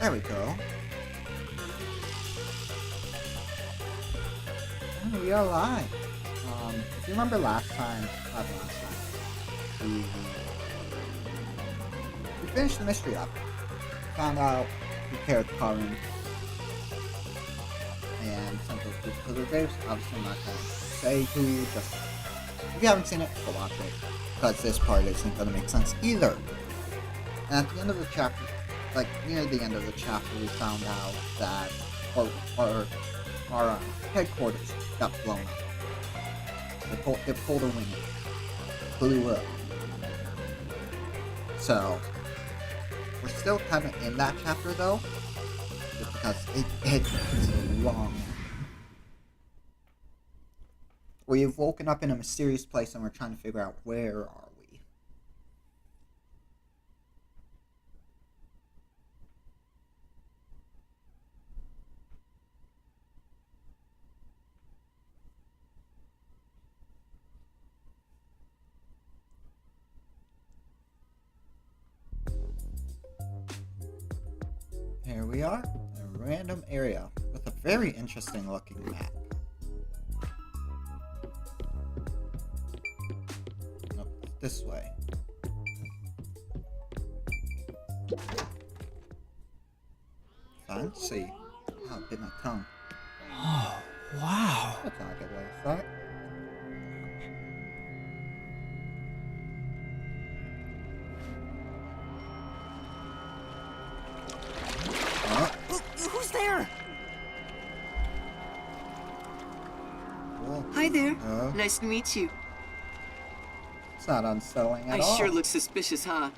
There we go. And we are live. If you remember last time, not last time, we finished the mystery up. Found out who carried the car in and sent those people to the graves. Obviously, I'm not going to say who, just if you haven't seen it, go watch it, because this part isn't going to make sense either. And at the end of the chapter, like near the end of the chapter, we found out that our headquarters got blown up. They pulled a wing, blew up. So we're still kind of in that chapter though, just because it's long. We've woken up in a mysterious place and we're trying to figure out where are we. Here we are, in a random area with a very interesting looking map. Nope, this way. Fancy. Oh, bit my tongue. Oh, wow. That's not a good way to start. Who's there? Cool. Hi there. Oh. Nice to meet you. It's not unsettling at I all. sure look suspicious, huh?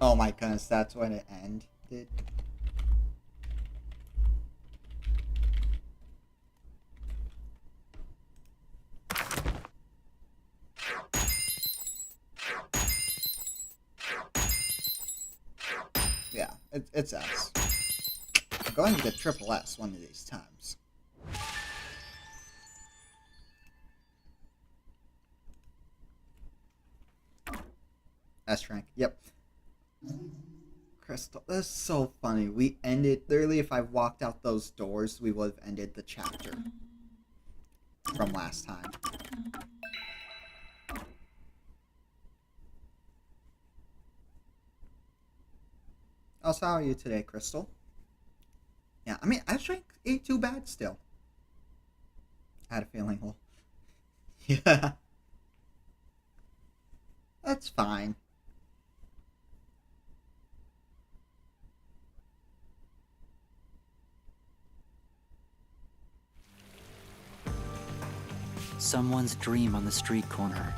Oh my goodness, that's when it ended. Yeah, it's S. I'm going to get triple S one of these times. S rank, yep. Crystal, that's so funny. We ended, literally if I walked out those doors, we would have ended the chapter from last time. Also, how are you today, Crystal? Yeah, I mean, S rank ain't too bad still. I had a feeling, well, yeah. That's fine. Someone's dream on the street corner.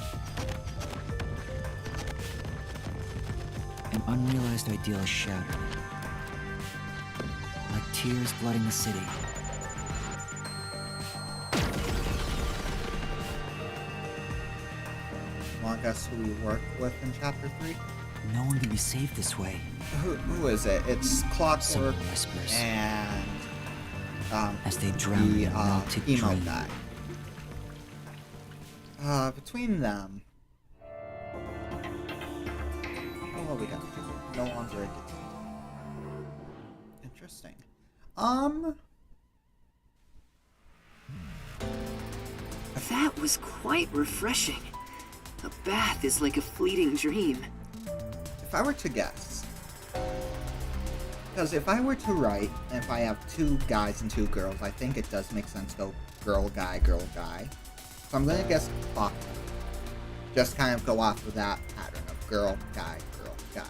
An unrealized ideal is shattered. Like tears flooding the city. Well, I guess who we worked with in chapter 3? No one can be saved this way. Who is it? It's Clockwork Someone whispers and as they drown the in a melted emo dream. guy. Between them, what we got? No longer a detective. Interesting. That was quite refreshing. A bath is like a fleeting dream. If I were to guess, because if I were to write, and if I have two guys and two girls, I think it does make sense to go girl, guy, girl, guy. So I'm gonna guess clockwork. Just kind of go off of that pattern of girl, guy, guy.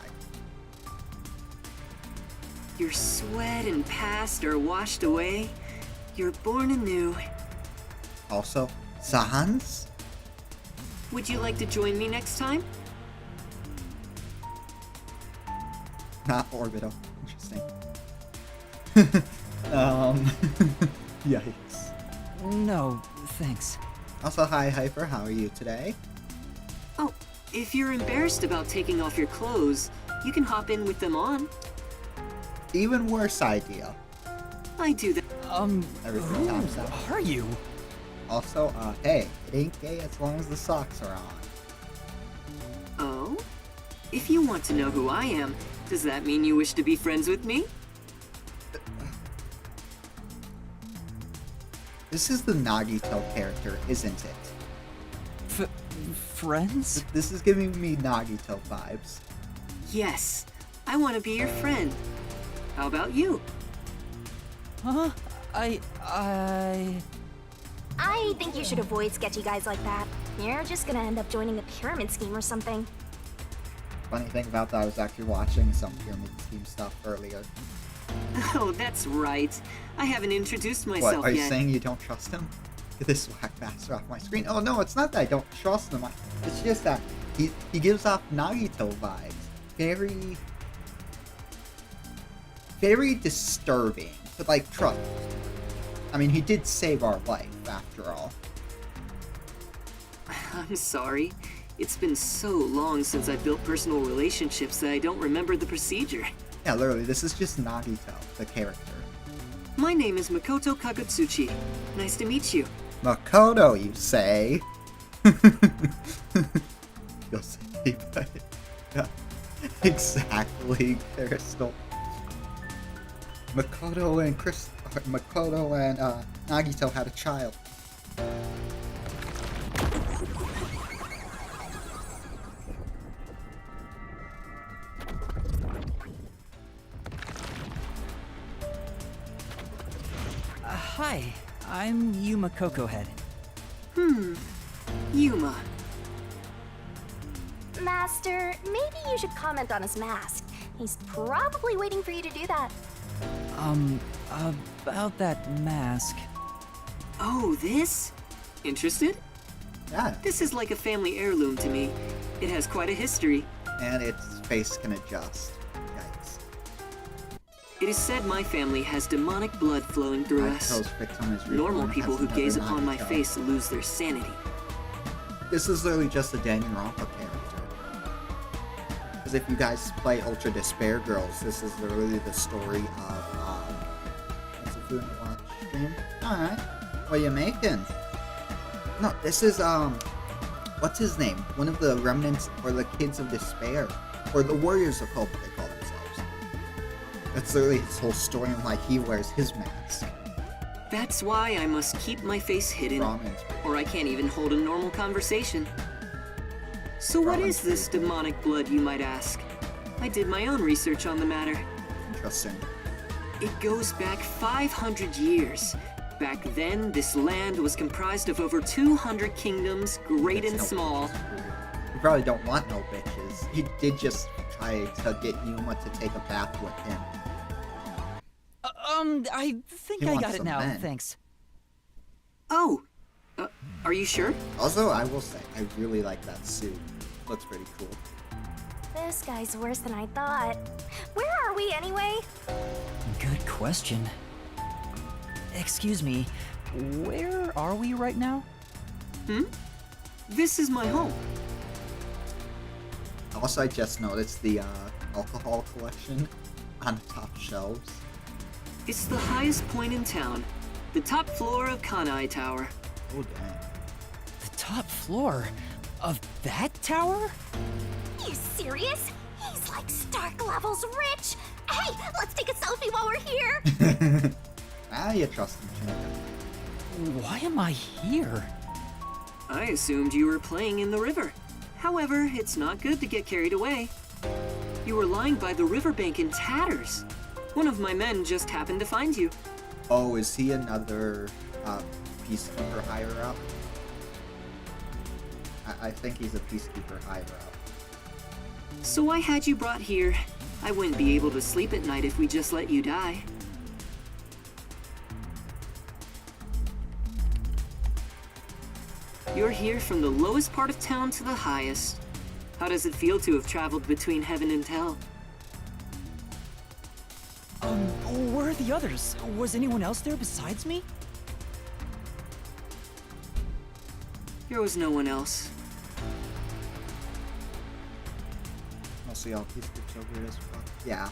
Your sweat and past are washed away. You're born anew. Also, Sans? Would you like to join me next time? Not orbital. Interesting. Yikes. No, thanks. Also, hi Hyper, how are you today? Oh, if you're embarrassed about taking off your clothes, you can hop in with them on. Even worse idea. I do that. Everything Who tops out. are you? Also, hey, it ain't gay as long as the socks are on. If you want to know who I am, does that mean you wish to be friends with me? This is the Nagito character, isn't it? Friends? This is giving me Nagito vibes. Yes, I want to be your friend. How about you? Huh? I think you should avoid sketchy guys like that. You're just gonna end up joining a pyramid scheme or something. Funny thing about that, I was actually watching some pyramid scheme stuff earlier. Oh, that's right. I haven't introduced myself What, are you yet. saying you don't trust him? Get this whack bastard off my screen. Oh no, it's not that I don't trust him. It's just that he gives off Nagito vibes. Very disturbing. But like, trust. I mean, he did save our life, after all. I'm sorry. It's been so long since I built personal relationships that I don't remember the procedure. Yeah, literally, this is just Nagito, the character. My name is Makoto Kagutsuchi. Nice to meet you. Makoto, you say? You'll say, but... Yeah, exactly, Crystal. Makoto and Nagito had a child. Hi, I'm Yuma Cocohead. Yuma. Master, maybe you should comment on his mask. He's probably waiting for you to do that. About that mask. Oh, this? Interested? Yeah, This is like a family heirloom to me. It has quite a history. and its face can adjust. Yikes. It is said my family has demonic blood flowing through us. Nagito's victim is Normal reborn people as who another gaze upon my Nagito. face lose their sanity. This is literally just a Danganronpa character. Because if you guys play Ultra Despair Girls, this is literally the story of, what's the food to watch stream? Alright. What are you making? No, this is, what's his name? One of the remnants, or the Kids of Despair. Or the Warriors of Hope, they call themselves. That's literally his whole story and why he wears his mask. That's why I must keep my face hidden, Ramen. or I can't even hold a normal conversation. So what is this demonic blood, you might ask? I did my own research on the matter. Interesting. It goes back 500 years. Back then, this land was comprised of over 200 kingdoms, great and No small. bitches. You probably don't want no bitches. He did just try to get Yuma to take a bath with him. I think He I wants got it some now, men. thanks. Oh, are you sure? Also, I will say, I really like that suit. Looks pretty cool. This guy's worse than I thought. Where are we anyway? Good question. Excuse me, where are we right now? This is my home. Also, I just noticed the alcohol collection on the top shelves. It's the highest point in town, the top floor of Kanai Tower. Oh, dang. The top floor of that tower? You serious? He's like Stark levels rich. Hey, let's take a selfie while we're here. You trust him, Shinigami. Why am I here? I assumed you were playing in the river. However, it's not good to get carried away. You were lying by the riverbank in tatters. One of my men just happened to find you. Oh, is he another peacekeeper higher up? I think he's a peacekeeper higher up. So I had you brought here. I wouldn't be able to sleep at night if we just let you die. You're here from the lowest part of town to the highest. How does it feel to have traveled between heaven and hell? Where are the others? Was anyone else there besides me? There was no one else. Mostly all peacekeepers are weird as fuck. Yeah.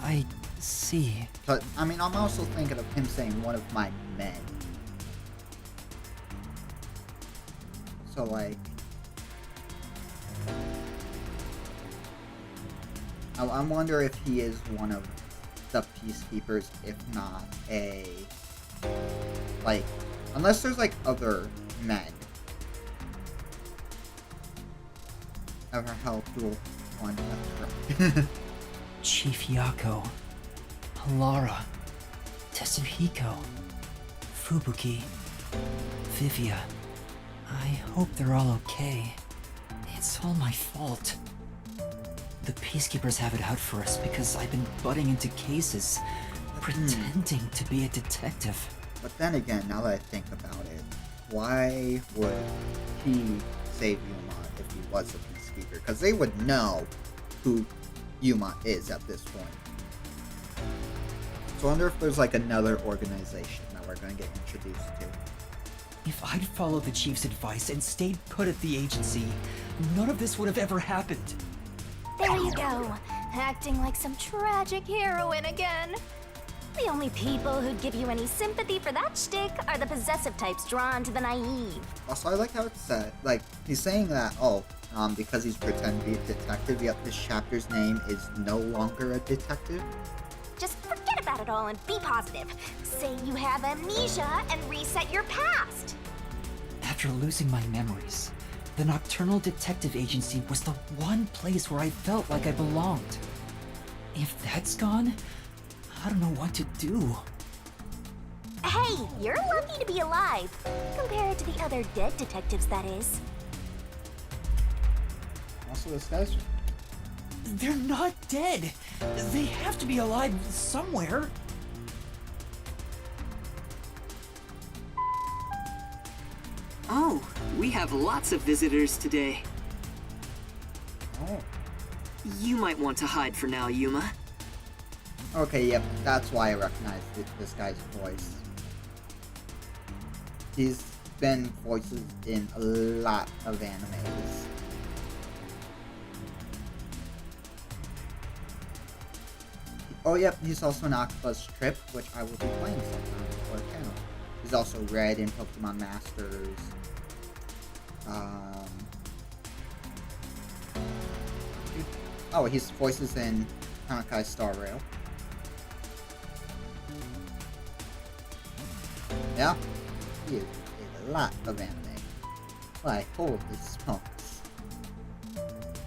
I see. But, I mean, I'm also thinking of him saying one of my men. So, like... I wonder if he is one of the peacekeepers, if not a... Like, unless there's, like, other men. Ever helped rule one of Chief Yako, Halara, Tetsuhiko, Fubuki, Vivia. I hope they're all okay. It's all my fault. The peacekeepers have it out for us because I've been butting into cases, pretending to be a detective. But then again, now that I think about it, why would he save Yuma if he was a peacekeeper? Because they would know who Yuma is at this point. So I wonder if there's like another organization that we're going to get introduced to. If I'd followed the chief's advice and stayed put at the agency, none of this would have ever happened. There you go, acting like some tragic heroine again. The only people who'd give you any sympathy for that shtick are the possessive types drawn to the naive. Also, I like how it's said, like, he's saying that, because he's pretending to be a detective, yet this chapter's name is no longer a detective. Just forget about it all and be positive. Say you have amnesia and reset your past. After losing my memories, the Nocturnal Detective Agency was the one place where I felt like I belonged. If that's gone, I don't know what to do. Hey, you're lucky to be alive. Compared to the other dead detectives, that is. Also, this guy's... They're not dead. They have to be alive somewhere. Oh, we have lots of visitors today. Oh. You might want to hide for now, Yuma. Okay, yep, that's why I recognize this guy's voice. He's been voices in a lot of animes. Oh, yep, he's also in Octopus Trip, which I will be playing sometime for the channel. He's also Red in Pokemon Masters. Oh, he's voices in Hankai Star Rail. Yeah, he is in a lot of anime. Like, holy smokes.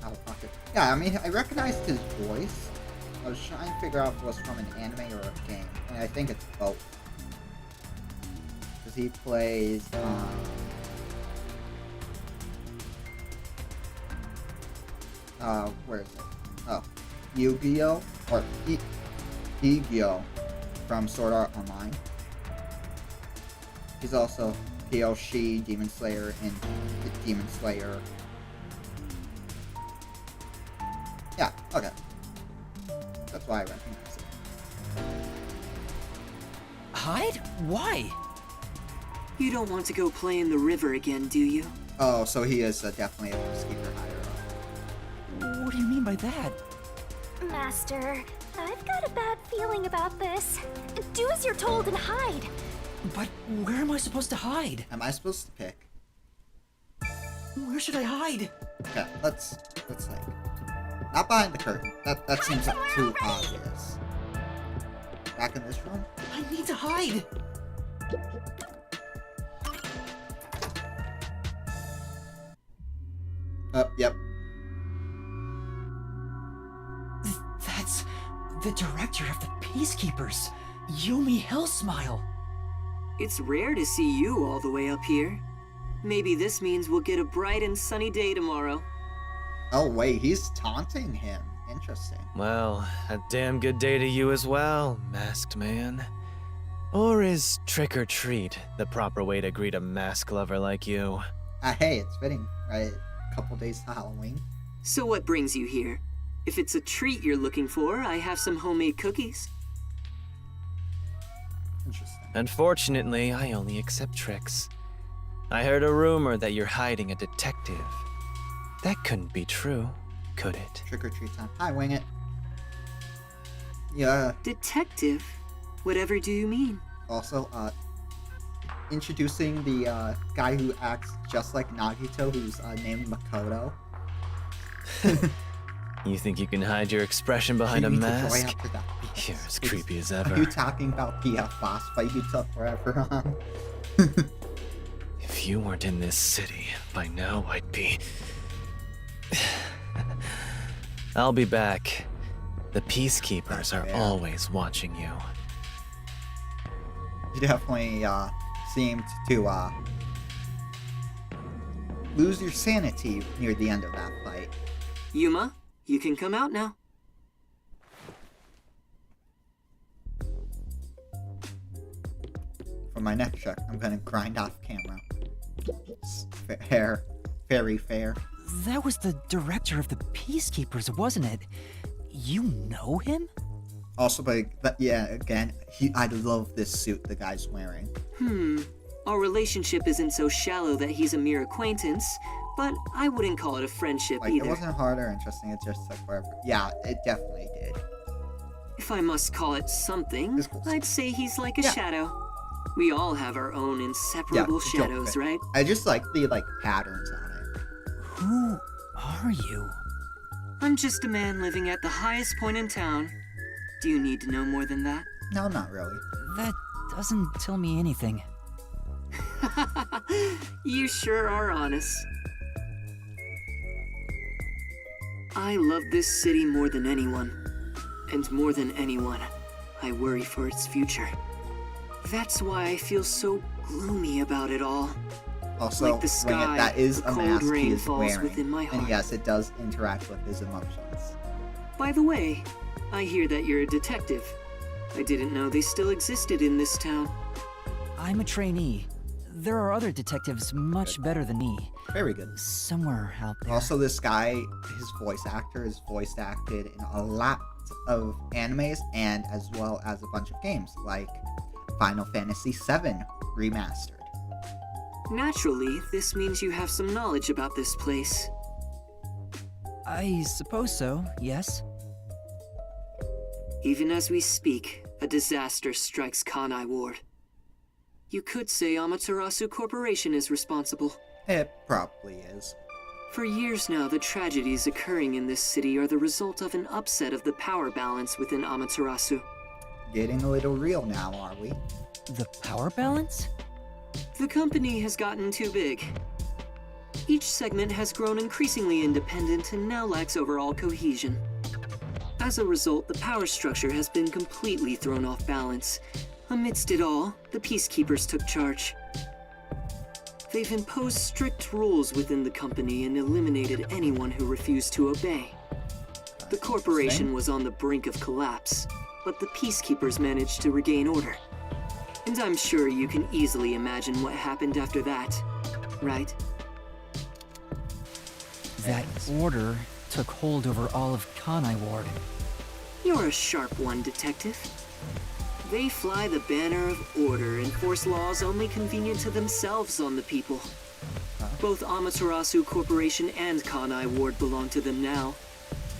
Out of pocket. Yeah, I mean, I recognized his voice. I was trying to figure out if it was from an anime or a game. And I think it's both. Because he plays, where is it? Oh, Yu-Gi-Oh! Or Yu-Gi-Oh! From Sword Art Online. He's also Hiyoshi, Demon Slayer, and Demon Slayer. Yeah, okay. That's why I recognize it. Hide? Why? You don't want to go play in the river again, do you? Oh, so he is definitely a peacekeeper higher up. What do you mean by that? Master, I've got a bad feeling about this. Do as you're told and hide. But where am I supposed to hide? Am I supposed to pick? Where should I hide? Okay, let's like, not behind the curtain. That seems too obvious. Back in this room? I need to hide. Yep. That's the director of the Peacekeepers, Yumi Hellsmile. It's rare to see you all the way up here. Maybe this means we'll get a bright and sunny day tomorrow. Oh wait, he's taunting him. Interesting. Well, a damn good day to you as well, masked man. Or is trick or treat the proper way to greet a mask lover like you? Hey, it's fitting, right? A couple days to Halloween. So what brings you here? If it's a treat you're looking for, I have some homemade cookies. Interesting. Unfortunately, I only accept tricks. I heard a rumor that you're hiding a detective. That couldn't be true, could it? Trick or treat time. Hi, wing it. Yeah. Detective? Whatever do you mean? Also, introducing the guy who acts just like Nagito, who's named Makoto. You think you can hide your expression behind a Creepy to joy mask? after that. You're as creepy as Are ever. you talking about the boss fight you took forever on? If you weren't in this city, by now I'd be... I'll be back. The peacekeepers are Yeah. always watching you. You definitely seemed to lose your sanity near the end of that fight. Yuma, you can come out now. For my next check, I'm gonna grind off camera. Fair. Very fair. That was the director of the Peacekeepers, wasn't it? You know him? Also, but yeah, again, I love this suit the guy's wearing. Our relationship isn't so shallow that he's a mere acquaintance, but I wouldn't call it a friendship Like, either. it wasn't hard or interesting, it just took forever. Yeah, it definitely did. If I must call it something, It's cool. I'd say he's like a Yeah. shadow. We all have our own inseparable don't shadows, fit. right? I just like the, patterns on it. Who are you? I'm just a man living at the highest point in town. Do you need to know more than that? No, not really. That doesn't tell me anything. You sure are honest. I love this city more than anyone. And more than anyone, I worry for its future. That's why I feel so gloomy about it all. Also, Like the sky, that is the a cold mask he rain is falls wearing. within my And heart. yes, it does interact with his emotions. By the way, I hear that you're a detective. I didn't know they still existed in this town. I'm a trainee. There are other detectives much better than me. Very good. Somewhere out there. Also, this guy, his voice actor, is voiced acted in a lot of animes and as well as a bunch of games, like Final Fantasy VII Remastered. Naturally, this means you have some knowledge about this place. I suppose so, yes. Even as we speak, a disaster strikes Kanai Ward. You could say Amaterasu Corporation is responsible. It probably is. For years now, the tragedies occurring in this city are the result of an upset of the power balance within Amaterasu. Getting a little real now, are we? The power balance? The company has gotten too big. Each segment has grown increasingly independent and now lacks overall cohesion. As a result, the power structure has been completely thrown off balance. Amidst it all, the Peacekeepers took charge. They've imposed strict rules within the company and eliminated anyone who refused to obey. The corporation was on the brink of collapse, but the Peacekeepers managed to regain order. And I'm sure you can easily imagine what happened after that, right? That order took hold over all of Kanai Ward. You're a sharp one, Detective. They fly the banner of order and force laws only convenient to themselves on the people. Both Amaterasu Corporation and Kanai Ward belong to them now.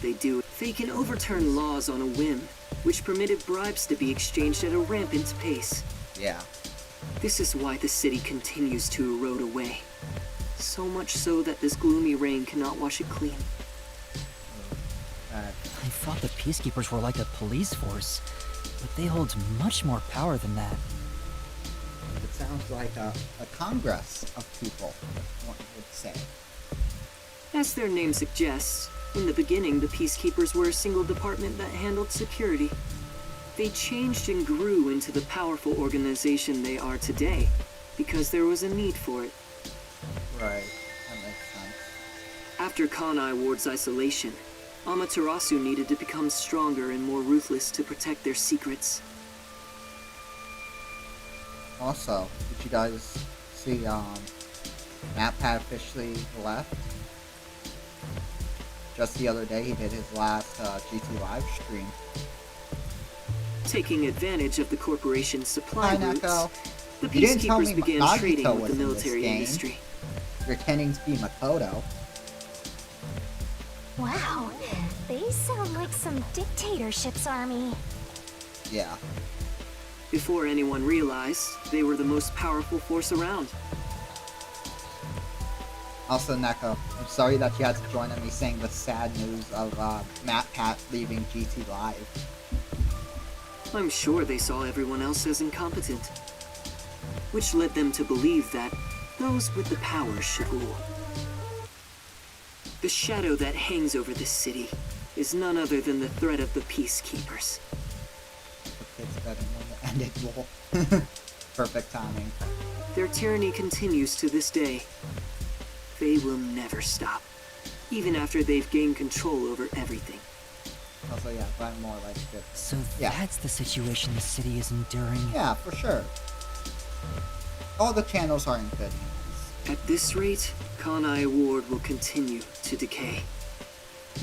They can overturn laws on a whim, which permitted bribes to be exchanged at a rampant pace. Yeah. This is why the city continues to erode away. So much so that this gloomy rain cannot wash it clean. I thought the Peacekeepers were like a police force, but they hold much more power than that. It sounds like a congress of people, one would say. As their name suggests, in the beginning the Peacekeepers were a single department that handled security. They changed and grew into the powerful organization they are today, because there was a need for it. Right. That makes sense. After Kanai Ward's isolation, Amaterasu needed to become stronger and more ruthless to protect their secrets. Also, did you guys see, Matt had officially left? Just the other day, he did his last, GT live stream. Taking advantage of the corporation's supply Hi, routes, Nako. the You didn't tell me Peacekeepers began Nagito trading with was the in this military game. industry. Pretending to be Makoto. Wow, they sound like some dictatorship's army. Yeah. Before anyone realized, they were the most powerful force around. Also, Neko, I'm sorry that you had to join in me saying the sad news of Matt Pat leaving GT Live. I'm sure they saw everyone else as incompetent, which led them to believe that those with the power should rule. The shadow that hangs over this city is none other than the threat of the Peacekeepers. The kids better when the ended roll. Perfect timing. Their tyranny continues to this day. They will never stop, even after they've gained control over everything. Also, yeah, but I'm more like it. So Yeah. that's the situation the city is enduring. Yeah, for sure. All the channels are in good hands. At this rate, Kanai Ward will continue to decay.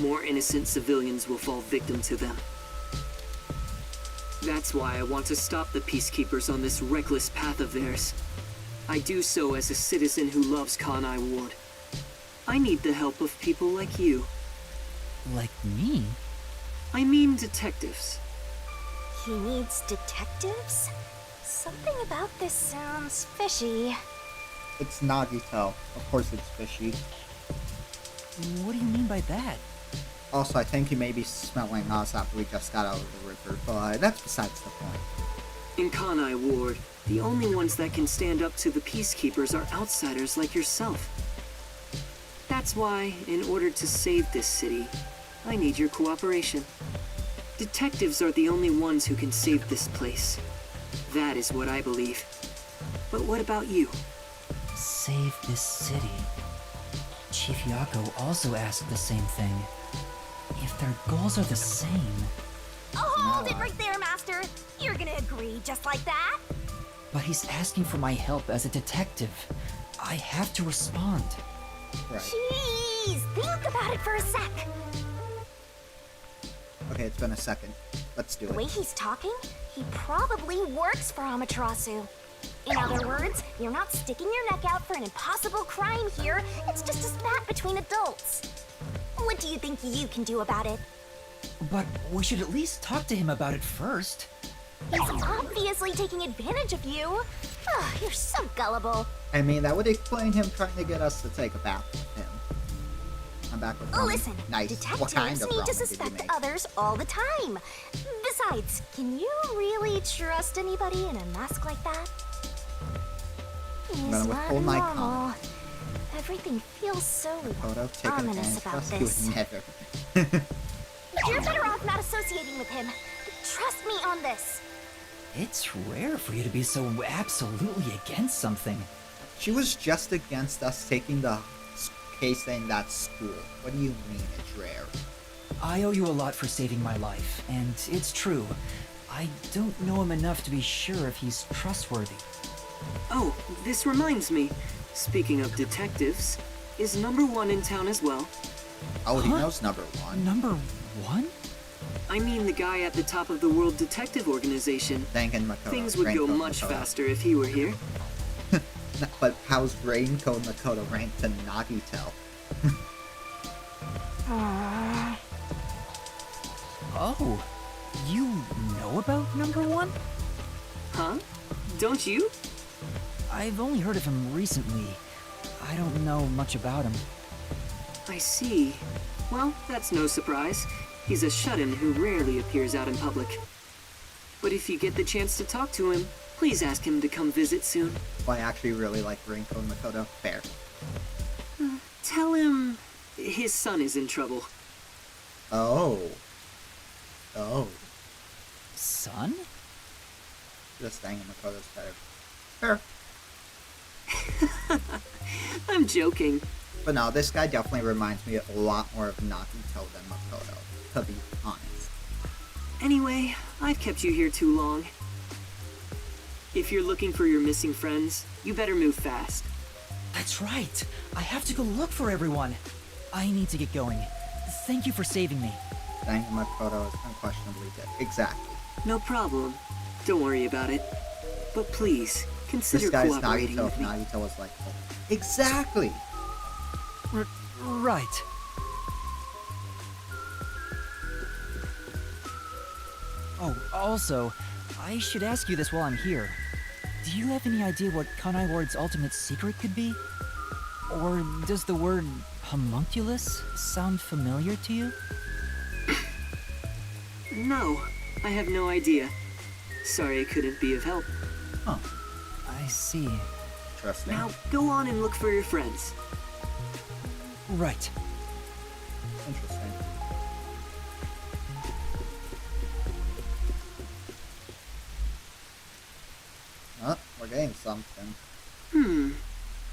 More innocent civilians will fall victim to them. That's why I want to stop the Peacekeepers on this reckless path of theirs. I do so as a citizen who loves Kanai Ward. I need the help of people like you. Like me? I mean detectives. He needs detectives? Something about this sounds fishy. It's Nagito. Of course it's fishy. What do you mean by that? Also, I think he may be smelling us after we just got out of the river, but that's besides the point. In Kanai Ward, the only ones that can stand up to the Peacekeepers are outsiders like yourself. That's why, in order to save this city, I need your cooperation. Detectives are the only ones who can save this place. That is what I believe. But what about you? Save this city. Chief Yako also asked the same thing. If their goals are the same, Oh, hold it right there, Master. You're gonna agree just like that? but he's asking for my help as a detective, I have to respond. Right. Jeez, think about it for a sec. Okay, it's been a second. Let's do The way it. he's talking, he probably works for Amaterasu. In other words, you're not sticking your neck out for an impossible crime here. It's just a spat between adults. What do you think you can do about it? But we should at least talk to him about it first. He's obviously taking advantage of you. Ah, you're so gullible. I mean, that would explain him trying to get us to take a bath with him. I'm back with ramen. Listen, Nice. detectives What kind of need ramen to did you suspect make? others all the time. Besides, can you really trust anybody in a mask like that? He's gonna not withhold my normal. comment. Everything feels so Photo taken ominous advantage of about us? He this. would never. You're better off not associating with him. Trust me on this. It's rare for you to be so absolutely against something. She was just against us taking the case in that school. What do you mean it's rare? I owe you a lot for saving my life, and it's true. I don't know him enough to be sure if he's trustworthy. Oh, this reminds me. Speaking of detectives, is number 1 in town as well? Oh, he Huh? knows number one. Number 1? I mean the guy at the top of the World Detective Organization. Thanking Makoto. Things would go Raincoat much Makoto. faster if he were here. But how's Raincoat Makoto ranked to Nagito? Oh, you know about number 1? Huh? Don't you? I've only heard of him recently. I don't know much about him. I see. Well, that's no surprise. He's a shut-in who rarely appears out in public. But if you get the chance to talk to him, please ask him to come visit soon. Well, I actually really like Raincoat Makoto. Fair. Tell him his son is in trouble. Oh. Oh. Son? Just thanking Makoto's better. Fair. I'm joking. But no, this guy definitely reminds me a lot more of Nagito than Makoto, to be honest. Anyway, I've kept you here too long. If you're looking for your missing friends, you better move fast. That's right. I have to go look for everyone. I need to get going. Thank you for saving me. Thanking Makoto is unquestionably good. Exactly. No problem. Don't worry about it. But please, consider This guy's cooperating Nagito with if me. Nagito was like, oh, exactly! Right. Oh, also, I should ask you this while I'm here. Do you have any idea what Kanai Ward's ultimate secret could be? Or does the word homunculus sound familiar to you? No, I have no idea. Sorry I couldn't be of help. Huh. I see. Interesting. Now, go on and look for your friends. Right. Interesting. Oh, we're getting something.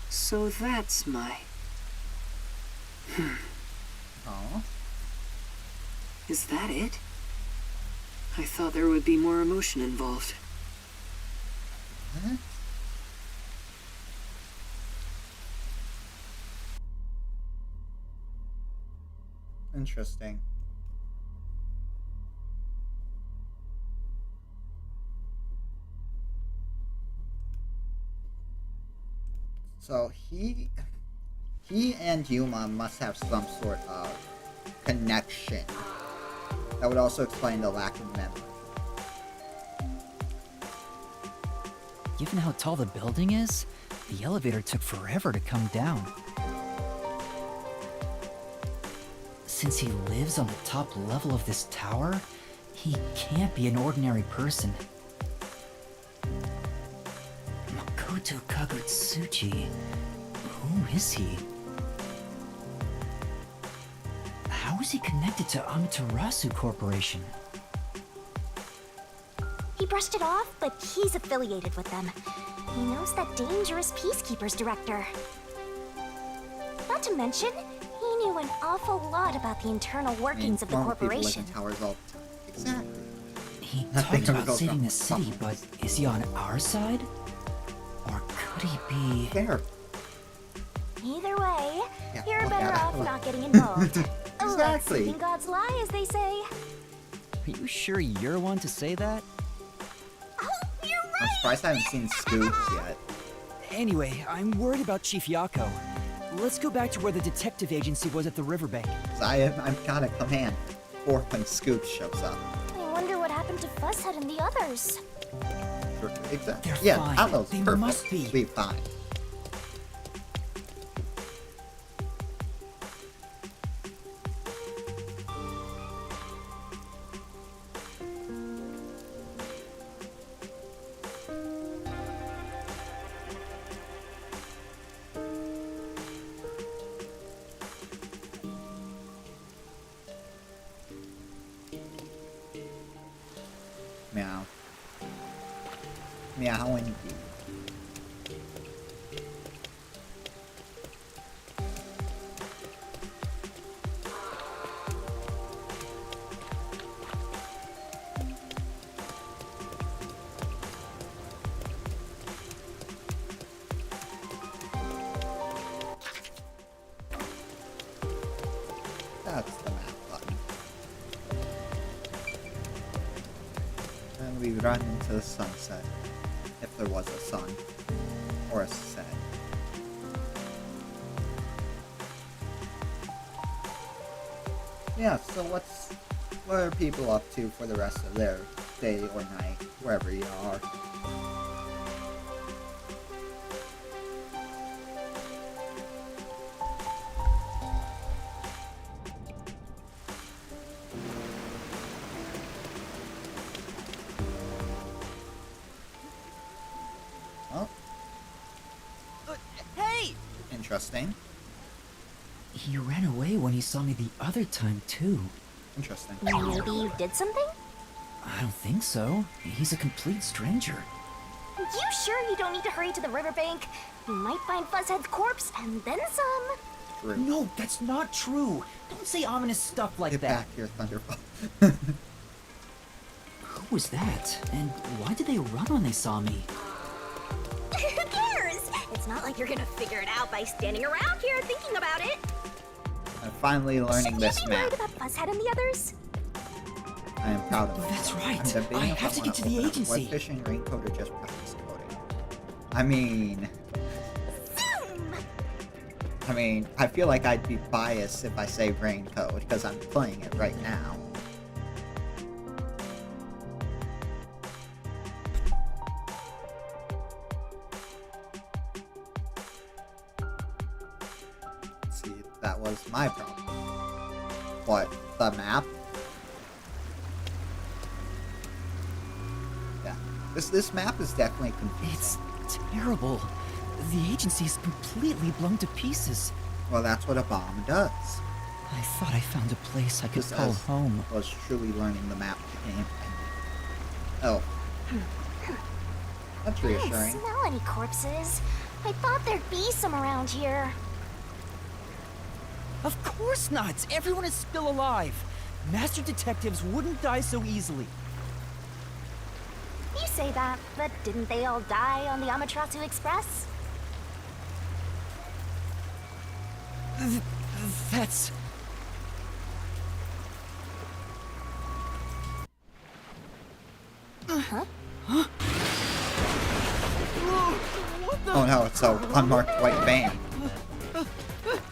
So that's my... Oh. Is that it? I thought there would be more emotion involved. What? Interesting. So he and Yuma must have some sort of connection. That would also explain the lack of memory. Given how tall the building is, the elevator took forever to come down. Since he lives on the top level of this tower, he can't be an ordinary person. Makoto Kagutsuchi. Who is he? How is he connected to Amaterasu Corporation? He brushed it off, but he's affiliated with them. He knows that dangerous Peacekeepers director. Not to mention, he knew an awful lot about the internal workings of the Normal people live corporation. in towers all the time. Exactly. He Nothing talked about goes saving wrong. the city, but is he on our side? Or could he be... Fair. Either way, Yeah, you're look better at it. off not getting involved. Let Exactly. sleeping gods lie, as they say. Are you sure you're one to say that? Oh, you're I'm right! surprised I haven't seen Scoops yet. Anyway, I'm worried about Chief Yako. Let's go back to where the detective agency was at the riverbank. 'Cause I've got a command for when Scoops shows up. I wonder what happened to Fuzzhead and the others. Exactly. They're Yeah, fine. Outlaw's They perfect. must be. Be fine. Meow. Meow indeed. That's the map button. And we run into the sunset, if there was a sun, or a set. Yeah, so what are people up to for the rest of their day or night, wherever you are? Oh, Hey! interesting. He ran away when he saw me the other time, too. Interesting. Maybe you did something? I don't think so. He's a complete stranger. You sure you don't need to hurry to the riverbank? You might find Fuzzhead's corpse and then some. True. No, that's not true. Don't say ominous stuff like Get that. back here, Thunderbolt. Who was that? And why did they run when they saw me? Who cares? It's not like you're gonna figure it out by standing around here thinking about it. I'm finally learning Shouldn't this you be map. worried about Fuzzhead and the others? I am proud of That's myself. right. I'm debating I if have to wanna get to the open up agency. Web fishing, raincoat, or just practice coding. I mean, Zoom! I feel like I'd be biased if I say raincoat because I'm playing it right now. That was my problem. But the map? Yeah. This map is definitely confusing. It's terrible. The agency's completely blown to pieces. Well, that's what a bomb does. I thought I found a place I could Just call as home. was truly learning the map game. Oh. That's I don't reassuring. smell any corpses. I thought there'd be some around here. Of course not! Everyone is still alive! Master detectives wouldn't die so easily. You say that, but didn't they all die on the Amaterasu Express? That's... Oh no, it's a unmarked white van.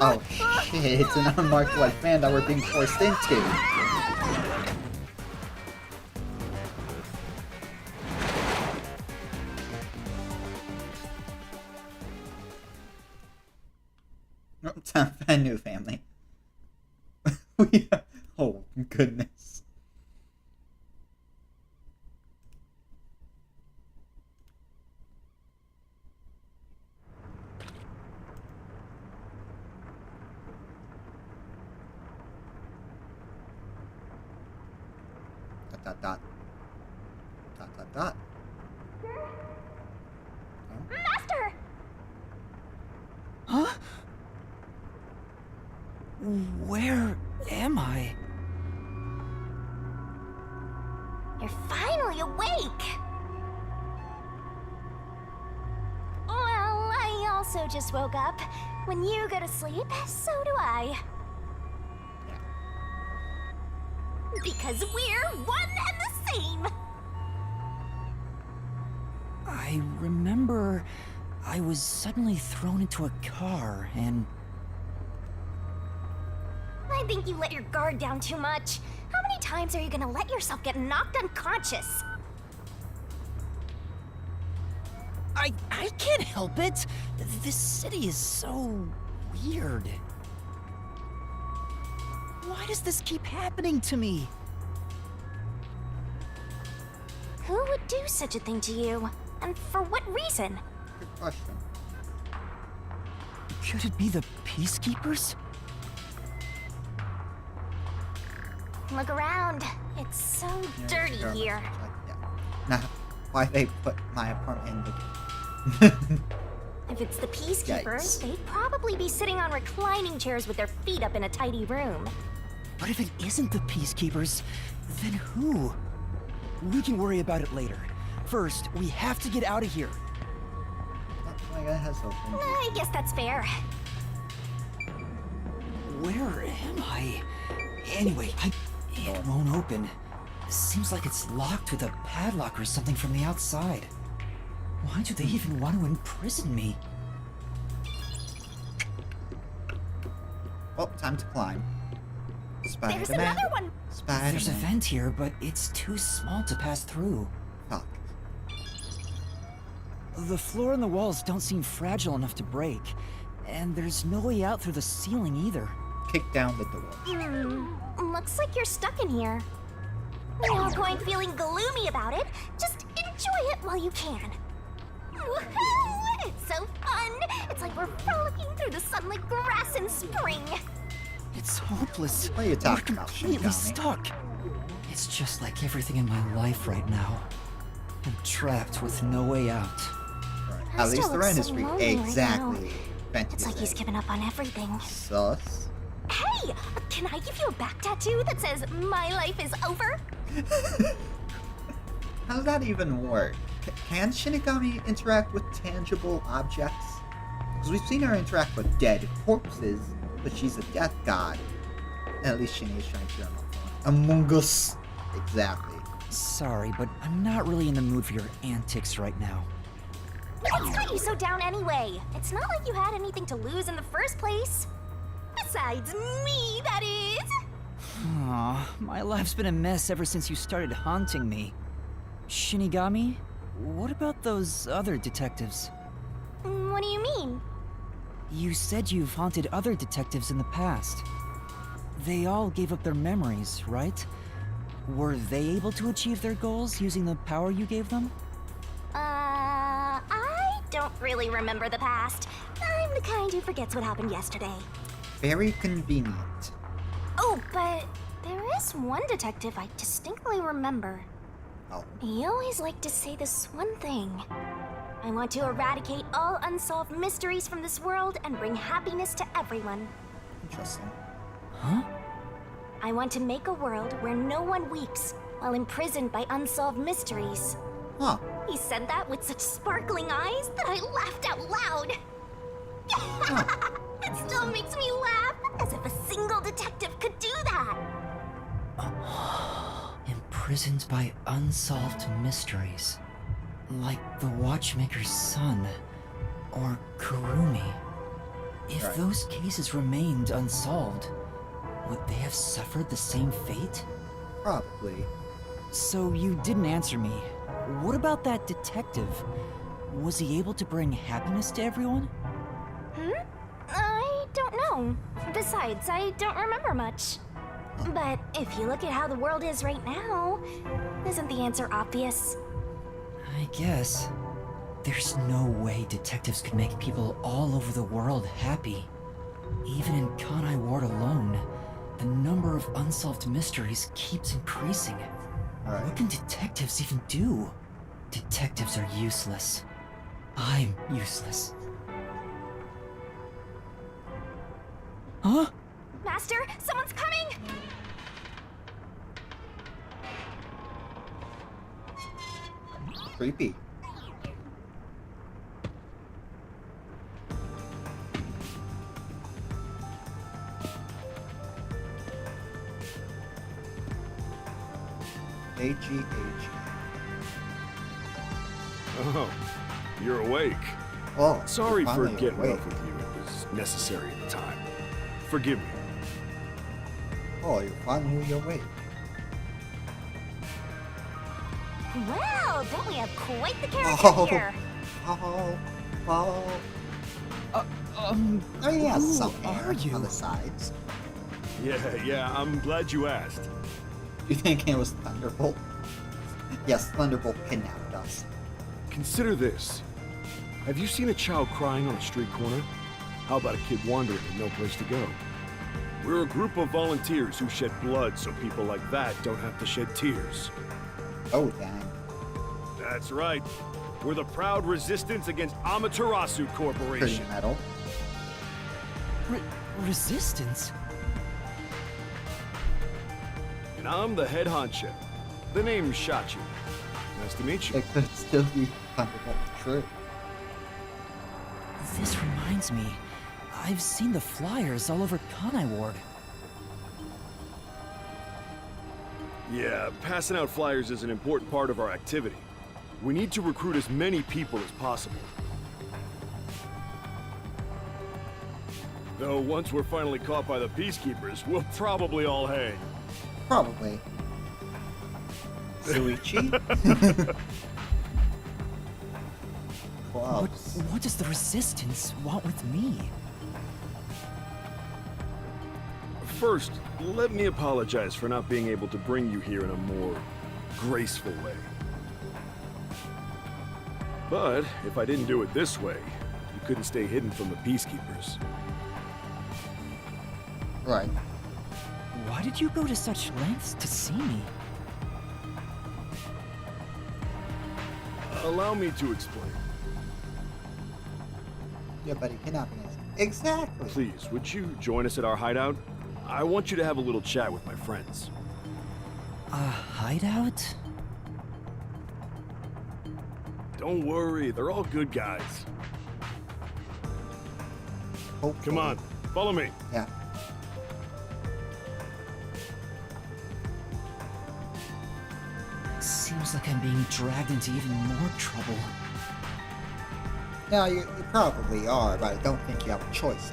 Oh shit, it's an unmarked white van that we're being forced into. A new family. Oh goodness. Dot dot dot dot dot. Master! Huh? Where am I? You're finally awake! Well, I also just woke up. When you go to sleep, so do I. Because we're one and the same! I remember I was suddenly thrown into a car and... I think you let your guard down too much. How many times are you gonna let yourself get knocked unconscious? I can't help it! This city is so... weird. Why does this keep happening to me? Who would do such a thing to you? And for what reason? Good question. Could it be the Peacekeepers? Look around. It's so dirty Sure, here. yeah. Now, why they put my apartment in the... If it's the Peacekeepers, Yikes. they'd probably be sitting on reclining chairs with their feet up in a tidy room. But if it isn't the Peacekeepers, then who? We can worry about it later. First, we have to get out of here. Oh my god, it has opened. I guess that's fair. Where am I? Anyway, it won't open. Seems like it's locked with a padlock or something from the outside. Why do they even want to imprison me? Oh, time to climb. There's Spider-Man. another one! Spider-Man. There's a vent here, but it's too small to pass through. Fuck. The floor and the walls don't seem fragile enough to break. And there's no way out through the ceiling either. Kick down the door. Looks like you're stuck in here. No point feeling gloomy about it. Just enjoy it while you can. Woohoo! It's so fun! It's like we're frolicking through the sun like grass in spring. It's hopeless. What are you talking We're about, completely Shinigami? stuck. It's just like everything in my life right now. I'm trapped with no way out. Right. At Master least the looks rent is so free. lonely right now. Exactly. Vent It's is like he's there. given up on everything. Sus. Hey! Can I give you a back tattoo that says, "My life is over"? How does that even work? Can Shinigami interact with tangible objects? Because we've seen her interact with dead corpses, but she's a death god. At least Shinny is trying to cheer him up. Among Us. Exactly. Sorry, but I'm not really in the mood for your antics right now. What's got you so down anyway? It's not like you had anything to lose in the first place. Besides me, that is. Aw, my life's been a mess ever since you started haunting me. Shinigami, what about those other detectives? What do you mean? You said you've haunted other detectives in the past. They all gave up their memories, right? Were they able to achieve their goals using the power you gave them? I don't really remember the past. I'm the kind who forgets what happened yesterday. Very convenient. Oh, but there is one detective I distinctly remember. Oh, He always liked to say this one thing. I want to eradicate all unsolved mysteries from this world and bring happiness to everyone. interesting. Huh? I want to make a world where no one weeps while imprisoned by unsolved mysteries. Huh. He said that with such sparkling eyes that I laughed out loud. It still makes me laugh, as if a single detective could do that. Imprisoned by unsolved mysteries. Like the Watchmaker's son. Or Kurumi. If Right. those cases remained unsolved, would they have suffered the same fate? Probably. So you didn't answer me. What about that detective? Was he able to bring happiness to everyone? I don't know. Besides, I don't remember much. But if you look at how the world is right now, isn't the answer obvious? I guess. There's no way detectives could make people all over the world happy. Even in Kanai Ward alone, the number of unsolved mysteries keeps increasing. Alright. What can detectives even do? Detectives are useless. I'm useless. Huh? Master, someone's coming! Creepy. AGH. Oh, you're awake. Oh, Sorry you're for finally getting awake. up with you. It was necessary at the time. Forgive me. Oh, you're finally awake. Well, don't we have quite the character Oh. here? Oh. Oh, he has who some are hair you? on the sides. Yeah, I'm glad you asked. You think it was Thunderbolt? Yes, Thunderbolt kidnapped us. Consider this. Have you seen a child crying on a street corner? How about a kid wandering with no place to go? We're a group of volunteers who shed blood so people like that don't have to shed tears. Oh, dang. That's right. We're the proud resistance against Amaterasu Pretty Corporation. metal. Resistance? And I'm the head honcho. The name's Shachi. Nice to meet you. It could still be Thunderbolt true. This reminds me. I've seen the flyers all over Kanai Ward. Yeah, passing out flyers is an important part of our activity. We need to recruit as many people as possible. Though once we're finally caught by the Peacekeepers, we'll probably all hang. Probably. Suichi? Clubs. What does the Resistance want with me? First, let me apologize for not being able to bring you here in a more graceful way. But if I didn't do it this way, you couldn't stay hidden from the Peacekeepers. Right. Why did you go to such lengths to see me? Allow me to explain. Yeah, buddy, kidnapping us. Exactly. Please, would you join us at our hideout? I want you to have a little chat with my friends. A hideout? Don't worry, they're all good guys. Hopefully. Come on, follow me. Yeah. Seems like I'm being dragged into even more trouble. Yeah, you probably are, but I don't think you have a choice.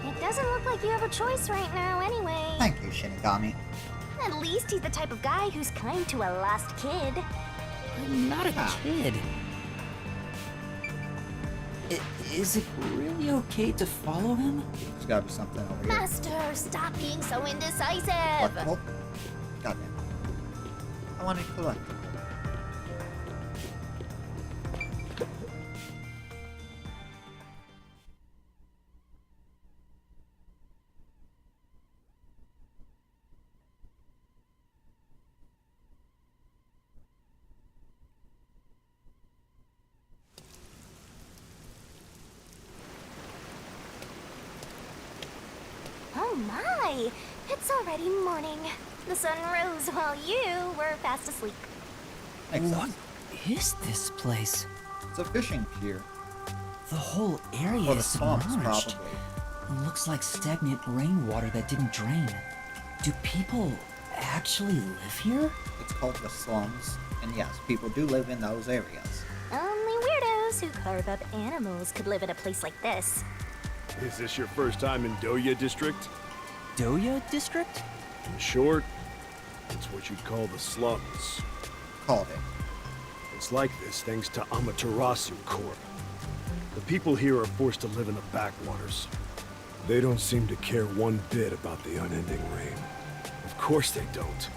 It doesn't look like you have a choice right now anyway. Thank you, Shinigami. At least he's the type of guy who's kind to a lost kid. I'm not a Ah. kid. Is it really okay to follow him? There's gotta be something over here. Master, stop being so indecisive. Collectible? Goddamn. I want to collect. Oh my! It's already morning. The sun rose while you were fast asleep. Makes What sense. is this place? It's a fishing pier. The whole area Or the is swamps, submerged. probably. Looks like stagnant rainwater that didn't drain. Do people actually live here? It's called the slums. And yes, people do live in those areas. Only weirdos who carve up animals could live in a place like this. Is this your first time in Doya District? Doya District? In short, it's what you'd call the slums. Called it. It's like this thanks to Amaterasu Corp. The people here are forced to live in the backwaters. They don't seem to care one bit about the unending rain. Of course they don't.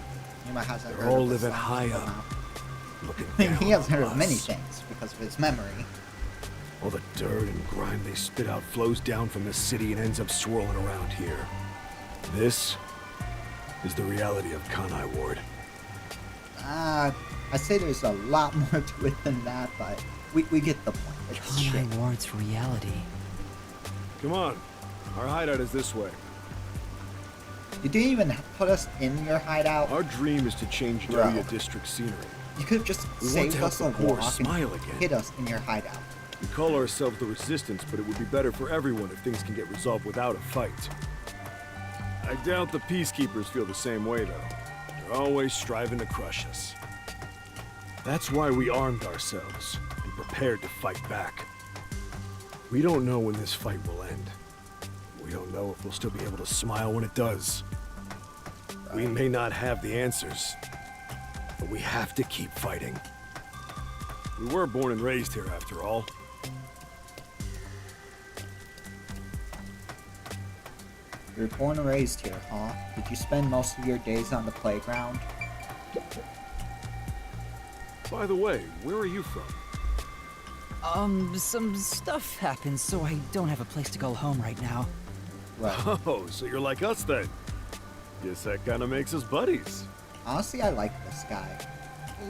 Yuma hasn't They're heard all of the living slums high until up. now. Looking I mean, down he hasn't on heard of many us. things because of his memory. All the dirt and grime they spit out flows down from the city and ends up swirling around here. This is the reality of Kanai Ward. I'd say there's a lot more to it than that, but we get the point. It's shit. Kanai Ward's reality. Come on, our hideout is this way. You didn't even put us in your hideout. Our dream is to change Bro. Doya District scenery. You could have just We want saved to help us the a poor walk smile and again. hit us in your hideout. We call ourselves the Resistance, but it would be better for everyone if things can get resolved without a fight. I doubt the Peacekeepers feel the same way, though. They're always striving to crush us. That's why we armed ourselves and prepared to fight back. We don't know when this fight will end. We don't know if we'll still be able to smile when it does. We may not have the answers, but we have to keep fighting. We were born and raised here, after all. You were born and raised here, huh? Did you spend most of your days on the playground? By the way, where are you from? Some stuff happened, so I don't have a place to go home right now. Right. Oh, so you're like us then. Guess that kind of makes us buddies. Honestly, I like this guy.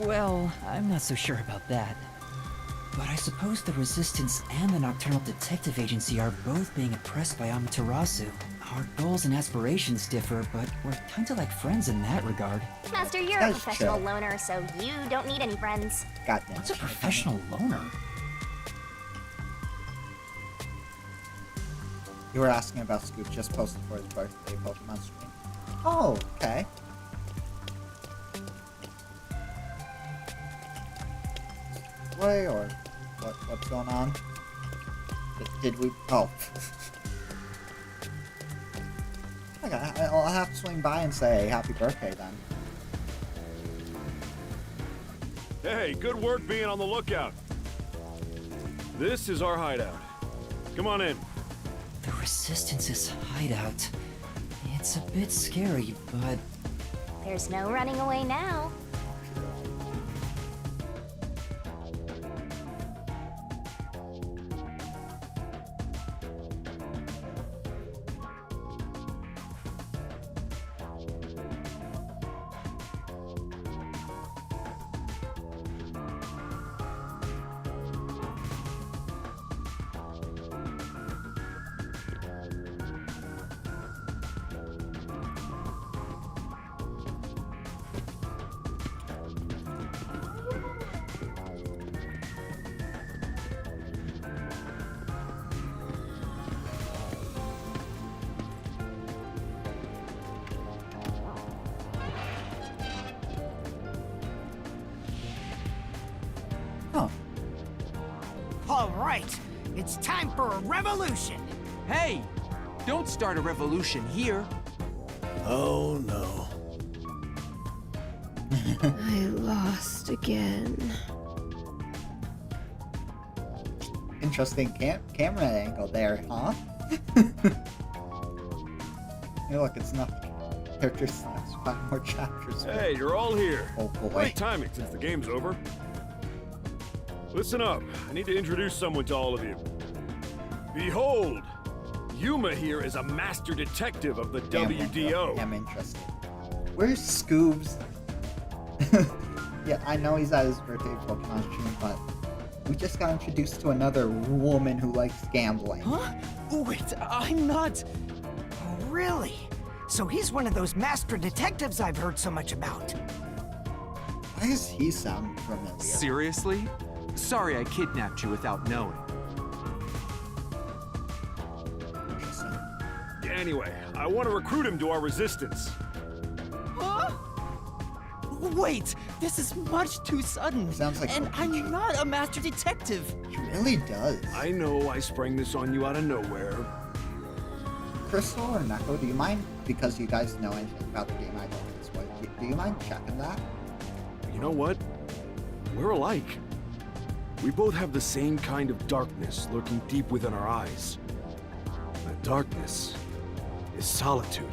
Well, I'm not so sure about that. But I suppose the Resistance and the Nocturnal Detective Agency are both being oppressed by Amaterasu. Our goals and aspirations differ, but we're kinda like friends in that regard. Master, you're a That's professional chill. loner, so you don't need any friends. Goddamn. What's a professional loner? You were asking about Scoop just posted for his birthday Pokemon stream. Oh, okay. Play or what's going on? Did we? Oh. Okay, I'll have to swing by and say happy birthday then. Hey, good work being on the lookout. This is our hideout. Come on in. The Resistance's hideout. It's a bit scary, but There's no running away now. Oh, All right, it's time for a revolution. Hey! Don't start a revolution here. Oh no. I lost again. Interesting camera angle there, huh? Hey, look, it's not character slash 5 more chapters. Hey, you're all here. Oh boy. Great timing since the game's over. Listen up. I need to introduce someone to all of you. Behold, Yuma here is a master detective of the WDO. I'm interested. Where's Scoobs? Yeah, I know he's at his birthday Pokemon stream, but we just got introduced to another woman who likes gambling. Huh? Wait, I'm not... Really? So he's one of those master detectives I've heard so much about. Why does he sound familiar? Seriously? Sorry I kidnapped you without knowing. Interesting. Anyway, I want to recruit him to our resistance. Huh? Wait, this is much too sudden. Sounds like and Kokichi. I'm not a master detective. He really does. I know I sprang this on you out of nowhere. Crystal or Neko, do you mind, because you guys know anything about the game I don't this way, do you mind checking that? You know what? We're alike. We both have the same kind of darkness lurking deep within our eyes. That darkness is solitude.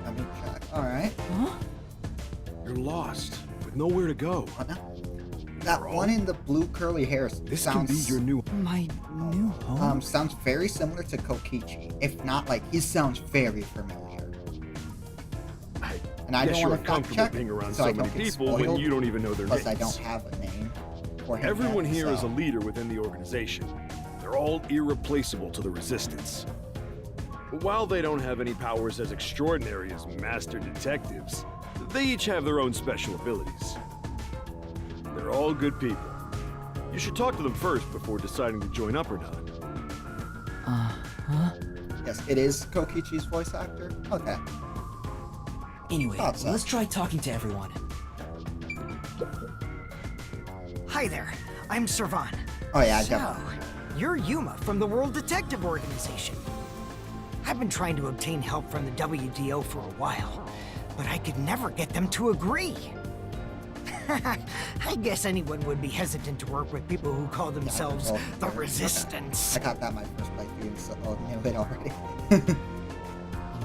Let me check. Alright. Huh? You're lost, with nowhere to go. What now? That one in the blue curly hair This sounds... can be your new... My new home? sounds very similar to Kokichi. If not, like, he sounds very familiar. And I guess don't you're want to fact uncomfortable check being around so so I many don't get people when spoiled, you don't even know their plus names. I don't have a name for him Everyone yet, here is so- a leader within the organization. They're all irreplaceable to the Resistance. But while they don't have any powers as extraordinary as master detectives, they each have their own special abilities. They're all good people. You should talk to them first before deciding to join up or not. Huh? Yes, it is Kokichi's voice actor? Okay. Anyway, Thought so. let's try talking to everyone. Hi there, I'm Servan. Oh yeah, I So, definitely. you're Yuma from the World Detective Organization. I've been trying to obtain help from the WDO for a while, but I could never get them to agree. I guess anyone would be hesitant to work with people who call themselves well, the okay. Resistance. I got that my first playthrough and so knew it already.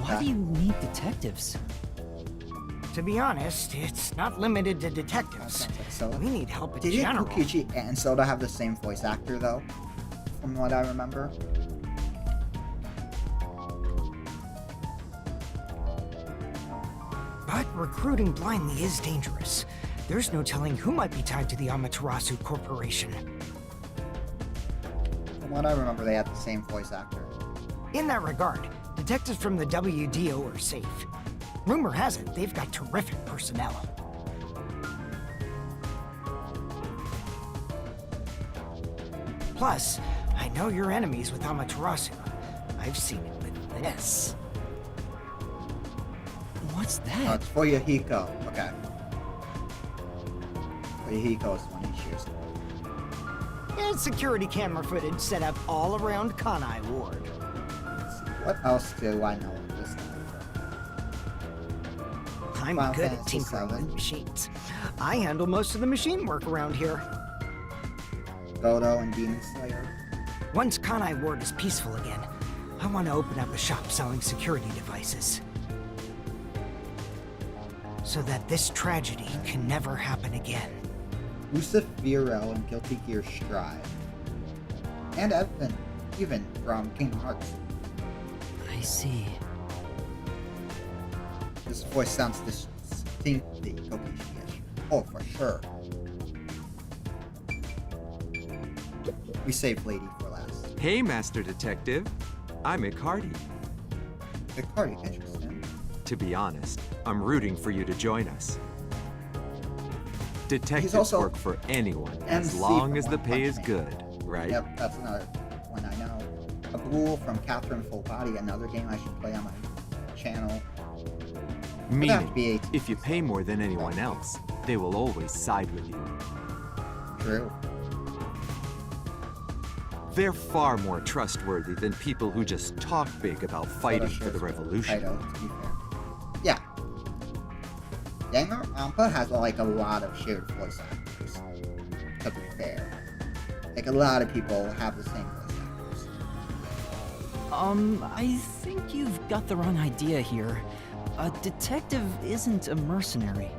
Why do you need detectives? To be honest, it's not limited to That detectives. sounds like Soda. We need help in Didn't general. Kokichi and Soda have the same voice actor though? From what I remember. But recruiting blindly is dangerous. There's no telling who might be tied to the Amaterasu Corporation. From what I remember, they had the same voice actor. In that regard, detectives from the WDO are safe. Rumor has it they've got terrific personnel. Plus, I know your enemies with Amaterasu. I've seen it with this. What's Oh, that? it's for Yahiko. Okay. For Yahiko is the one he shoots. And security camera footage set up all around Kanai Ward. Let's see, what else do I know of this game? I'm Final good at Fantasy tinkering VII. with machines. I handle most of the machine work around here. Godo and Demon Slayer. Once Kanai Ward is peaceful again, I want to open up a shop selling security devices. So that this tragedy can never happen again. Lucifero and Guilty Gear Strive. And Evan, even from Kingdom Hearts. I see. This voice sounds distinctly Kokichi-ish. Oh, for sure. We saved Lady for last. Hey, Master Detective. I'm Icardi. The party, interesting. To be honest, I'm rooting for you to join us. Detectives also work for anyone as MC long from as the One pay Punch is Man. good, right? Yep, that's another one I know. Abdul from Catherine Full Body, another game I should play on my channel. Would have to be Meaning, 18. if you pay more than anyone else, they will always side with you. True. They're far more trustworthy than people who just talk big about fighting for the revolution. Kaido, to be fair. Yeah. Yanger Ampa has like a lot of shared voice actors. To be fair. Like, a lot of people have the same voice actors. I think you've got the wrong idea here. A detective isn't a mercenary.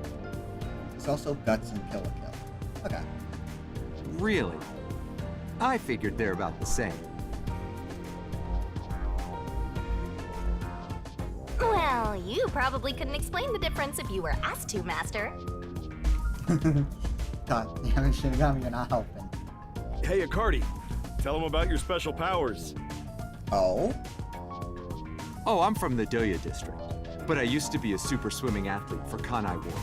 There's also Guts and Kill la Kill. Okay. Really? I figured they're about the same. Well, you probably couldn't explain the difference if you were asked to, Master. God damn it, Shinigami, you're not helping. Hey, Akardi, tell them about your special powers. Oh? Oh, I'm from the Doya district, but I used to be a super swimming athlete for Kanai War.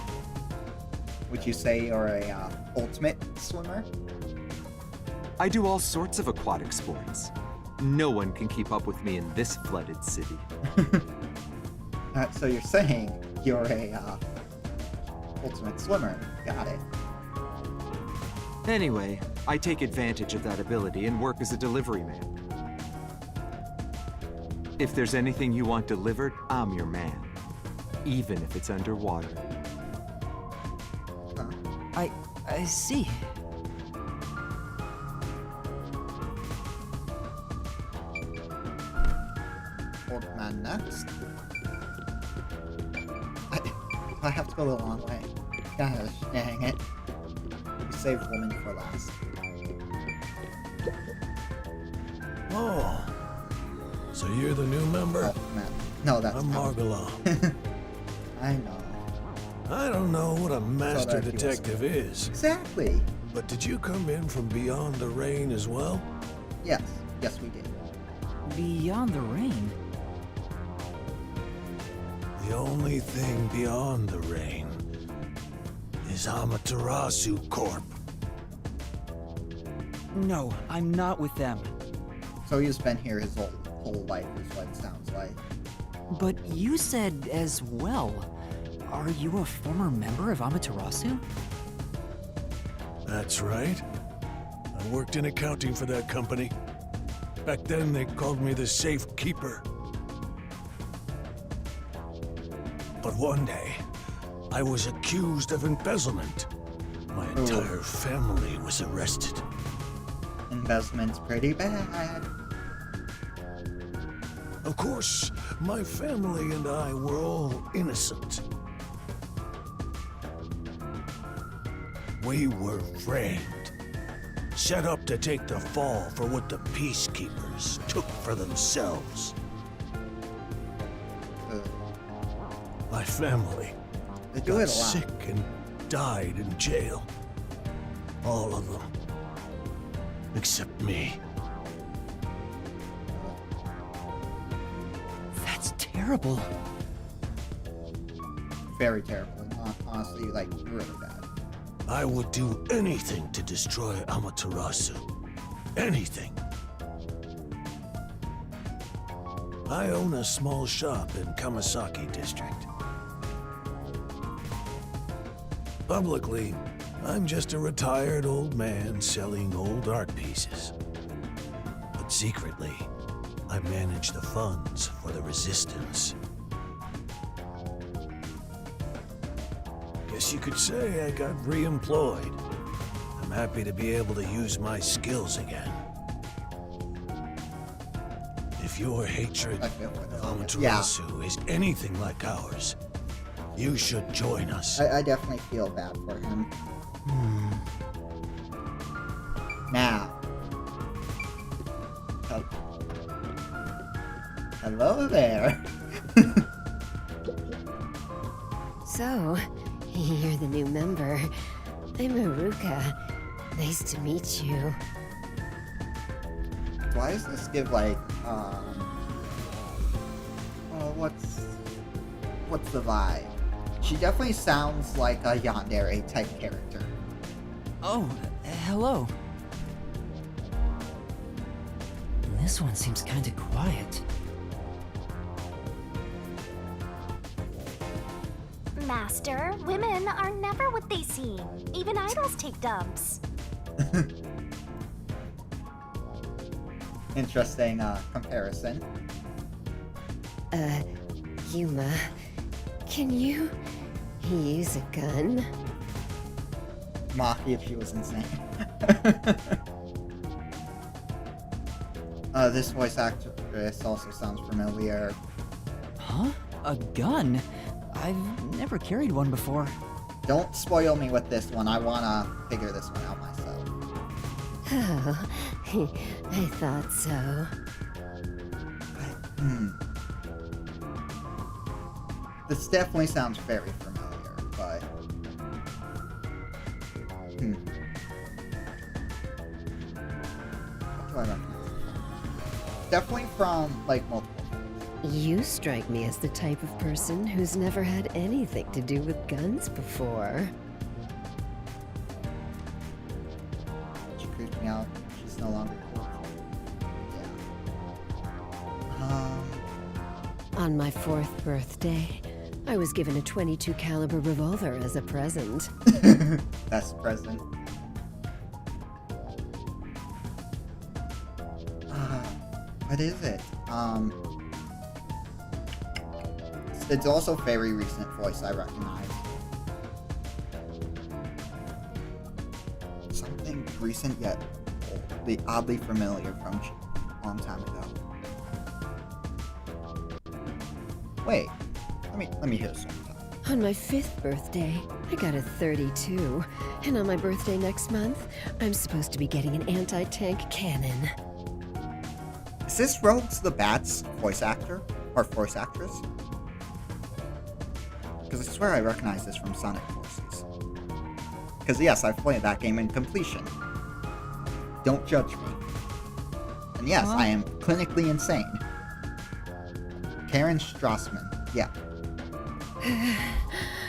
Would you say you're a ultimate swimmer? I do all sorts of aquatic sports. No one can keep up with me in this flooded city. So you're saying you're a ultimate swimmer. Got it. Anyway, I take advantage of that ability and work as a delivery man. If there's anything you want delivered, I'm your man. Even if it's underwater. Huh. I see. Old man next. I have to go the long way. Gosh, dang it. We saved woman for last. Oh, so you're the new member? Oh, man. No, that's I'm not. Margala. I know. I don't know what a master that he was- detective is, Exactly. but did you come in from beyond the rain as well? Yes. Yes, we did. Beyond the rain? The only thing beyond the rain is Amaterasu Corp. No, I'm not with them. So he's been here his whole life, is what it sounds like. But you said as well. Are you a former member of Amaterasu? That's right. I worked in accounting for that company. Back then, they called me the Safe Keeper. But one day, I was accused of embezzlement. My entire family was arrested. Investment's pretty bad. Of course, my family and I were all innocent. We were framed, set up to take the fall for what the peacekeepers took for themselves. My family They do got it a lot. sick and died in jail. All of them. Except me. That's terrible. Very terrible. Honestly, like, really bad. I would do anything to destroy Amaterasu. Anything. I own a small shop in Kamasaki district. Publicly, I'm just a retired old man selling old art pieces. But secretly, I manage the funds for the resistance. Guess you could say I got re-employed. I'm happy to be able to use my skills again. If your hatred I feel for of them. Amaterasu is anything like ours, you should join us. I definitely feel bad for him. Now. Hello there. So, you're the new member. I'm Haruka. Nice to meet you. Why does this give like what's the vibe? She definitely sounds like a yandere type character. Oh, hello. This one seems kinda quiet. Master, women are never what they seem. Even idols take dumps. Interesting comparison. Yuma, can you use a gun? Maki if she was insane. This voice actress also sounds familiar. Huh? A gun? I've never carried one before. Don't spoil me with this one. I wanna figure this one out myself. Oh, I thought so. This definitely sounds very familiar, but... What do I recognize? Definitely from, like, multiple. You strike me as the type of person who's never had anything to do with guns before. She creeped me out. She's no longer cool. Yeah. On my 4th birthday, I was given a .22 caliber revolver as a present. Best present. What is it? It's also very recent voice I recognize. Something recent yet oddly familiar from a long time ago. Wait, let me hear sometime. On my 5th birthday, I got a .32, and on my birthday next month, I'm supposed to be getting an anti-tank cannon. Is this Rogues the Bat's voice actor or voice actress? Because I swear I recognize this from Sonic Forces. Because yes, I've played that game in completion. Don't judge me. And yes, I am clinically insane. Karen Strassman, yeah.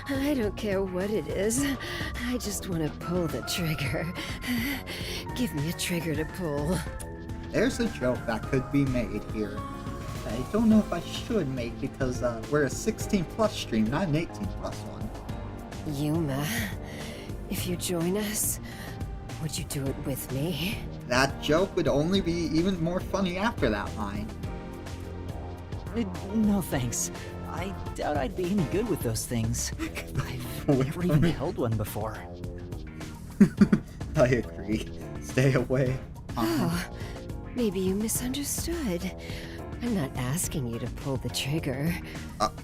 I don't care what it is. I just want to pull the trigger. Give me a trigger to pull. There's a joke that could be made here. I don't know if I should make because we're a 16 plus stream, not an 18 plus one. Yuma, if you join us, would you do it with me? That joke would only be even more funny after that line. No thanks. I doubt I'd be any good with those things. I've never even held one before. I agree. Stay away. Oh, maybe you misunderstood. I'm not asking you to pull the trigger. Okay,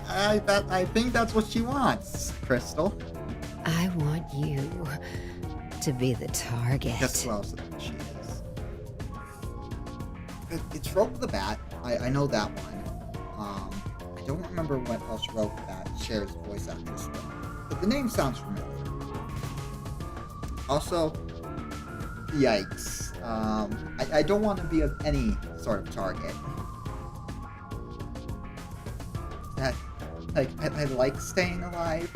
I think that's what she wants, Crystal. I want you to be the target. Guess who else she is? It's Rogue the Bat. I know that one. I don't remember what else Rogue the Bat shares voice actress with, but the name sounds familiar. Also, yikes. I don't want to be any sort of target. That, I like staying alive.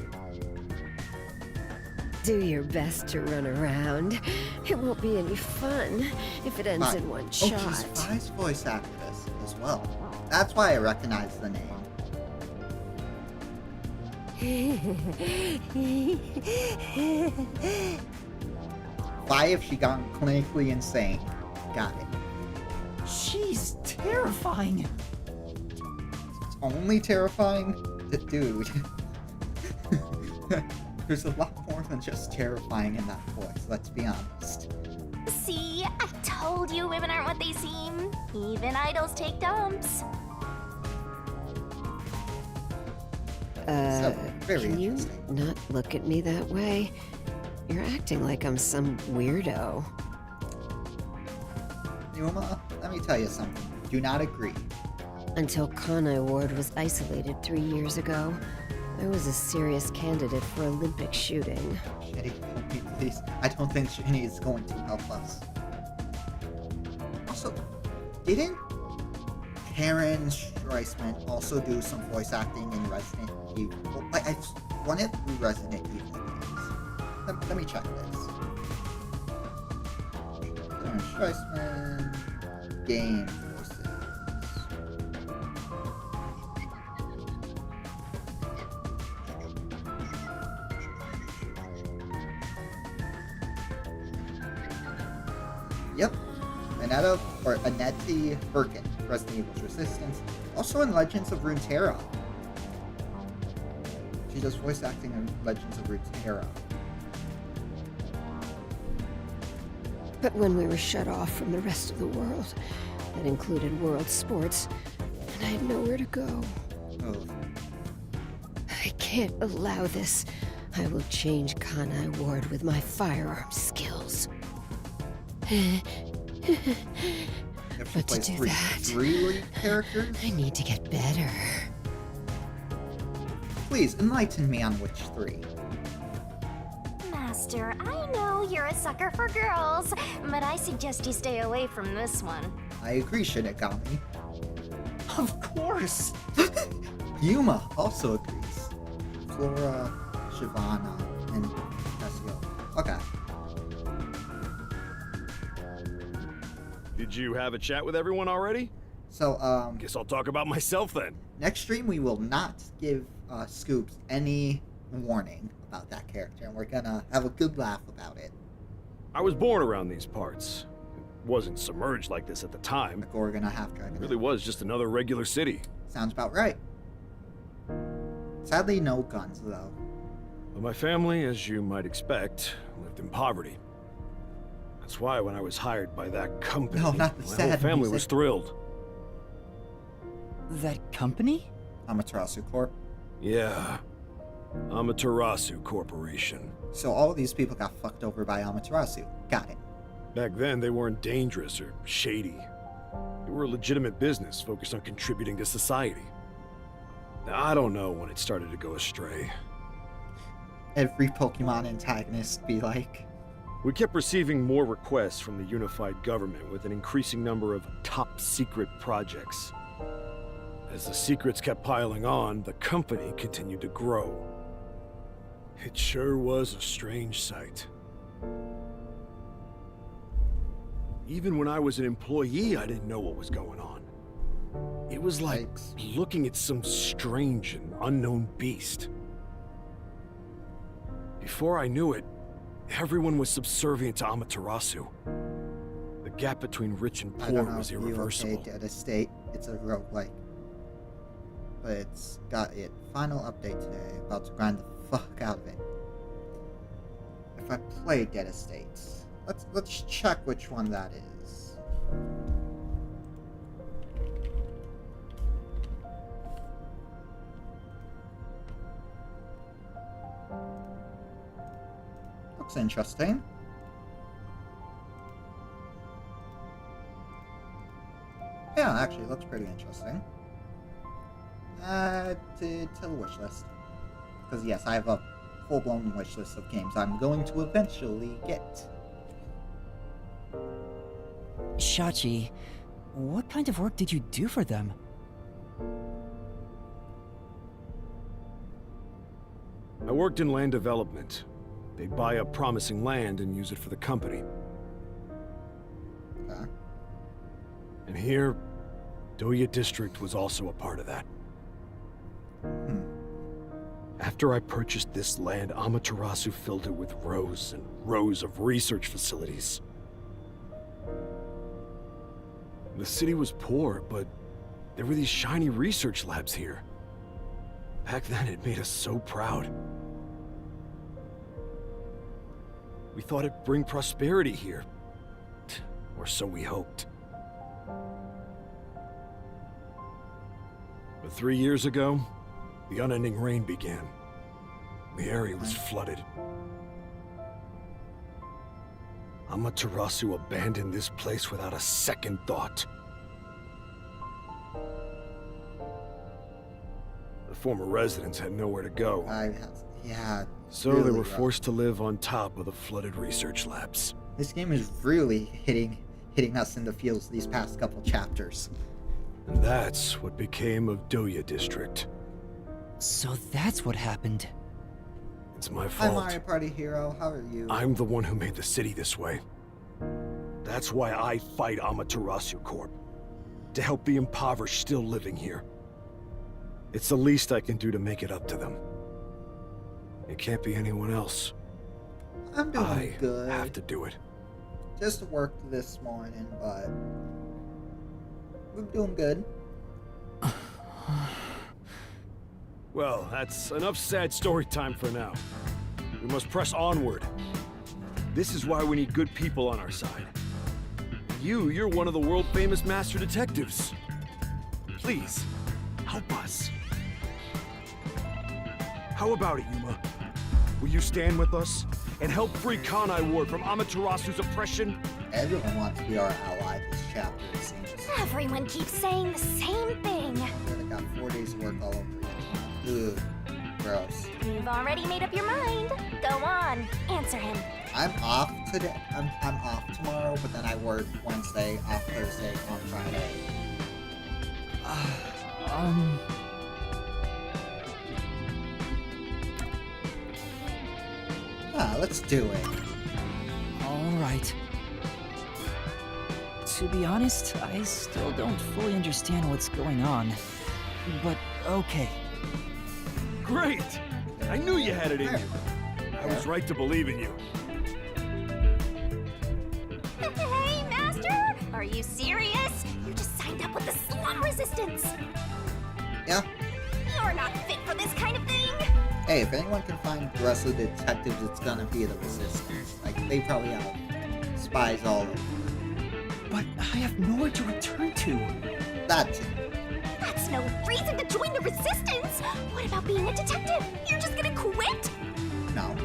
Do your best to run around. It won't be any fun if it ends in one shot. Oh, she's Vi's voice actress as well. That's why I recognize the name. Why if she gone clinically insane? Got it. She's terrifying. It's only terrifying? Dude. There's a lot more than just terrifying in that voice, let's be honest. See, I told you women aren't what they seem. Even idols take dumps. So, very Can you interesting. not look at me that way? You're acting like I'm some weirdo. Yuma, let me tell you something. Do not agree. Until Kanai Ward was isolated 3 years ago, I was a serious candidate for Olympic shooting. Shinny, help me, please. I don't think Shinny is going to help us. Also, didn't Karen Streisman also do some voice acting in Resident Evil? Like, I run it through Resident Evil games. Let me check this. Karen Streisman game voices. Yep. Annette Birkin, Resident Evil's Resistance. Also in Legends of Runeterra. She does voice acting in Legends of Runeterra. But when we were shut off from the rest of the world, that included world sports, and I had nowhere to go. Oh. I can't allow this. I will change Kanai Ward with my firearm skills. If she But to plays do three, that, three lead characters, I need to get better. please enlighten me on which three. Master, I know you're a sucker for girls, but I suggest you stay away from this one. I agree, Shinigami. Of course! Yuma also agrees. Flora, Shyvana, and Tessio. Okay. Did you have a chat with everyone already? So, Guess I'll talk about myself then. next stream we will not give Scoops any warning about that character, and we're gonna have a good laugh about it. I was born around these parts. It wasn't submerged like this at the time. The Gorgon half dragon. It really was just another regular city. Sounds about right. Sadly, no guns though. But my family, as you might expect, lived in poverty. That's why when I was hired by that company, No, not the my sad whole family music. was thrilled. That company? Amaterasu Corp. Yeah. Amaterasu Corporation. So all of these people got fucked over by Amaterasu. Got it. Back then, they weren't dangerous or shady. They were a legitimate business focused on contributing to society. Now, I don't know when it started to go astray. Every Pokemon antagonist be like, We kept receiving more requests from the unified government with an increasing number of top-secret projects. As the secrets kept piling on, the company continued to grow. It sure was a strange sight. Even when I was an employee, I didn't know what was going on. It was like Yikes. looking at some strange and unknown beast. Before I knew it, everyone was subservient to Amaterasu. The gap between rich and I poor don't know was if you irreversible. okay, Dead Estate. It's a roguelike. But it's got its final update today. About to grind the fuck out of it. If I play Dead Estate, let's check which one that is. Looks interesting. Yeah, actually, looks pretty interesting. Add to the wish list. Because yes, I have a full-blown wish list of games I'm going to eventually get. Shachi, what kind of work did you do for them? I worked in land development. They'd buy up promising land and use it for the company. Okay. And here, Doya District was also a part of that. After I purchased this land, Amaterasu filled it with rows and rows of research facilities. The city was poor, but there were these shiny research labs here. Back then, it made us so proud. We thought it'd bring prosperity here. Or so we hoped. But 3 years ago, the unending rain began. The area was flooded. Amaterasu abandoned this place without a second thought. The former residents had nowhere to go, Yeah. so really they were rough. forced to live on top of the flooded research labs. This game is really hitting us in the feels these past couple chapters. And that's what became of Doya District. So that's what happened. It's my Hi fault. Mario Party Hero, how are you? I'm the one who made the city this way. That's why I fight Amaterasu Corp. To help the impoverished still living here. It's the least I can do to make it up to them. It can't be anyone else. I'm doing I good. have to do it. Just worked this morning, but we're doing good. Well, that's enough sad story time for now. We must press onward. This is why we need good people on our side. You're one of the world-famous master detectives. Please, help us. How about it, Yuma? Will you stand with us and help free Kanai Ward from Amaterasu's oppression? Everyone wants to be our ally this chapter, it seems. Everyone keeps saying the same thing. They got 4 days of work all over again. Ugh, gross. You've already made up your mind. Go on, answer him. I'm off today. I'm off tomorrow, but then I work Wednesday, off Thursday, on Friday. Let's do it. Alright. To be honest, I still don't fully understand what's going on. But okay. Great! I knew you had it in you. I was right to believe in you. Hey, Master! Are you serious? You just signed up with the slum resistance. Yeah. You're not fit for this kind of thing. Hey, if anyone can find the rest of the detectives, it's gonna be the Resistance. Like, they probably have spies all over. But I have nowhere to return to. That too. That's no reason to join the resistance. What about being a detective? You're just gonna quit? No.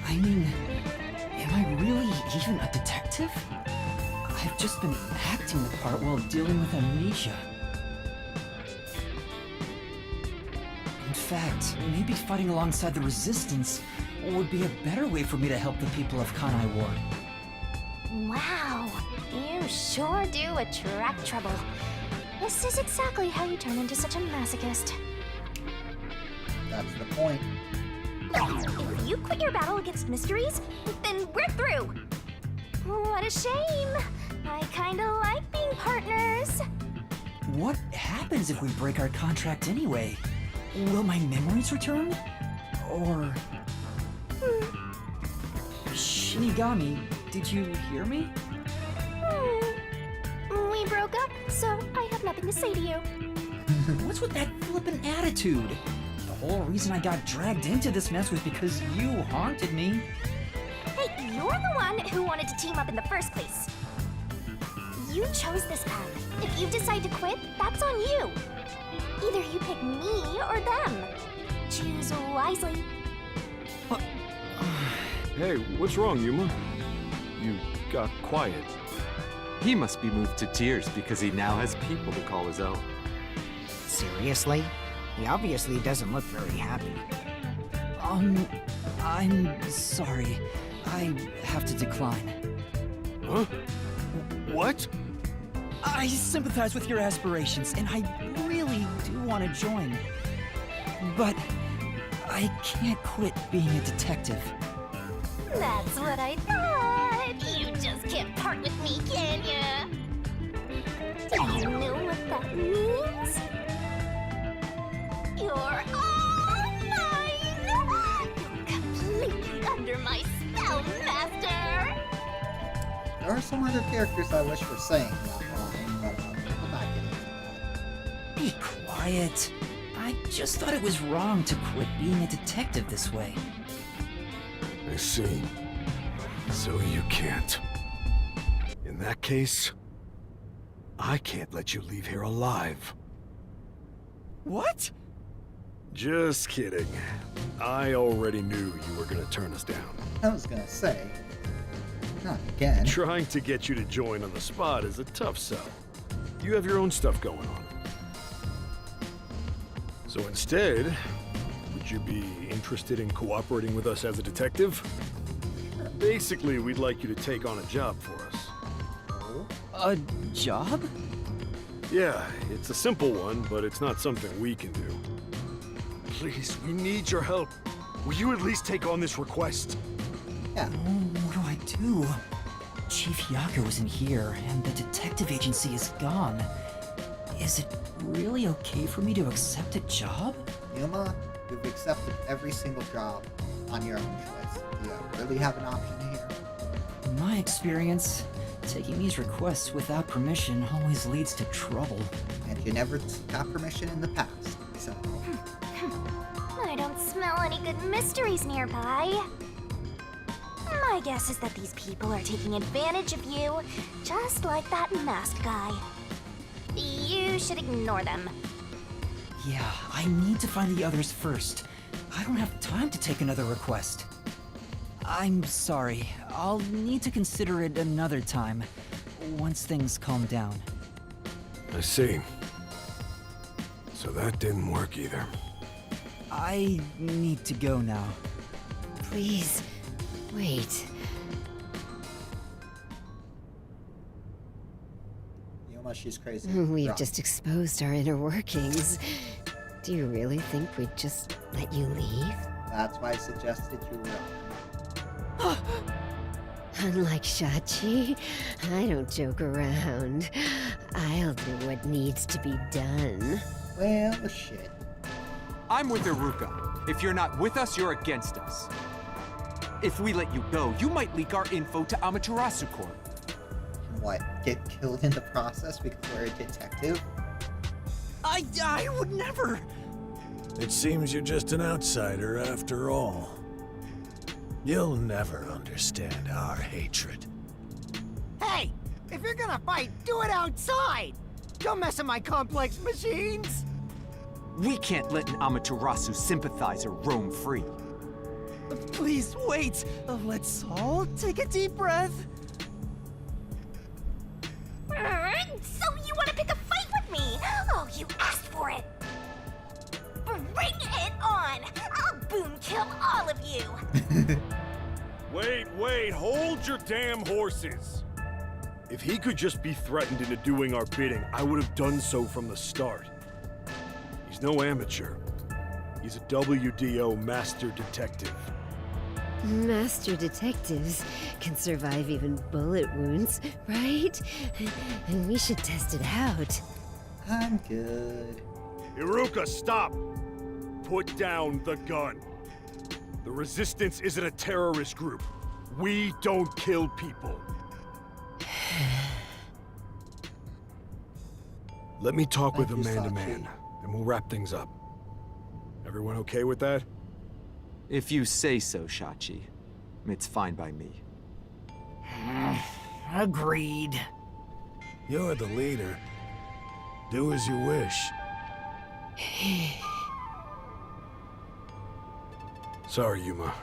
I mean, am I really even a detective? I've just been acting the part while dealing with amnesia. In fact, maybe fighting alongside the Resistance would be a better way for me to help the people of Kanai Ward. Wow, you sure do attract trouble. This is exactly how you turn into such a masochist. That's the point. If you quit your battle against mysteries, then we're through. What a shame. I kinda like being partners. What happens if we break our contract anyway? Will my memories return? Or... Shinigami, did you hear me? We broke up, so I have nothing to say to you. What's with that flippant attitude? The whole reason I got dragged into this mess was because you haunted me. Hey, you're the one who wanted to team up in the first place. You chose this path. If you decide to quit, that's on you. Either you pick me or them. Choose wisely. Hey, what's wrong, Yuma? You got quiet. He must be moved to tears because he now has people to call his own. Seriously? He obviously doesn't look very happy. I'm sorry. I have to decline. Huh? What? I sympathize with your aspirations, and I really do want to join. But I can't quit being a detective. That's what I thought. You just can't part with me, can ya? Do you know what that means? You're all mine! You're completely under my spell, Master! There are some other characters I wish were saying that line, but I'm not getting into that. Be quiet. I just thought it was wrong to quit being a detective this way. I see. So you can't. In that case, I can't let you leave here alive. What? Just kidding. I already knew you were gonna turn us down. I was gonna say, not again. Trying to get you to join on the spot is a tough sell. You have your own stuff going on. So instead, would you be interested in cooperating with us as a detective? Basically, we'd like you to take on a job for us. A job? Yeah, it's a simple one, but it's not something we can do. Please, we need your help. Will you at least take on this request? Yeah. What do I do? Chief Hyako isn't here, and the detective agency is gone. Is it really okay for me to accept a job? Yuma, you've accepted every single job on your own choice. Do you really have an option here? In my experience, taking these requests without permission always leads to trouble. And you never got permission in the past, so... I don't smell any good mysteries nearby. My guess is that these people are taking advantage of you, just like that masked guy. You should ignore them. Yeah, I need to find the others first. I don't have time to take another request. I'm sorry. I'll need to consider it another time, once things calm down. I see. So that didn't work either. I need to go now. Please, wait. Yuma, she's crazy. We've Wrong. just exposed our inner workings. Do you really think we'd just let you leave? That's why I suggested you run. Unlike Shachi, I don't joke around. I'll do what needs to be done. Well, shit. I'm with Iruka. If you're not with us, you're against us. If we let you go, you might leak our info to Amaterasu Corp. And what? Get killed in the process because we're a detective? I would never! It seems you're just an outsider after all. You'll never understand our hatred. Hey, if you're gonna fight, do it outside! Don't mess with my complex machines! We can't let an Amaterasu sympathizer roam free. Please wait! Let's all take a deep breath. So you want to pick a fight with me? Oh, you asked for it. Bring it on! I'll boom kill all of you! Wait, hold your damn horses! If he could just be threatened into doing our bidding, I would have done so from the start. He's no amateur. He's a WDO master detective. Master detectives can survive even bullet wounds, right? And we should test it out. I'm good. Iruka, stop! Put down the gun. The Resistance isn't a terrorist group. We don't kill people. Let me talk with Thank him you, man to Sachi. man, and we'll wrap things up. Everyone okay with that? If you say so, Shachi. It's fine by me. Agreed. You're the leader. Do as you wish. Sorry, Yuma.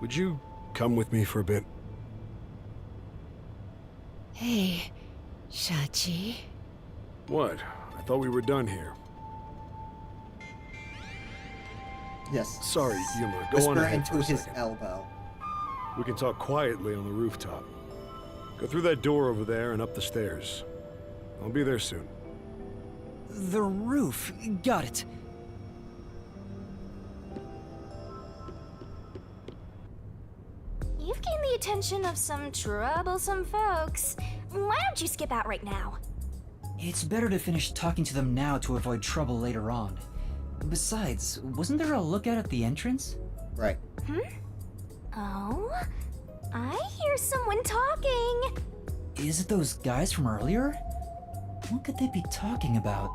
Would you come with me for a bit? Hey, Shachi. What? I thought we were done here. Yes. Sorry, Yuma. Go on Whisper ahead for into a his second. elbow. We can talk quietly on the rooftop. Go through that door over there and up the stairs. I'll be there soon. The roof. Got it. You've gained the attention of some troublesome folks. Why don't you skip out right now? It's better to finish talking to them now to avoid trouble later on. Besides, wasn't there a lookout at the entrance? Right. Oh? I hear someone talking. Is it those guys from earlier? What could they be talking about?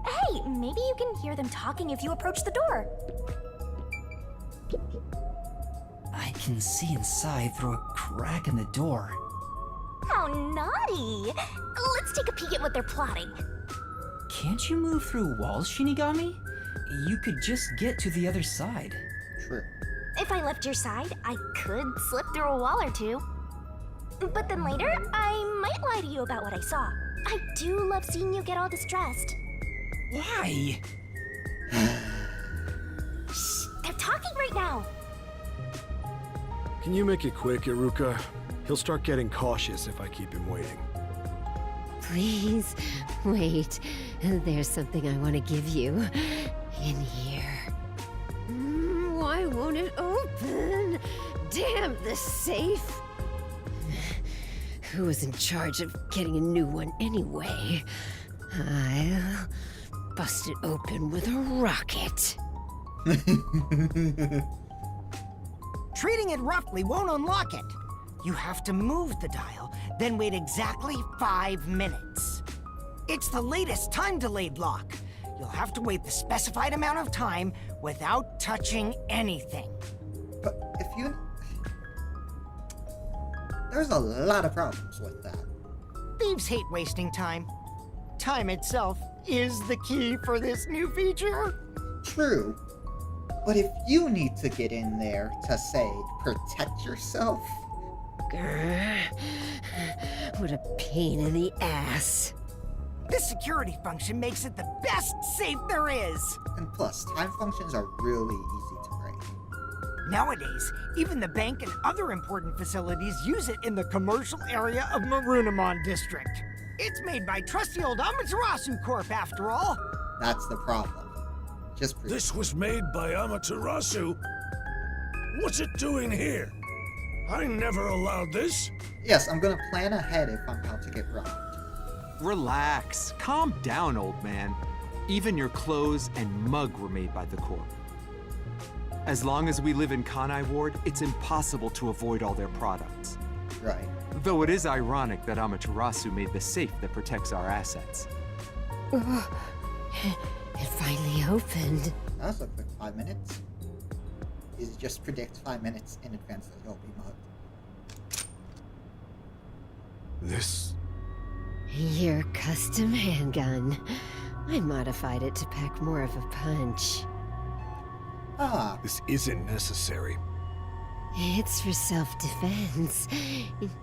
Hey, maybe you can hear them talking if you approach the door. I can see inside through a crack in the door. How naughty! Let's take a peek at what they're plotting. Can't you move through walls, Shinigami? You could just get to the other side. True. If I left your side, I could slip through a wall or two. But then later, I might lie to you about what I saw. I do love seeing you get all distressed. Why? Shh, they're talking right now. Can you make it quick, Iruka? He'll start getting cautious if I keep him waiting. Please, wait. There's something I want to give you. In here. Why won't it open? Damn the safe! Who was in charge of getting a new one anyway? I'll bust it open with a rocket. Treating it roughly won't unlock it. You have to move the dial, then wait exactly 5 minutes. It's the latest time-delayed lock. You'll have to wait the specified amount of time without touching anything. But if you There's a lot of problems with that. Thieves hate wasting time. Time itself is the key for this new feature. True. But if you need to get in there to, say, protect yourself... Grr. What a pain in the ass. This security function makes it the best safe there is. And plus, time functions are really easy to break. Nowadays, even the bank and other important facilities use it in the commercial area of Marunamon District. It's made by trusty old Amaterasu Corp, after all. That's the problem. Just This was made by Amaterasu? What's it doing here? I never allowed this. Yes, I'm gonna plan ahead if I'm about to get robbed. Relax. Calm down, old man. Even your clothes and mug were made by the Corp. As long as we live in Kanai Ward, it's impossible to avoid all their products. Right. Though it is ironic that Amaterasu made the safe that protects our assets. It finally opened. That was a quick 5 minutes. You just predict 5 minutes in advance that you'll be mugged. This... Your custom handgun. I modified it to pack more of a punch. Ah, this isn't necessary. It's for self-defense,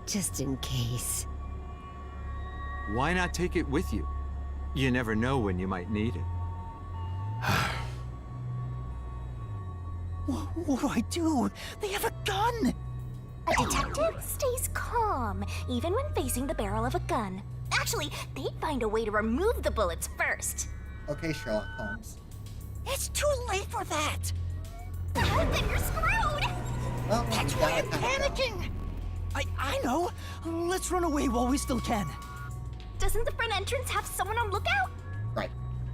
just in case. Why not take it with you? You never know when you might need it. What do I do? They have a gun! A detective stays calm, even when facing the barrel of a gun. Actually, they'd find a way to remove the bullets first. okay, Sherlock Holmes. It's too late for that! Then you're screwed! Well, That's you why gotta I'm kinda go. panicking! I know! Let's run away while we still can. Doesn't the front entrance have someone on lookout? Right.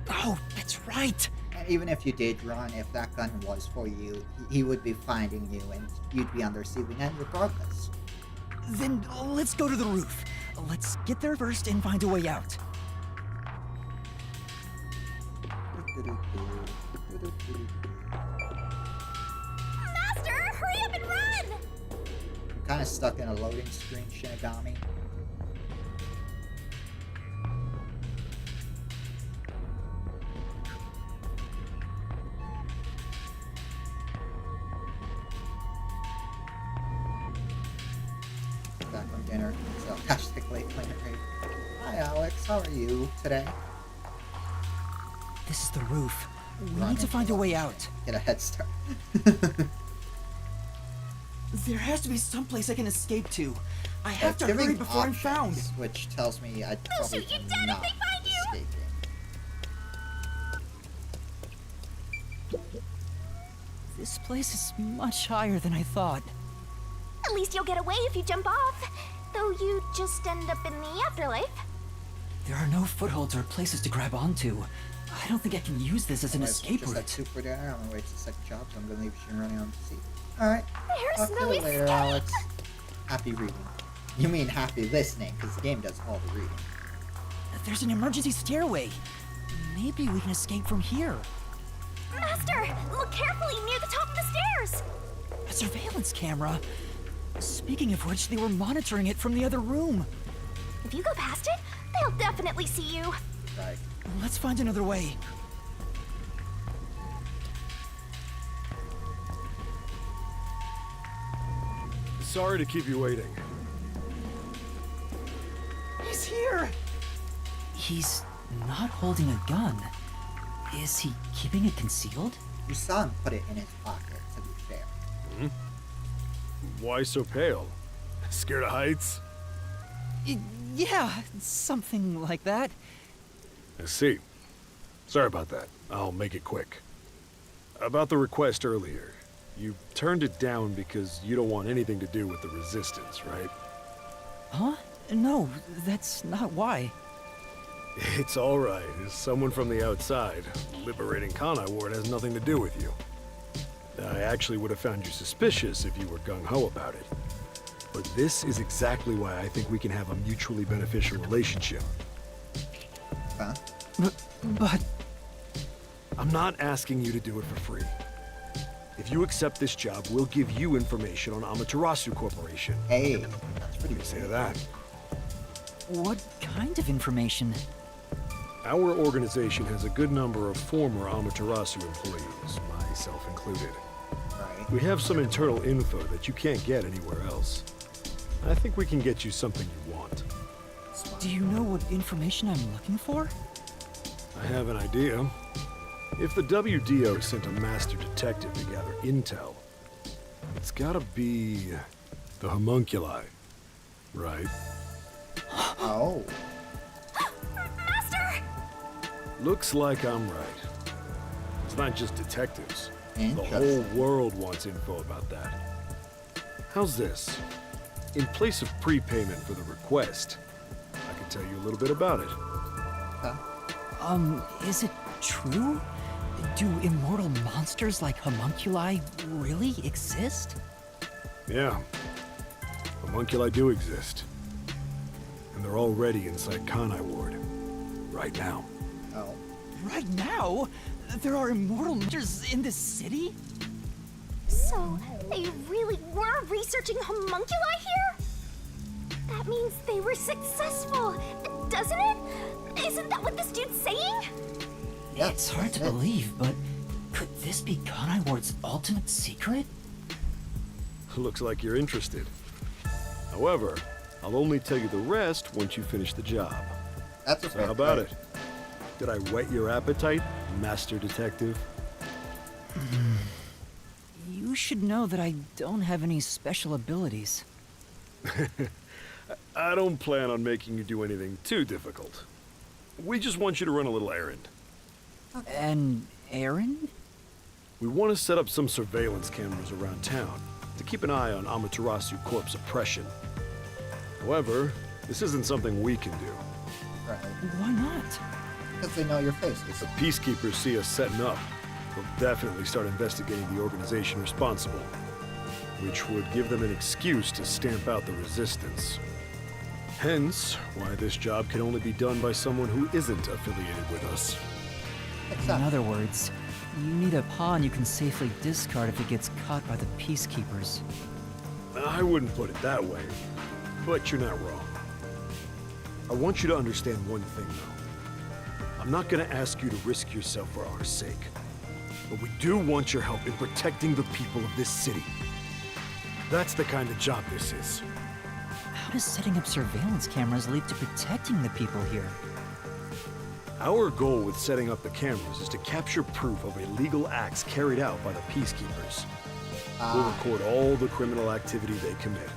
Oh, that's right! And even if you did run, if that gun was for you, he would be finding you and you'd be on the receiving end regardless. Then let's go to the roof. Let's get there first and find a way out. Master, hurry up and run! I'm kind of stuck in a loading screen, Shinigami. Back from dinner, so hashtag late planet raid. Hi Alex, how are you today? This is the roof. We Run need to into find a the way machine. out. Get a head start. There has to be some place I can escape to. I have to Giving hurry before I'm found. options, which tells me I'd They'll probably shoot you dead if not they find you! escaping. This place is much higher than I thought. At least you'll get away if you jump off. Though you just end up in the afterlife. There are no footholds or places to grab onto. I don't think I can use this as an Anyways, escape just had route. soup for dinner. I'm gonna wait to the second job, so I'm gonna leave you running on the seat. Alright. There's Talk no to you later, escape! Alex. Happy reading. You mean happy listening, because the game does all the reading. There's an emergency stairway. Maybe we can escape from here. Master, look carefully near the top of the stairs! A surveillance camera. Speaking of which, they were monitoring it from the other room. If you go past it, they'll definitely see you. Right. Let's find another way. Sorry to keep you waiting. He's here! He's not holding a gun. Is he keeping it concealed? You saw him put it in his pocket, to be fair. Why so pale? Scared of heights? Yeah, something like that. I see. Sorry about that. I'll make it quick. About the request earlier. You turned it down because you don't want anything to do with the Resistance, right? Huh? No, that's not why. It's alright. As someone from the outside, liberating Kanai Ward has nothing to do with you. I actually would have found you suspicious if you were gung-ho about it. But this is exactly why I think we can have a mutually beneficial relationship. Huh? But I'm not asking you to do it for free. If you accept this job, we'll give you information on Amaterasu Corporation. Hey, that's What do you say to that? What kind of information? Our organization has a good number of former Amaterasu employees, myself included. Right. We have some internal info that you can't get anywhere else. I think we can get you something you want. Do you know what information I'm looking for? I have an idea. If the WDO sent a master detective to gather intel, it's gotta be the homunculi, right? Oh. Master! Looks like I'm right. It's not just detectives. The whole Interesting. world wants info about that. How's this? In place of prepayment for the request, I can tell you a little bit about it. Huh? Is it true? Do immortal monsters like homunculi really exist? Yeah. Homunculi do exist. And they're already inside Kanai Ward. Right now. Oh. Right now? There are immortal monsters in this city? So, they really were researching homunculi here? That means they were successful, doesn't it? Isn't that what this dude's saying? Yep, It's hard to that's it. believe, but could this be Kanai Ward's ultimate secret? Looks like you're interested. However, I'll only tell you the rest once you finish the job. That's a So fair how about trade. it? Did I whet your appetite, Master Detective? You should know that I don't have any special abilities. I don't plan on making you do anything too difficult. We just want you to run a little errand. An errand? We want to set up some surveillance cameras around town to keep an eye on Amaterasu Corp's oppression. However, this isn't something we can do. Right. Why not? Because they know your face. If the peacekeepers see us setting up, they'll definitely start investigating the organization responsible, which would give them an excuse to stamp out the resistance. Hence, why this job can only be done by someone who isn't affiliated with us. In other words, you need a pawn you can safely discard if it gets caught by the peacekeepers. I wouldn't put it that way, but you're not wrong. I want you to understand one thing, though. I'm not gonna ask you to risk yourself for our sake, but we do want your help in protecting the people of this city. That's the kind of job this is. How does setting up surveillance cameras lead to protecting the people here? Our goal with setting up the cameras is to capture proof of illegal acts carried out by the peacekeepers. We'll record all the criminal activity they commit,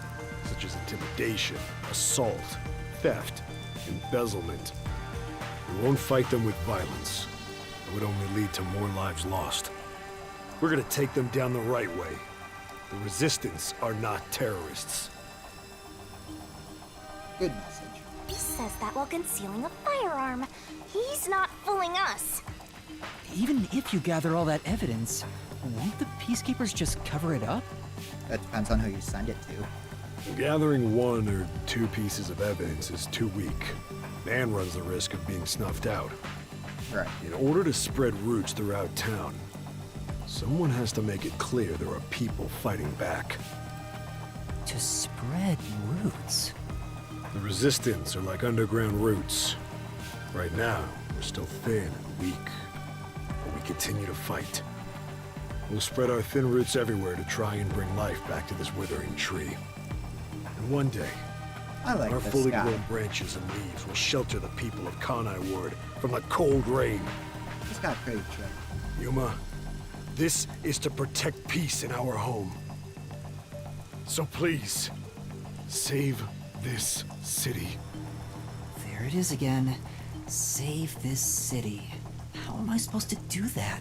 such as intimidation, assault, theft, embezzlement. We won't fight them with violence. It would only lead to more lives lost. We're gonna take them down the right way. The Resistance are not terrorists. Good message. He says that while concealing a firearm. He's not fooling us. Even if you gather all that evidence, won't the peacekeepers just cover it up? That depends on who you send it to. Gathering one or two pieces of evidence is too weak, and runs the risk of being snuffed out. Right. In order to spread roots throughout town, someone has to make it clear there are people fighting back. To spread roots. The Resistance are like underground roots. Right now, we're still thin and weak, but we continue to fight. We'll spread our thin roots everywhere to try and bring life back to this withering tree. And one day, I like our this fully guy. grown branches and leaves will shelter the people of Kanai Ward from the cold rain. This guy pretty chill. Yuma, this is to protect peace in our home. So please, save this city. There it is again. Save this city. How am I supposed to do that?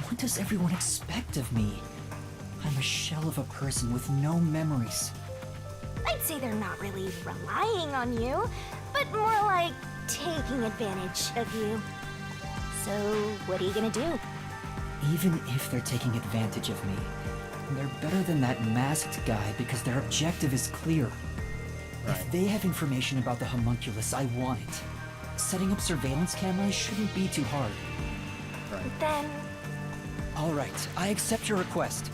What does everyone expect of me? I'm a shell of a person with no memories. I'd say they're not really relying on you, but more like taking advantage of you. So, what are you gonna do? Even if they're taking advantage of me, they're better than that masked guy because their objective is clear. If they have information about the homunculus, I want it. Setting up surveillance cameras shouldn't be too hard. Right. Then, All right, I accept your request.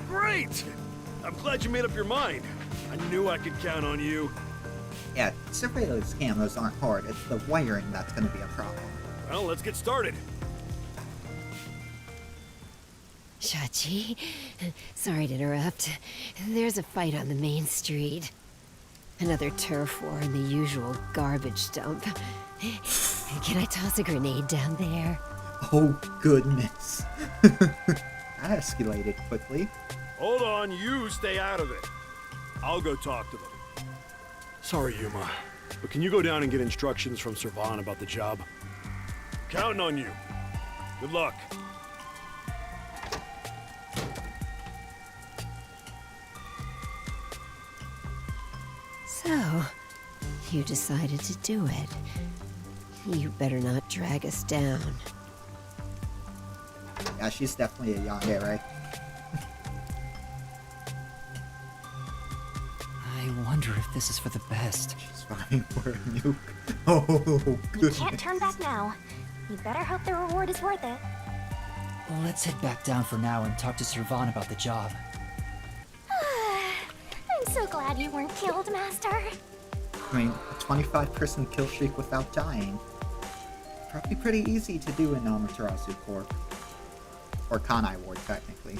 Great! I'm glad you made up your mind. I knew I could count on you. Yeah, surveillance cameras aren't hard. It's the wiring that's going to be a problem. Well, let's get started. Shachi, sorry to interrupt. There's a fight on the main street. Another turf war in the usual garbage dump. Can I toss a grenade down there? Oh, goodness. That escalated quickly. Hold on, you stay out of it. I'll go talk to them. Sorry, Yuma, but can you go down and get instructions from Servan about the job? Counting on you. Good luck. So, you decided to do it. You better not drag us down. Yeah, she's definitely a yandere. I wonder if this is for the best. She's vying for a nuke. Oh, You goodness. can't turn back now. You better hope the reward is worth it. Let's head back down for now and talk to Servan about the job. I'm so glad you weren't killed, Master. I mean, a 25-person kill streak without dying. Probably pretty easy to do in Amaterasu Corp. Or Kanai Ward, technically.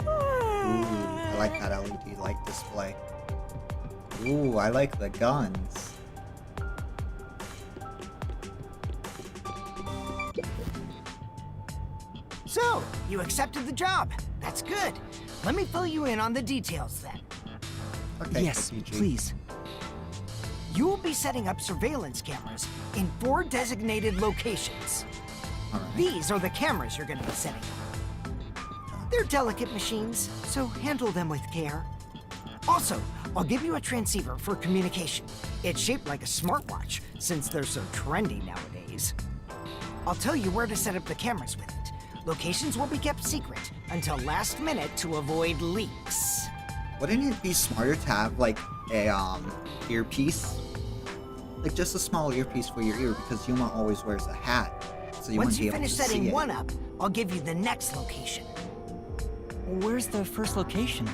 Ooh, I like that LED light display. Ooh, I like the guns. So, you accepted the job. That's good. Let me fill you in on the details then. Okay, Yes, PG. please. You will be setting up surveillance cameras in 4 designated locations. Alright. These are the cameras you're going to be setting up. They're delicate machines, so handle them with care. Also, I'll give you a transceiver for communication. It's shaped like a smartwatch, since they're so trendy nowadays. I'll tell you where to set up the cameras with it. Locations will be kept secret until last minute to avoid leaks. Wouldn't it be smarter to have, like, a, earpiece? Like, just a small earpiece for your ear, because Yuma always wears a hat. So you Once wouldn't be you able finish to setting see it. one up, I'll give you the next location. Where's the first location?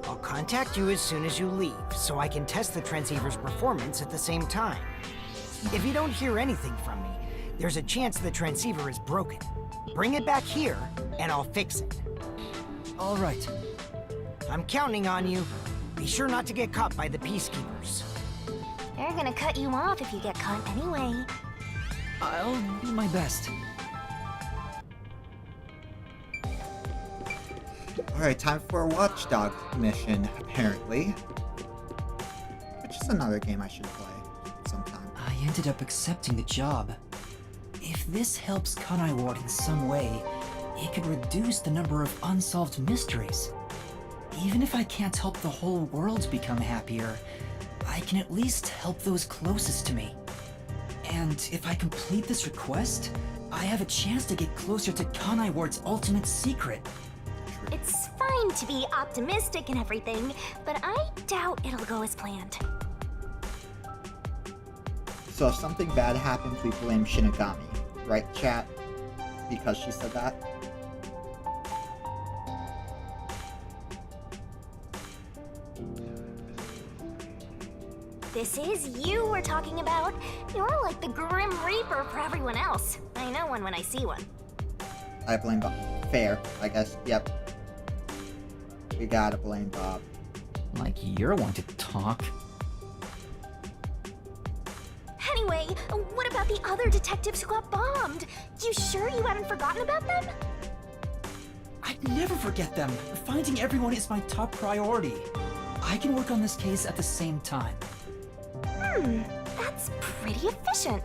I'll contact you as soon as you leave, so I can test the transceiver's performance at the same time. If you don't hear anything from me, there's a chance the transceiver is broken. Bring it back here, and I'll fix it. All right. I'm counting on you. Be sure not to get caught by the peacekeepers. They're gonna cut you off if you get caught anyway. I'll do my best. Alright, time for a Watchdog mission, apparently. Which is another game I should play sometime. I ended up accepting the job. If this helps Kanai Ward in some way, it could reduce the number of unsolved mysteries. Even if I can't help the whole world become happier, I can at least help those closest to me. And if I complete this request, I have a chance to get closer to Kanai Ward's ultimate secret. It's fine to be optimistic and everything, but I doubt it'll go as planned. So if something bad happens, we blame Shinigami. Right, chat? Because she said that? This is you we're talking about. You're like the Grim Reaper for everyone else. I know one when I see one. I blame Bob. Fair, I guess. Yep. We gotta blame Bob. Like you're one to talk. Anyway, what about the other detectives who got bombed? You sure you haven't forgotten about them? I'd never forget them. Finding everyone is my top priority. I can work on this case at the same time. That's pretty efficient.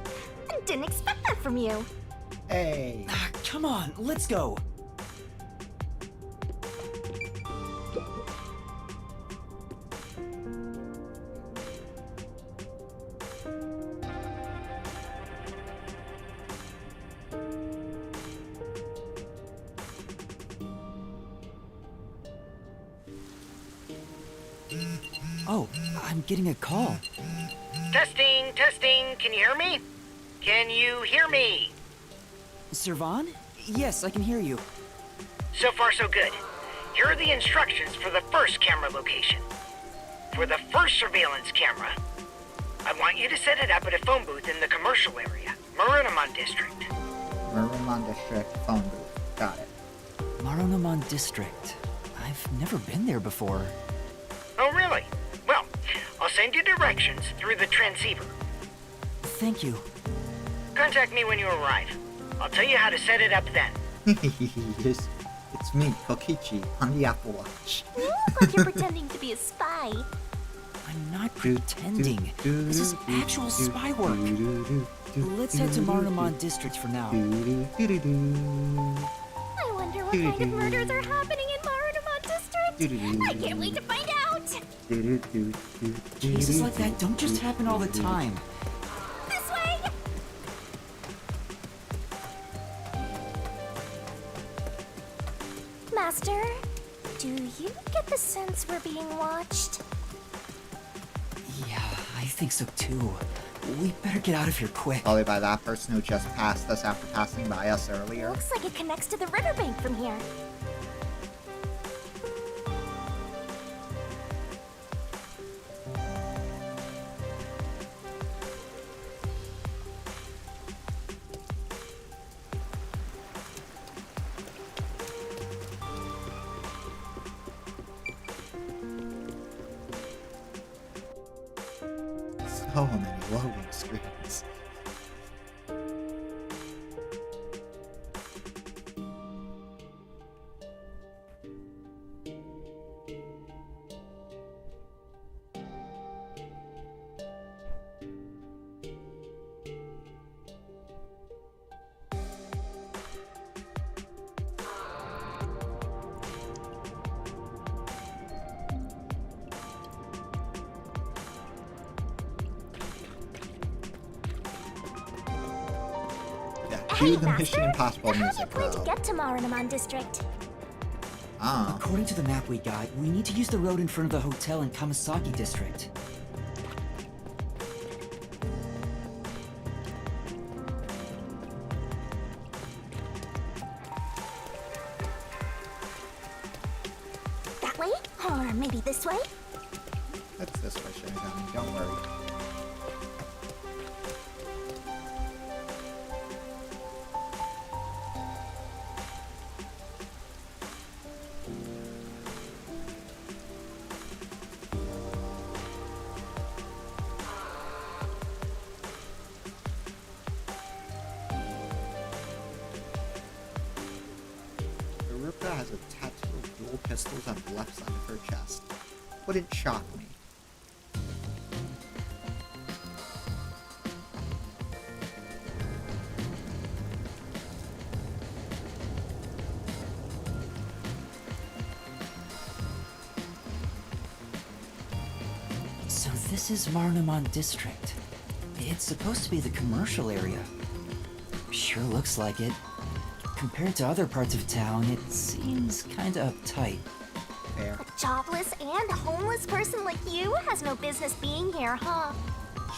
I didn't expect that from you. Hey! Come on, let's go. Oh, I'm getting a call. Testing, testing. Can you hear me? Can you hear me? Servan? Yes, I can hear you. So far, so good. Here are the instructions for the first camera location. For the first surveillance camera, I want you to set it up at a phone booth in the commercial area, Marunamon District. Marunamon District phone booth. Got it. Marunamon District. I've never been there before. Oh, really? Well, I'll send you directions through the transceiver. Thank you. Contact me when you arrive. I'll tell you how to set it up then. It's me, Kokichi, on the Apple Watch. You look like you're pretending to be a spy. I'm not pretending. This is actual spy work. Let's head to Marunamon District for now. I wonder what kind of murders are happening in Marunamon District. I can't wait to find out. Cases like that don't just happen all the time. This way. Master, do you get the sense we're being watched? Yeah, I think so too. We better get out of here quick. Probably by that person who just passed us after passing by us earlier. Looks like it connects to the riverbank from here. So many loading screens. Cue the Mission Impossible How do you music, plan to though. get to Marunamon District? Ah, According to the map we got, we need to use the road in front of the hotel in Kamasaki District. That way? Or maybe this way? that's this way, Shinigami. Don't worry. Ruka has a tattoo of dual pistols on the left side of her chest. Wouldn't shock me. So this is Marunamon District. It's supposed to be the commercial area. Sure looks like it. Compared to other parts of town, it seems kinda uptight. Fair. A jobless and homeless person like you has no business being here, huh?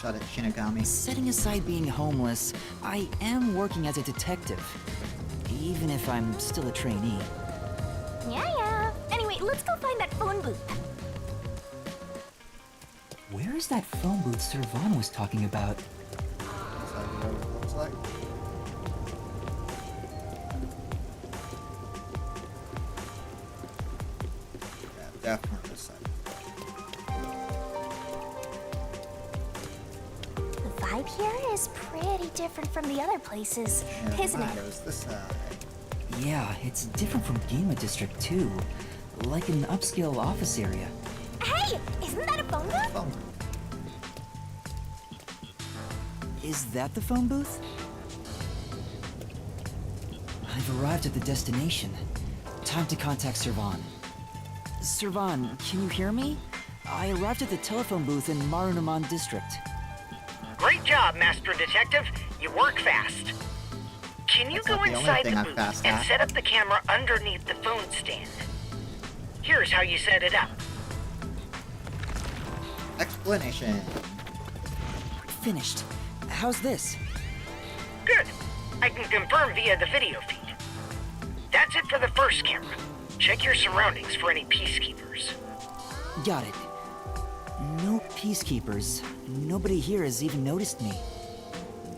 Shut it, Shinigami. Setting aside being homeless, I am working as a detective. Even if I'm still a trainee. Yeah. Anyway, let's go find that phone booth. Where is that phone booth Servan was talking about? That's how the road looks like. Yeah, definitely this side. The vibe here is pretty different from the other places, Yeah, isn't it? it was this side. Yeah, it's different from Gima District too. Like an upscale office area. Hey, isn't that a phone booth? Phone booth. Is that the phone booth? I've arrived at the destination. Time to contact Servan. Servan, can you hear me? I arrived at the telephone booth in Marunamon District. Great job, Master Detective. You work fast. Can you That's go not the only inside thing the I'm booth fast and at. set up the camera underneath the phone stand? Here's how you set it up. Explanation. Finished. How's this? Good. I can confirm via the video feed. That's it for the first camera. Check your surroundings for any peacekeepers. Got it. No peacekeepers. Nobody here has even noticed me.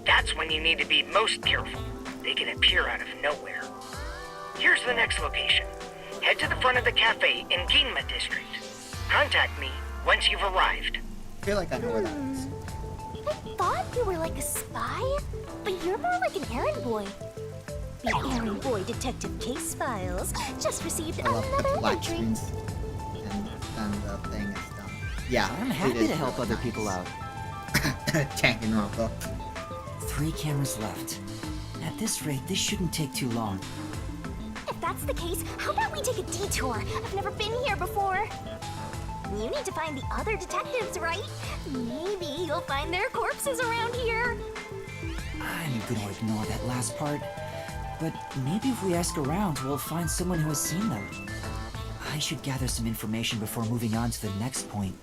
That's when you need to be most careful. They can appear out of nowhere. Here's the next location. Head to the front of the cafe in Ginma District. Contact me once you've arrived. I feel like I know where that is. I thought you were like a spy, but you're more like an errand boy. The errand boy detective case files just received I love the another black entry. screens. And then the thing is done. Yeah, I'm happy to help other people out. Tank and Rocco. 3 cameras left. At this rate, this shouldn't take too long. If that's the case, how about we take a detour? I've never been here before. You need to find the other detectives, right? Maybe you'll find their corpses around here. I'm gonna ignore that last part. But maybe if we ask around, we'll find someone who has seen them. I should gather some information before moving on to the next point.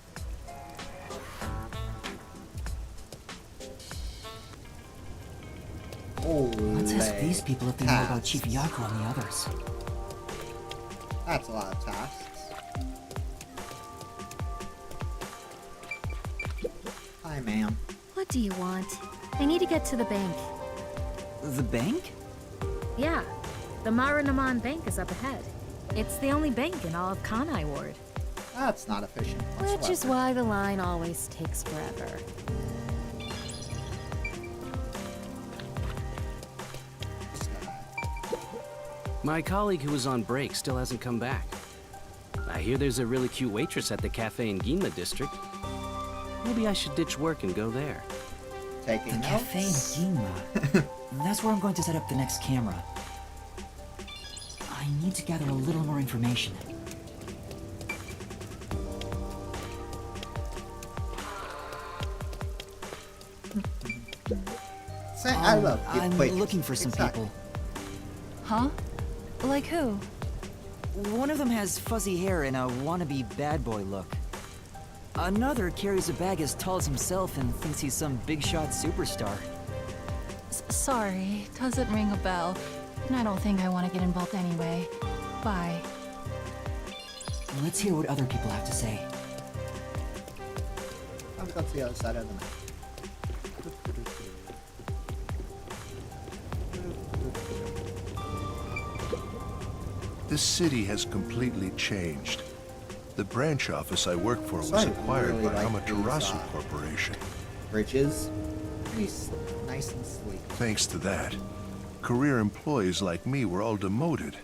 Let's ask these people if they know about Chief Yako and the others. That's a lot of tasks. Hi, ma'am. What do you want? I need to get to the bank. The bank? Yeah, the Maranaman Bank is up ahead. It's the only bank in all of Kanai Ward. That's not efficient whatsoever. Which is why the line always takes forever. My colleague who was on break still hasn't come back. I hear there's a really cute waitress at the cafe in Ginma District. Maybe I should ditch work and go there. Taking The cafe in Ginma. That's where I'm going to set up the next camera. I need to gather a little more information. I love I'm wait, looking for some exactly. people. Huh? Like who? One of them has fuzzy hair and a wannabe bad boy look. Another carries a bag as tall as himself and thinks he's some big shot superstar. Sorry, doesn't ring a bell. And I don't think I want to get involved anyway. Bye. Let's hear what other people have to say. Let's go to the other side of the map. This city has completely changed. The branch office I work for was I acquired really by like Amaterasu these, Corporation. Bridges. Pretty nice and sleek. Thanks to that, career employees like me were all demoted.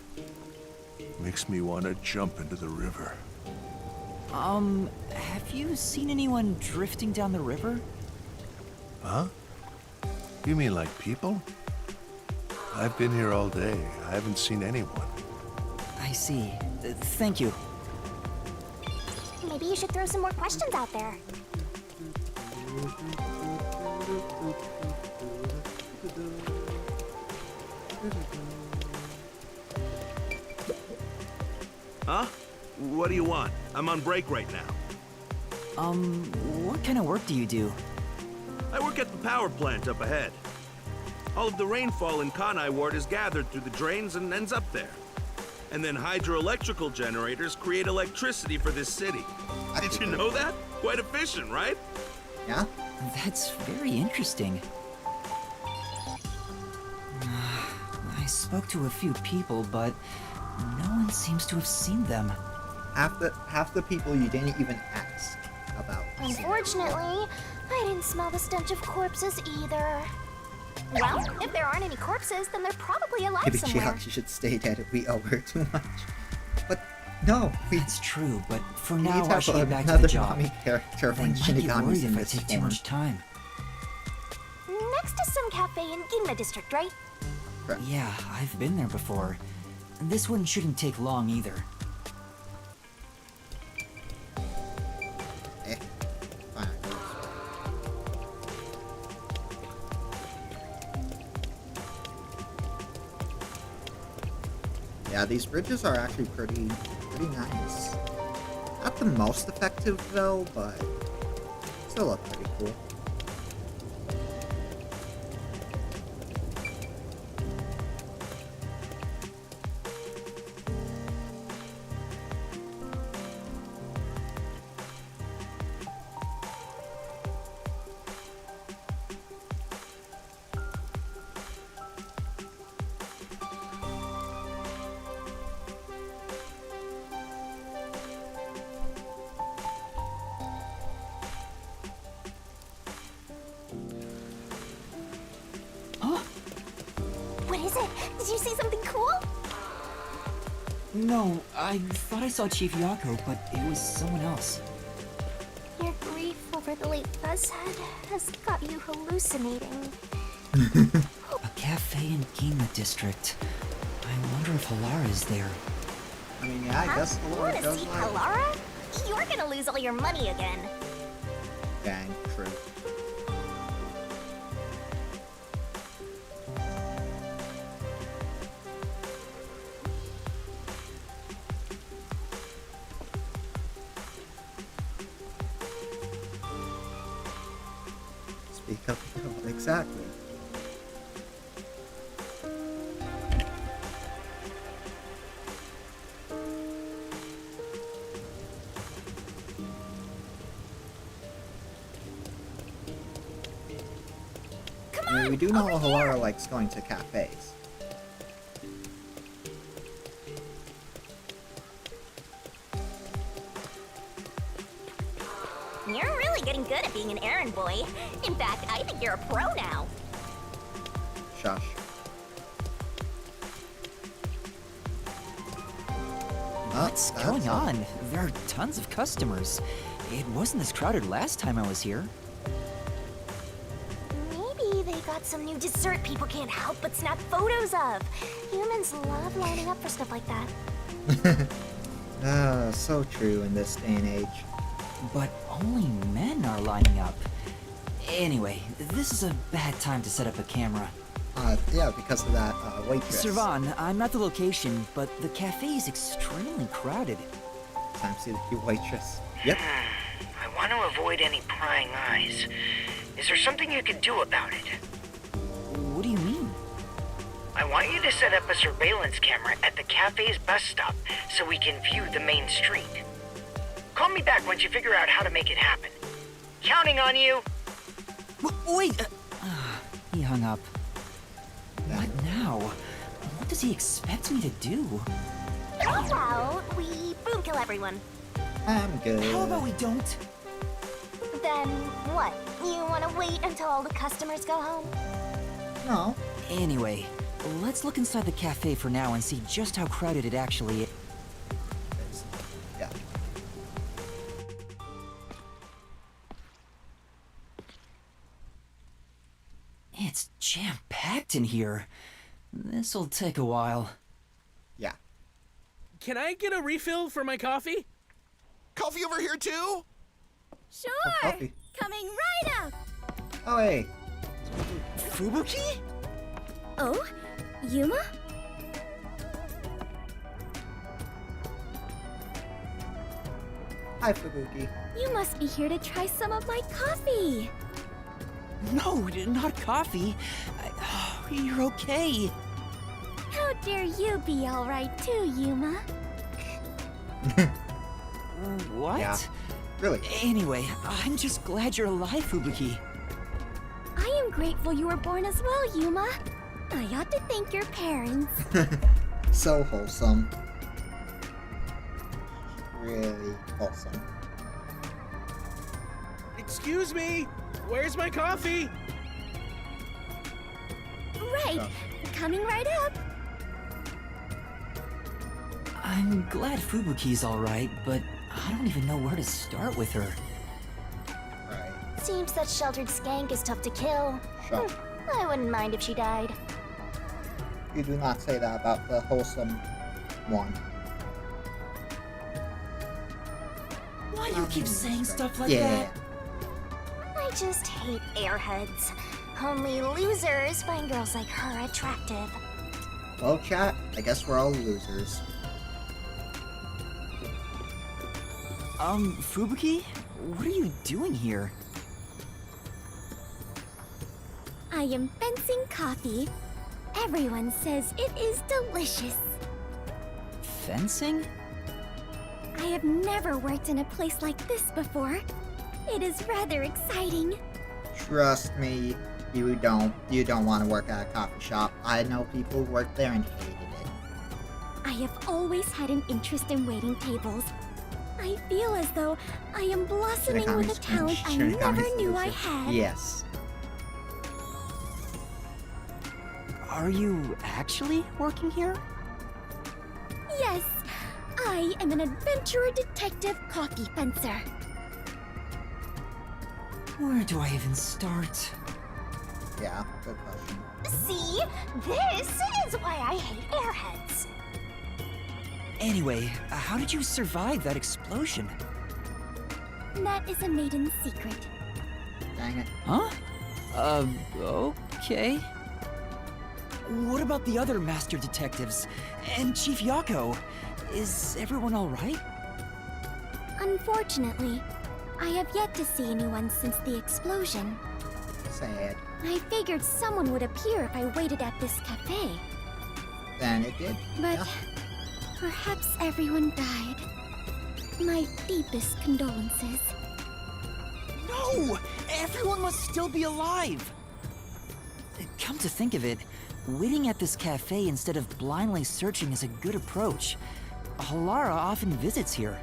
Makes me want to jump into the river. Have you seen anyone drifting down the river? Huh? You mean like people? I've been here all day. I haven't seen anyone. I see. Thank you. Maybe you should throw some more questions out there. Huh? What do you want? I'm on break right now. What kind of work do you do? I work at the power plant up ahead. All of the rainfall in Kanai Ward is gathered through the drains and ends up there. And then hydroelectrical generators create electricity for this city. Did you know that? Quite efficient, right? Yeah? That's very interesting. I spoke to a few people, but no one seems to have seen them. Half the people you didn't even ask about. Unfortunately, I didn't smell the stench of corpses either. Well, if there aren't any corpses, then they're probably alive Maybe somewhere. she should stay dead if we owe her too much. But no, That's true, but for we now need to I have should get back to another the job. mommy character They when might get Shinigami's worried in if I this take too form. much time. Next is some cafe in Ginma District, right? Correct. Yeah, I've been there before. This one shouldn't take long either. Fine, I go this way. Yeah, these bridges are actually pretty nice. Not the most effective though, but still look pretty cool. What is it? Did you see something cool? No, I thought I saw Chief Yako, but it was someone else. Your grief over the late Buzzhead has got you hallucinating. A cafe in Gima district. I wonder if Halara is there. I mean, yeah, I guess You Halara wanna does see like... Halara? You're gonna lose all your money again. Dang, true. Speak up, exactly. I mean, we do know Halara likes going to cafes. You're really getting good at being an errand boy. In fact, I think you're a pro now. Shush. What's going on? There are tons of customers. It wasn't this crowded last time I was here. Maybe they got some new dessert people can't help but snap photos of. Humans love lining up for stuff like that. So true in this day and age. But only men are lining up. Anyway, this is a bad time to set up a camera. Yeah, because of that, waitress. Servan, I'm at the location, but the cafe is extremely crowded. Time to see the cute waitress. Yep. I want to avoid any prying eyes. Is there something you could do about it? What do you mean? I want you to set up a surveillance camera at the cafe's bus stop so we can view the main street. Call me back once you figure out how to make it happen. Counting on you. Wait! He hung up. What now? What does he expect me to do? How about we boom kill everyone? I'm good. How about we don't? Then what? You want to wait until all the customers go home? No. Anyway, let's look inside the cafe for now and see just how crowded it actually is. Yeah. It's jam-packed in here. This'll take a while. Yeah. Can I get a refill for my coffee? Coffee over here too? Sure! Coffee. Coming right up! Oh, hey. Fubuki? Oh? Yuma? Hi, Fubuki. You must be here to try some of my coffee! No, not coffee. You're okay. How dare you be alright too, Yuma? What? Yeah. Really? Anyway, I'm just glad you're alive, Fubuki. I am grateful you were born as well, Yuma. I ought to thank your parents. So wholesome. Really wholesome. Excuse me, where's my coffee? Right, coming right up. I'm glad Fubuki's alright, but I don't even know where to start with her. Right. Seems that sheltered skank is tough to kill. Sure. I wouldn't mind if she died. You do not say that about the wholesome one. Why do you keep saying stuff like Yeah. that? I just hate airheads. Only losers find girls like her attractive. Well, chat, I guess we're all losers. Fubuki? What are you doing here? I am fencing coffee. Everyone says it is delicious. Fencing? I have never worked in a place like this before. It is rather exciting. Trust me, you don't want to work at a coffee shop. I know people who worked there and hated it. I have always had an interest in waiting tables. I feel as though I am blossoming with a talent I never knew I had. Yes. Are you actually working here? Yes, I am an adventurer detective coffee fencer. Where do I even start? Yeah, good question. See? This is why I hate airheads. Anyway, how did you survive that explosion? That is a maiden secret. Dang it. Huh? Okay. What about the other master detectives? And Chief Yako? Is everyone alright? Unfortunately, I have yet to see anyone since the explosion. Sad. I figured someone would appear if I waited at this cafe. Then it did. But yeah. Perhaps everyone died. My deepest condolences. No! Everyone must still be alive! Come to think of it, waiting at this cafe instead of blindly searching is a good approach. Halara often visits here.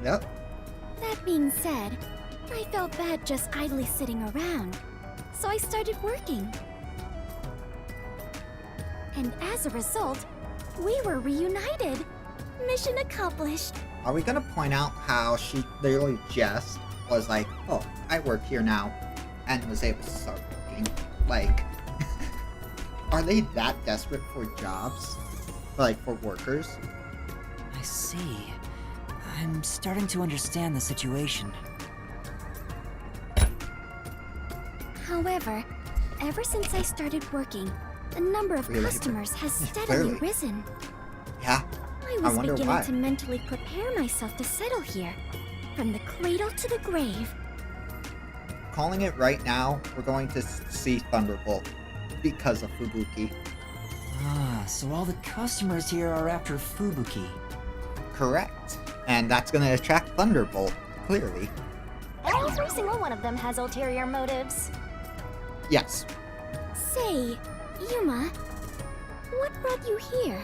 Yep. That being said, I felt bad just idly sitting around, so I started working. And as a result, we were reunited. Mission accomplished. Are we gonna point out how she literally just was like, oh, I work here now, and was able to start working? Like, are they that desperate for jobs? Like, for workers? I see. I'm starting to understand the situation. However, ever since I started working, the number of customers has steadily risen. Yeah. I was wonder beginning why. to mentally prepare myself to settle here, from the cradle to the grave. Calling it right now, we're going to see Thunderbolt because of Fubuki. Ah, so all the customers here are after Fubuki. Correct. And that's going to attract Thunderbolt, clearly. Every single one of them has ulterior motives. Yes. Say, Yuma, what brought you here?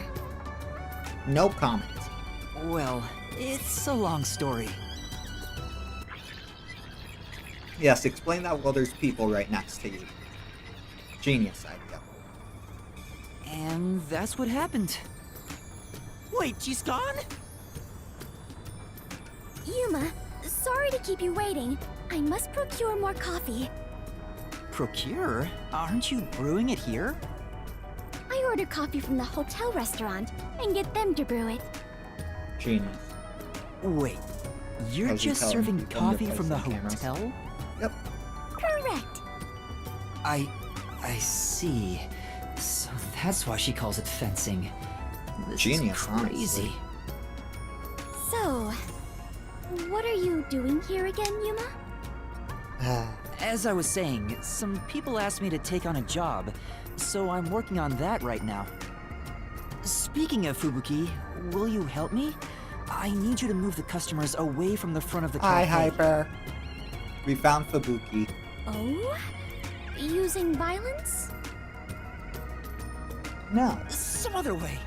No comment. Well, it's a long story. Yes, explain that while there's people right next to you. Genius idea. And that's what happened. Wait, she's gone? Yuma, sorry to keep you waiting. I must procure more coffee. Procure? Aren't you brewing it here? I ordered coffee from the hotel restaurant and get them to brew it. Genius. Wait, you're As you just tell him, serving you come to coffee place from the the cameras. hotel? Yep. Correct. I see. So that's why she calls it fencing. This Genius, is crazy. honestly. So, what are you doing here again, Yuma? As I was saying, some people asked me to take on a job, so I'm working on that right now. Speaking of Fubuki, will you help me? I need you to move the customers away from the front of the Hi, cafe. Hyper. We found Fubuki. Oh? Using violence? No. Some other way.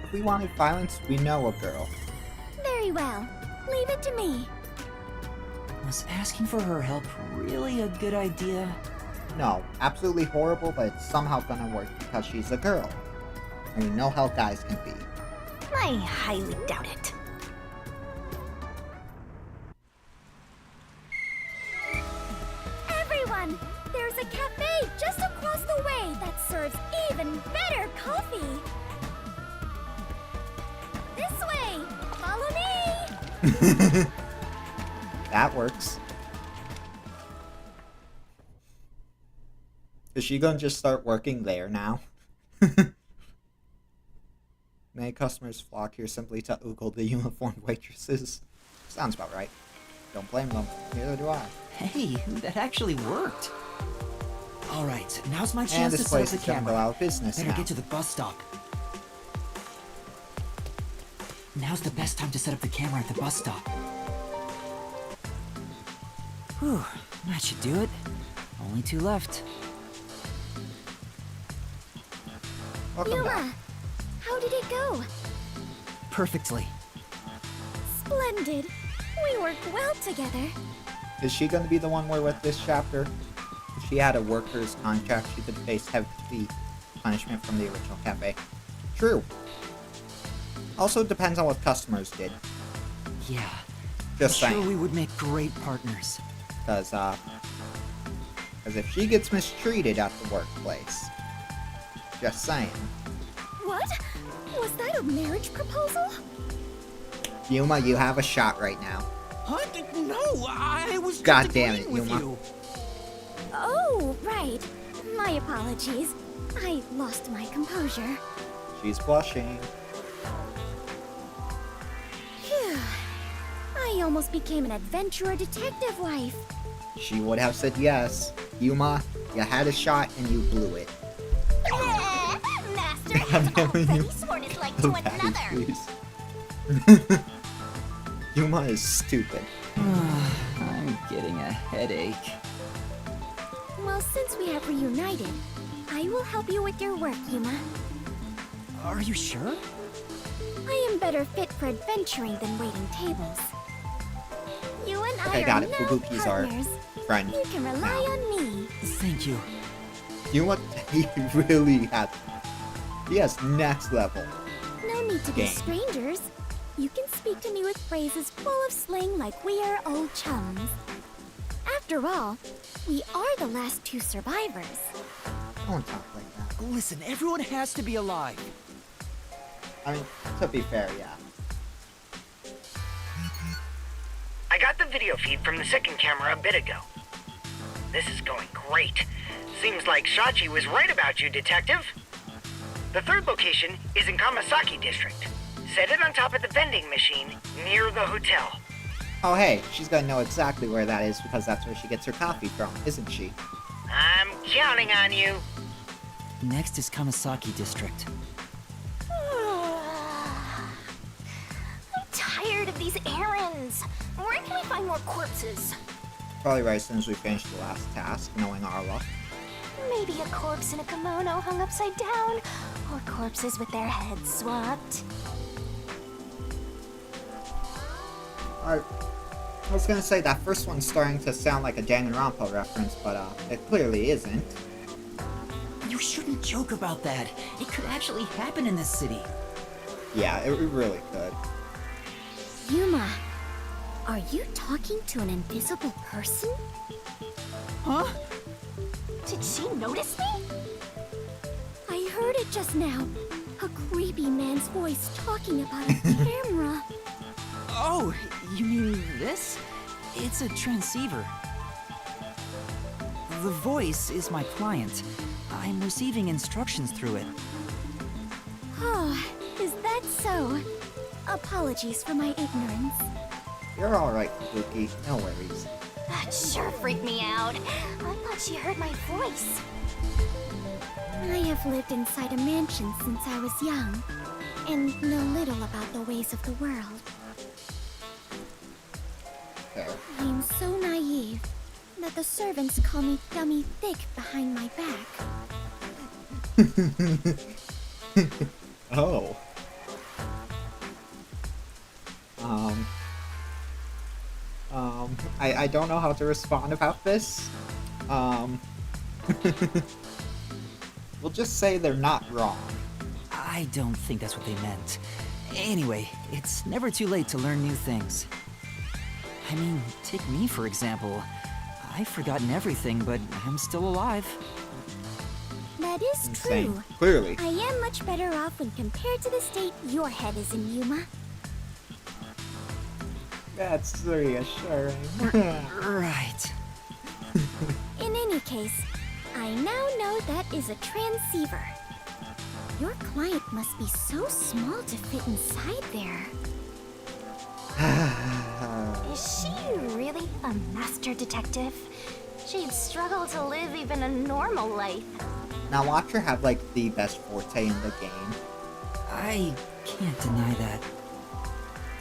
If we wanted violence, we know a girl. Very well. Leave it to me. Was asking for her help really a good idea? No, absolutely horrible, but it's somehow gonna work because she's a girl. And we know how guys can be. I highly doubt it. Everyone! There's a cafe just across the way that serves even better coffee! This way! Follow me! That works. Is she gonna just start working there now? Many customers flock here simply to ogle the uniformed waitresses. Sounds about right. Don't blame them. Neither do I. Hey, that actually worked. Alright, now's my And chance to this set up place the is gonna camera. go out of business Better now. get to the bus stop. Now's the best time to set up the camera at the bus stop. Whew, that should do it. Only 2 left. Welcome back. Yuma, how did it go? Perfectly. Splendid. We worked well together. Is she gonna be the one we're with this chapter? If she had a worker's contract, she could face heavy punishment from the original cafe. True. Also depends on what customers did. Yeah. Just I'm saying. sure we would make great partners. Because if she gets mistreated at the workplace. Just saying. What? Was that a marriage proposal? Yuma, you have a shot right now. Huh? No, I was God just damn it, agreeing with Yuma. you. Oh, right. My apologies. I lost my composure. She's blushing. Phew. I almost became an adventurer detective wife. She would have said yes. Yuma, you had a shot and you blew it. Master has already sworn his life to another. Please. Yuma is stupid. I'm getting a headache. Well, since we have reunited, I will help you with your work, Yuma. Are you sure? I am better fit for adventuring than waiting tables. You and Okay, I got are it. now Fubuki's our partners. friend. You can rely on me. Thank you. Yuma, he really has. He has next level. No need to be Game. strangers. You can speak to me with phrases full of slang like we are old chums. After all, we are the last 2 survivors. Don't talk like that. Listen, everyone has to be alive. I mean, to be fair, yeah. I got the video feed from the second camera a bit ago. This is going great. Seems like Shachi was right about you, Detective. The third location is in Kamasaki District. Set it on top of the vending machine near the hotel. Oh hey, she's gonna know exactly where that is because that's where she gets her coffee from, isn't she? I'm counting on you. Next is Kamasaki District. I'm tired of these errands. Where can we find more corpses? Probably right as soon as we finish the last task, knowing our luck. Maybe a corpse in a kimono hung upside down, or corpses with their heads swapped. Alright. I was gonna say that first one's starting to sound like a Danganronpa reference, but it clearly isn't. You shouldn't joke about that. It could actually happen in this city. Yeah, it really could. Yuma, are you talking to an invisible person? Huh? Did she notice me? I heard it just now. A creepy man's voice talking about a camera. Oh, you mean this? It's a transceiver. The voice is my client. I'm receiving instructions through it. Oh, is that so? Apologies for my ignorance. You're alright, Kabuki. No worries. That sure freaked me out. I thought she heard my voice. I have lived inside a mansion since I was young, and know little about the ways of the world. Fair. I am so naive that the servants call me Dummy Thick behind my back. Oh. I don't know how to respond about this. We'll just say they're not wrong. I don't think that's what they meant. Anyway, it's never too late to learn new things. I mean, take me for example. I've forgotten everything, but I'm still alive. That is Insane. true. Clearly. I am much better off when compared to the state your head is in, Yuma. That's reassuring. Right. In any case, I now know that is a transceiver. Your client must be so small to fit inside there. Is she really a master detective? she'd struggle to live even a normal life. Now watch her have like the best forte in the game. I can't deny that.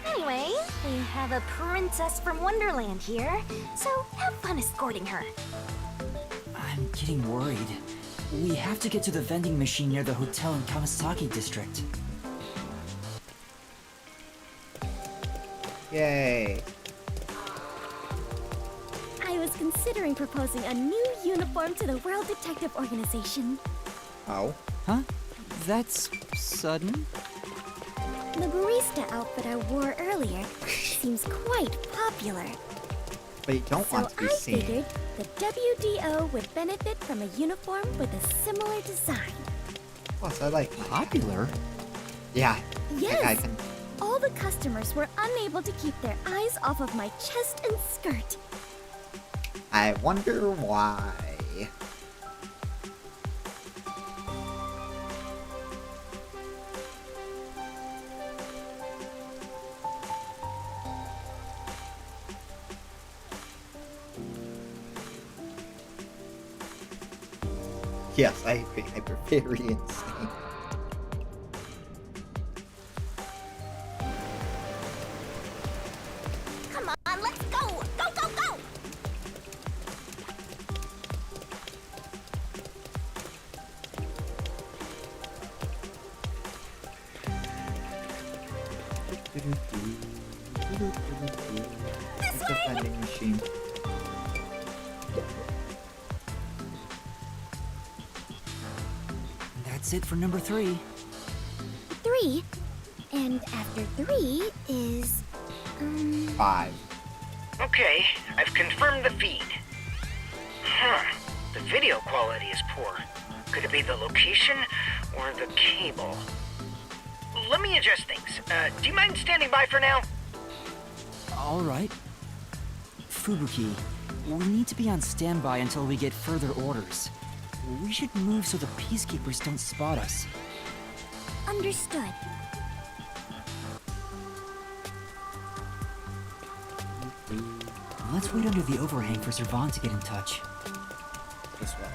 Anyway, we have a princess from Wonderland here, so have fun escorting her. I'm getting worried. We have to get to the vending machine near the hotel in Kamasaki district. Yay. I was considering proposing a new uniform to the World Detective Organization. Oh? Huh? That's sudden? The barista outfit I wore earlier seems quite popular. But you don't want to be So I seen. figured the WDO would benefit from a uniform with a similar design. Plus, I like popular. Yeah. Yes! I can. All the customers were unable to keep their eyes off of my chest and skirt. I wonder why. Yes, I agree. Hyperfairy insane. Come on, let's go! Go, go, go! It's a vending machine. That's it for number 3. 3? And after 3 is... 5. Okay, I've confirmed the feed. Huh. The video quality is poor. Could it be the location or the cable? Let me adjust things. Do you mind standing by for now? Alright. Fubuki, we need to be on standby until we get further orders. We should move so the peacekeepers don't spot us. Understood. Let's wait under the overhang for Servan to get in touch. This way.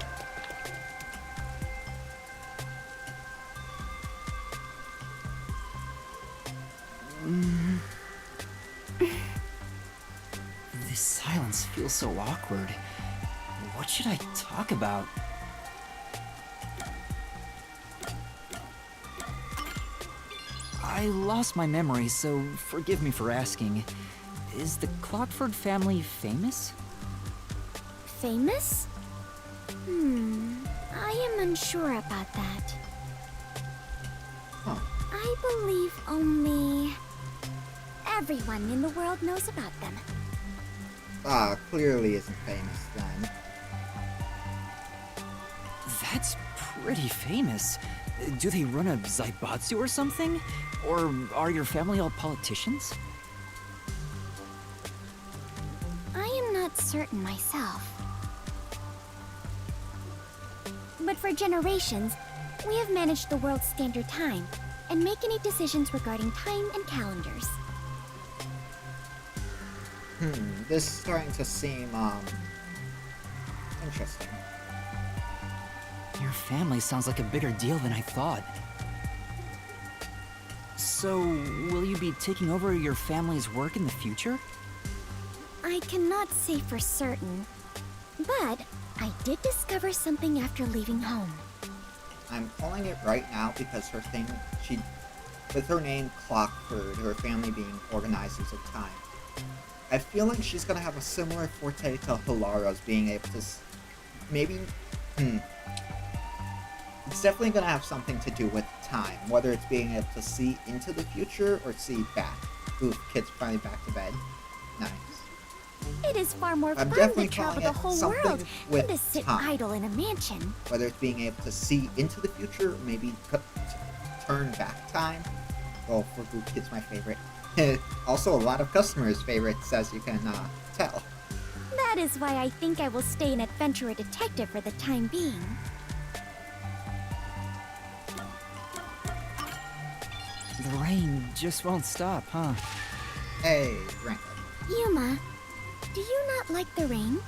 This silence feels so awkward. What should I talk about? I lost my memory, so forgive me for asking. Is the Clockford family famous? Famous? I am unsure about that. Huh. I believe only... everyone in the world knows about them. Clearly isn't famous then. That's pretty famous. Do they run a Zaibatsu or something? Or are your family all politicians? I am not certain myself. But for generations, we have managed the world's standard time and make any decisions regarding time and calendars. This is starting to seem, interesting. Your family sounds like a bigger deal than I thought. So, will you be taking over your family's work in the future? I cannot say for certain, but I did discover something after leaving home. I'm calling it right now because with her name Clockford, her family being organizers of time, I feel like she's gonna have a similar forte to Hilara's, being able to It's definitely gonna have something to do with time, whether it's being able to see into the future or see back. Ooh, kids finally back to bed. Nice. It is far more I'm fun definitely to travel calling the it whole something world with than to sit time. idle in a mansion. Whether it's being able to see into the future, or maybe turn back time. Well, for group kids, my favorite. Also, a lot of customers' favorites, as you can tell. That is why I think I will stay an adventurer detective for the time being. The rain just won't stop, huh? Hey, Ranko. Yuma, do you not like the rain?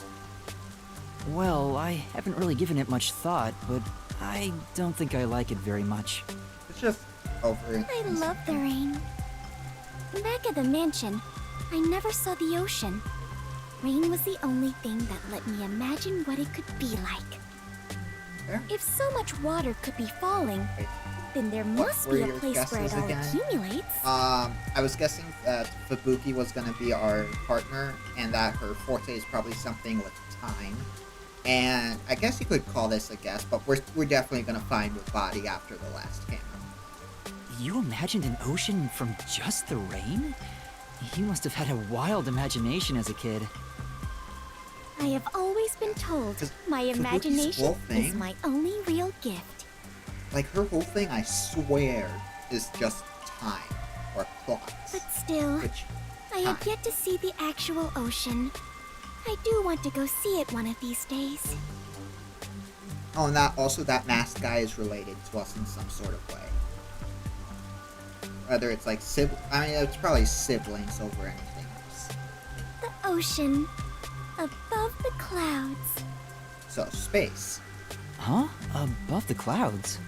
Well, I haven't really given it much thought, but I don't think I like it very much. It's just over it. I love the rain. Back at the mansion, I never saw the ocean. Rain was the only thing that let me imagine what it could be like. Yeah. If so much water could be falling, then there must were be a your place where it guesses all again? accumulates. I was guessing that Fubuki was gonna be our partner, and that her forte is probably something with time. And I guess you could call this a guess, but we're definitely gonna find the body after the last camera. You imagined an ocean from just the rain? You must have had a wild imagination as a kid. I have always been told my Fubuki's imagination whole is thing- my only real gift. Like, her whole thing, I swear, is just time or clocks. But still, Which, I have yet to see the actual ocean. I do want to go see it one of these days. oh, and that masked guy is related to us in some sort of way. Whether it's like it's probably siblings over anything else. The ocean, above the clouds. So, space. Huh? Above the clouds?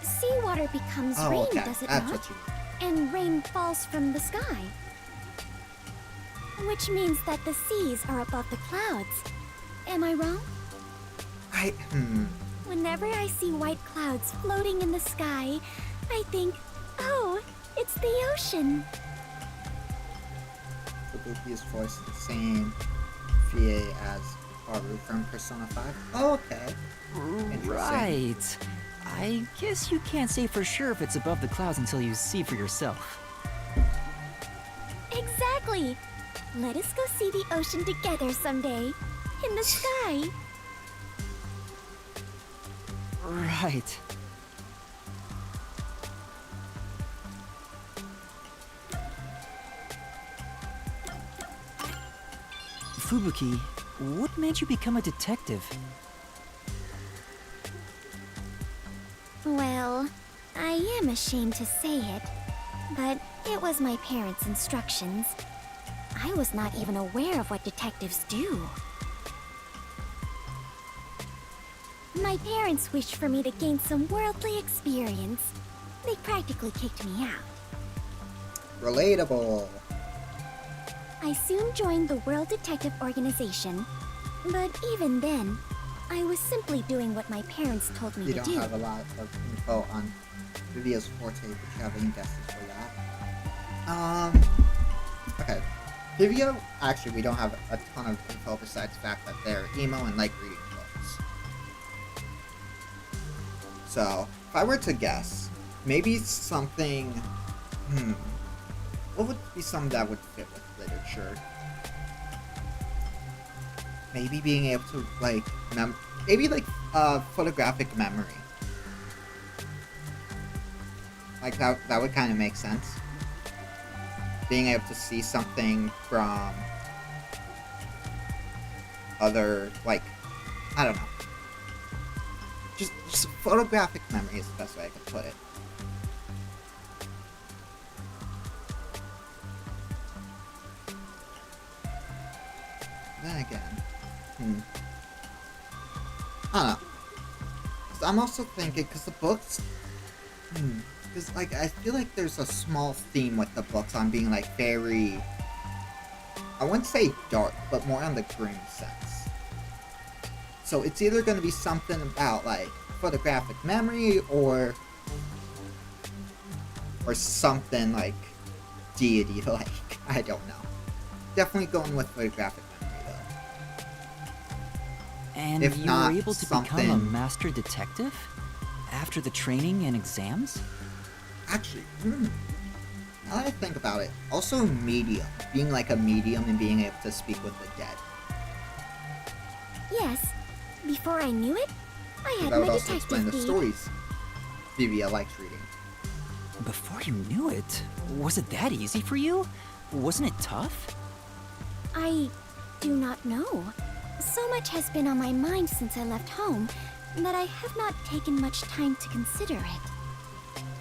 Seawater becomes Oh, rain, okay. does it That's not? what you mean. And rain falls from the sky. Which means that the seas are above the clouds. Am I wrong? Whenever I see white clouds floating in the sky, I think, oh, it's the ocean. Fubuki's voice is the same VA as Haru from Persona 5. Oh, okay. Interesting. Right. I guess you can't say for sure if it's above the clouds until you see for yourself. Exactly. Let us go see the ocean together someday. In the sky. Right. Fubuki, what made you become a detective? Well, I am ashamed to say it, but it was my parents' instructions. I was not even aware of what detectives do. My parents wished for me to gain some worldly experience. They practically kicked me out. Relatable. I soon joined the World Detective Organization, but even then, I was simply doing what my parents told me You to don't do. have a lot of info on Vivia's forte, but you have any guesses for that? Okay. Vivia, actually, we don't have a ton of info besides the fact that they're emo and like reading books. So, if I were to guess, maybe something... What would be something that would fit with literature? Maybe being able to, like, photographic memory. Like, that would kind of make sense. Being able to see something from other, like, I don't know. Just photographic memory is the best way I could put it. Then again, I don't know. 'Cause I'm also thinking, because the books, because, like, I feel like there's a small theme with the books on being, like, very, I wouldn't say dark, but more on the grim sense. So it's either going to be something about, like, photographic memory, or something, like, deity-like. I don't know. Definitely going with photographic memory, though. And If you not were able to become a something- master detective? After the training and exams? Actually, now that I think about it, also medium. Being like a medium and being able to speak with the dead. Yes, before I knew it, I had That would my also explain detective the beat. stories Vivia likes reading. Before you knew it, was it that easy for you? Wasn't it tough? I do not know. So much has been on my mind since I left home that I have not taken much time to consider it.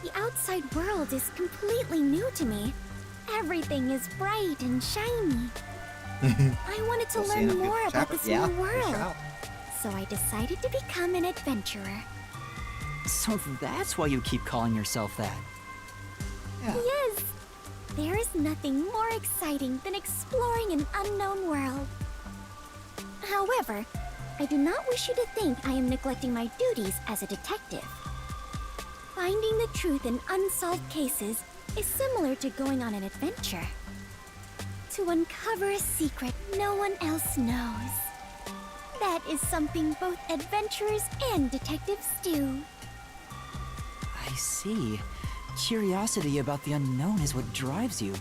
The outside world is completely new to me. Everything is bright and shiny. I wanted to We'll see in a learn future more about chapter. this Yeah, new we world. shall. So I decided to become an adventurer. So that's why you keep calling yourself that. Yes! There is nothing more exciting than exploring an unknown world. However, I do not wish you to think I am neglecting my duties as a detective. Finding the truth in unsolved cases is similar to going on an adventure. To uncover a secret no one else knows. That is something both adventurers and detectives do. I see. Curiosity about the unknown is what drives you.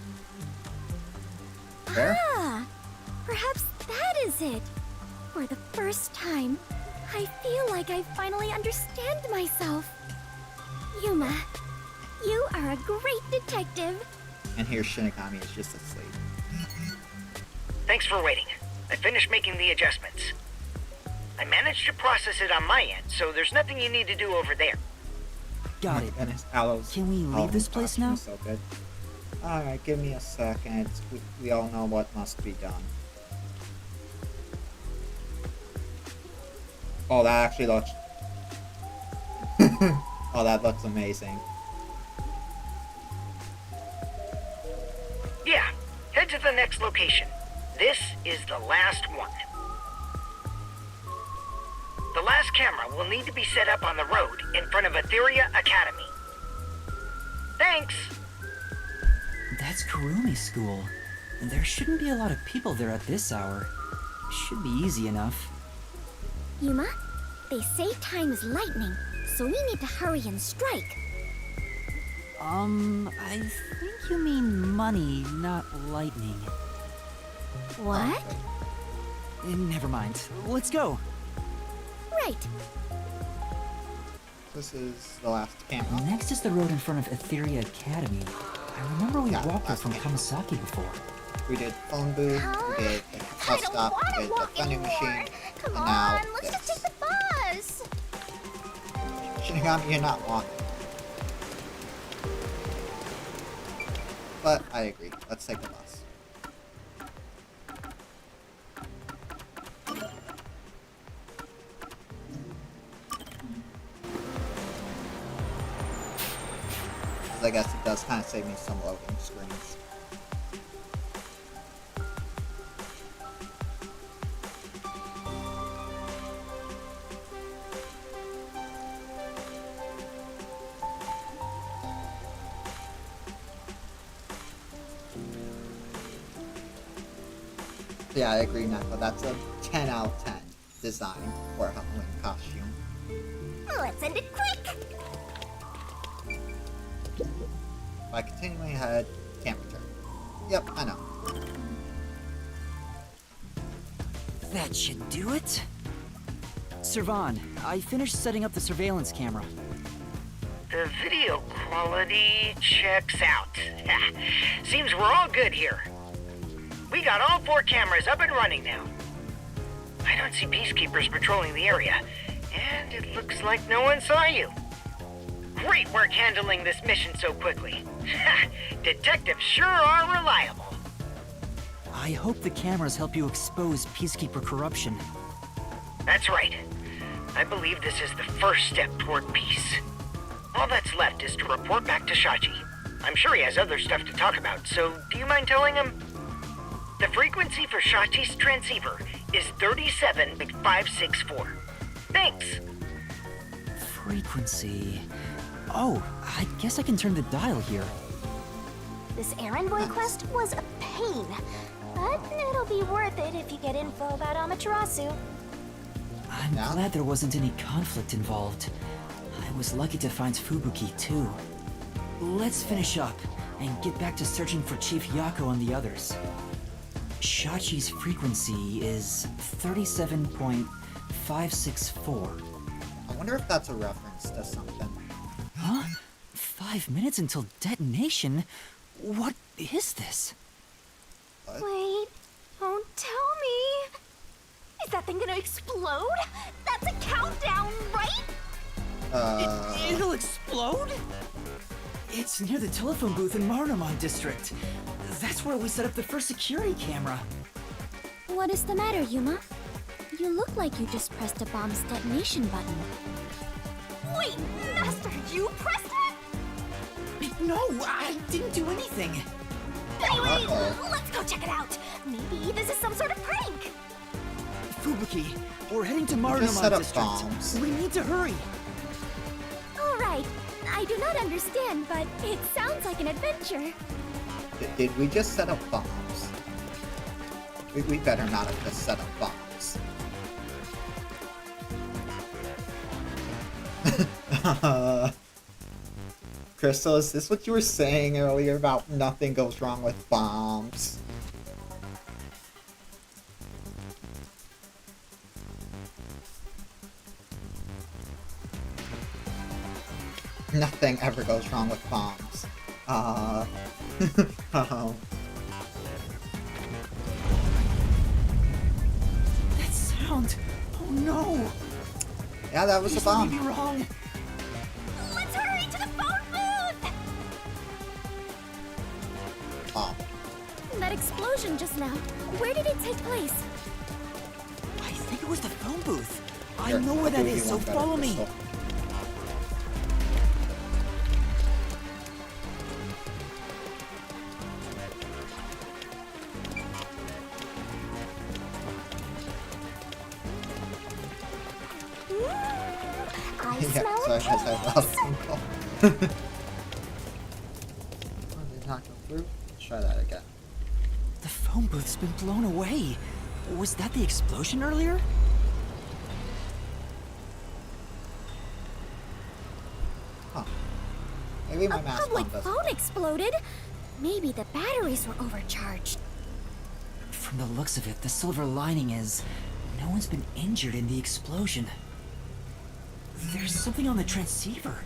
Fair. Ah! Perhaps that is it. For the first time, I feel like I finally understand myself. Yuma, you are a great detective. And here Shinigami is just asleep. Thanks for waiting. I finished making the adjustments. I managed to process it on my end, so there's nothing you need to do over there. Got it. Goodness, Aloe's. Can we leave this place now? So good. Alright, give me a second. We all know what must be done. Oh, that actually looks... oh, that looks amazing. Yeah, head to the next location. This is the last one. The last camera will need to be set up on the road in front of Etheria Academy. Thanks! That's Kurumi School. There shouldn't be a lot of people there at this hour. Should be easy enough. Yuma, they say time is lightning, so we need to hurry and strike. I think you mean money, not lightning. What? Never mind. Let's go. Right. This is the last camera. Next is the road in front of Etheria Academy. I remember we walked there from Kamasaki before. We did phone booth, we did the bus stop, we did the vending machine, and now Let's this. just take the bus. Shinigami, you're not walking. But I agree. Let's take the bus. I guess it does kind of save me some loading screens. Yeah, I agree, Neko. That's a 10 out of 10 design for a Halloween costume. Let's end it quick. By continuing ahead, can't return. Yep, I know. That should do it. Servan, I finished setting up the surveillance camera. The video quality checks out. Seems we're all good here. We got all 4 cameras up and running now. I don't see peacekeepers patrolling the area, and it looks like no one saw you. Great work handling this mission so quickly. Detectives sure are reliable. I hope the cameras help you expose Peacekeeper corruption. That's right. I believe this is the first step toward peace. All that's left is to report back to Shachi. I'm sure he has other stuff to talk about, so do you mind telling him? The frequency for Shachi's transceiver is 37.564. Thanks. Frequency... Oh, I guess I can turn the dial here. This errand boy quest was a pain, but it'll be worth it if you get info about Amaterasu. I'm glad there wasn't any conflict involved. I was lucky to find Fubuki, too. Let's finish up and get back to searching for Chief Yako and the others. Shachi's frequency is 37.564. I wonder if that's a reference to something. Huh? 5 minutes until detonation? What is this? Wait, don't tell me. Is that thing gonna explode? That's a countdown, right? It'll explode? It's near the telephone booth in Marunamon district. That's where we set up the first security camera. What is the matter, Yuma? You look like you just pressed a bomb's detonation button. Wait, Master, you pressed it? No, I didn't do anything. Anyway, let's go check it out. Maybe this is some sort of prank. Fubuki, we're heading to just set Marunouman up District. bombs. We need to hurry. All right. I do not understand, but it sounds like an adventure. Did we just set up bombs? We better not have just set up bombs. Crystal, is this what you were saying earlier about nothing goes wrong with bombs? Nothing ever goes wrong with bombs. That sound. Oh no. Yeah, that was a Please let bomb. me be wrong. Let's hurry to the phone booth! Oh. That explosion just now. Where did it take place? I think it was the phone booth. Here, I know I'll where that give you is, so one better, follow me. Crystal. I Yeah, smell sorry, a guys, I cake. lost phone call. Oh, did not go through? Let's try that again. The phone booth's been blown away. Was that the explosion earlier? Huh. Maybe my A mask public phone doesn't. phone exploded? Maybe the batteries were overcharged. From the looks of it, the silver lining is no one's been injured in the explosion. There's something on the transceiver.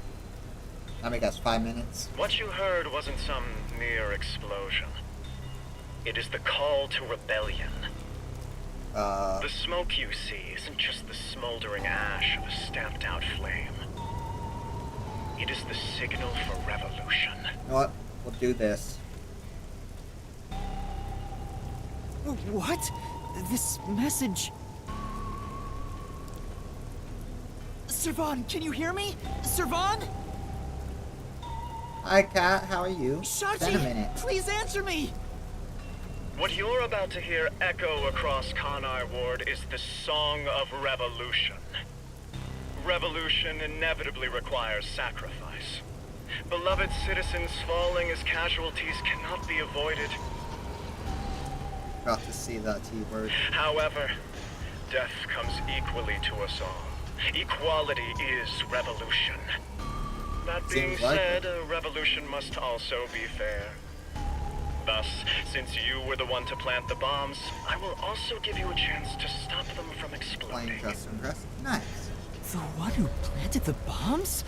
Let me guess, 5 minutes? What you heard wasn't some mere explosion. It is the call to rebellion. The smoke you see isn't just the smoldering ash of a stamped-out flame. It is the signal for revolution. You know what? We'll do this. What? This message... Servan, can you hear me? Servan? Hi, Kat. How are you? It's been a minute. Please answer me! What you're about to hear echo across Kanai Ward is the Song of Revolution. Revolution inevitably requires sacrifice. Beloved citizens falling as casualties cannot be avoided. Got to see that T-word. However, death comes equally to us all. Equality is revolution. That being Seems like said, a revolution must also be fair. Thus, since you were the one to plant the bombs, I will also give you a chance to stop them from exploding. Playing just impressive. Nice. The one who planted the bombs?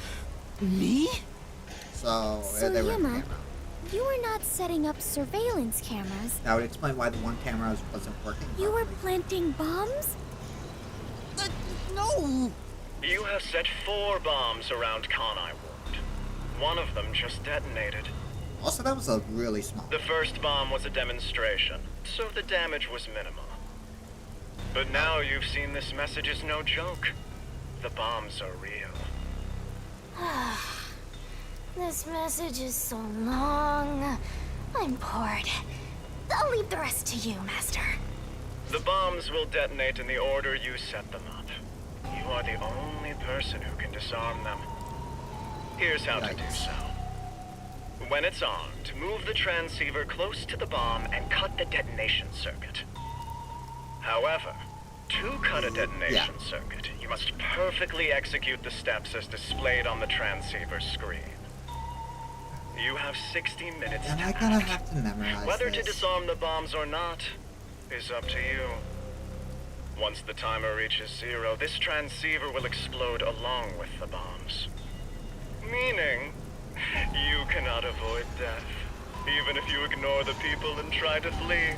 Me? So, So, they were in the Yuma, camera. you were not setting up surveillance cameras. That would explain why the one camera wasn't working. You were planting bombs? No! You have set 4 bombs around Kanai Ward. One of them just detonated. Also, that was a really small. The first bomb was a demonstration, so the damage was minimal. But now you've seen this message is no joke. The bombs are real. This message is so long. I'm bored. I'll leave the rest to you, Master. The bombs will detonate in the order you set them up. You are the only person who can disarm them. Here's how to do so. When it's armed, move the transceiver close to the bomb and cut the detonation circuit. However, to cut a detonation circuit, you must perfectly execute the steps as displayed on the transceiver screen. You have 60 minutes Am to I gonna act. have to memorize Whether this? to disarm the bombs or not is up to you. Once the timer reaches 0, this transceiver will explode along with the bombs. Meaning, you cannot avoid death, even if you ignore the people and try to flee.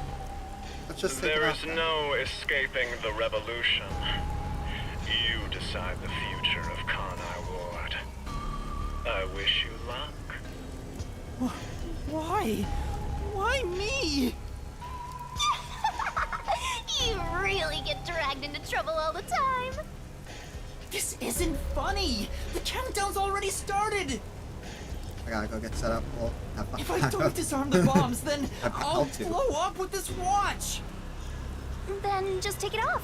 Let's just take it There off is then. no escaping the revolution. You decide the future of Kanai Ward. I wish you luck. Why? Why me? You really get dragged into trouble all the time. This isn't funny! The countdown's already started! I gotta go get set up. Well, have fun. If I don't disarm the bombs, then I'll to. blow up with this watch! Then just take it off.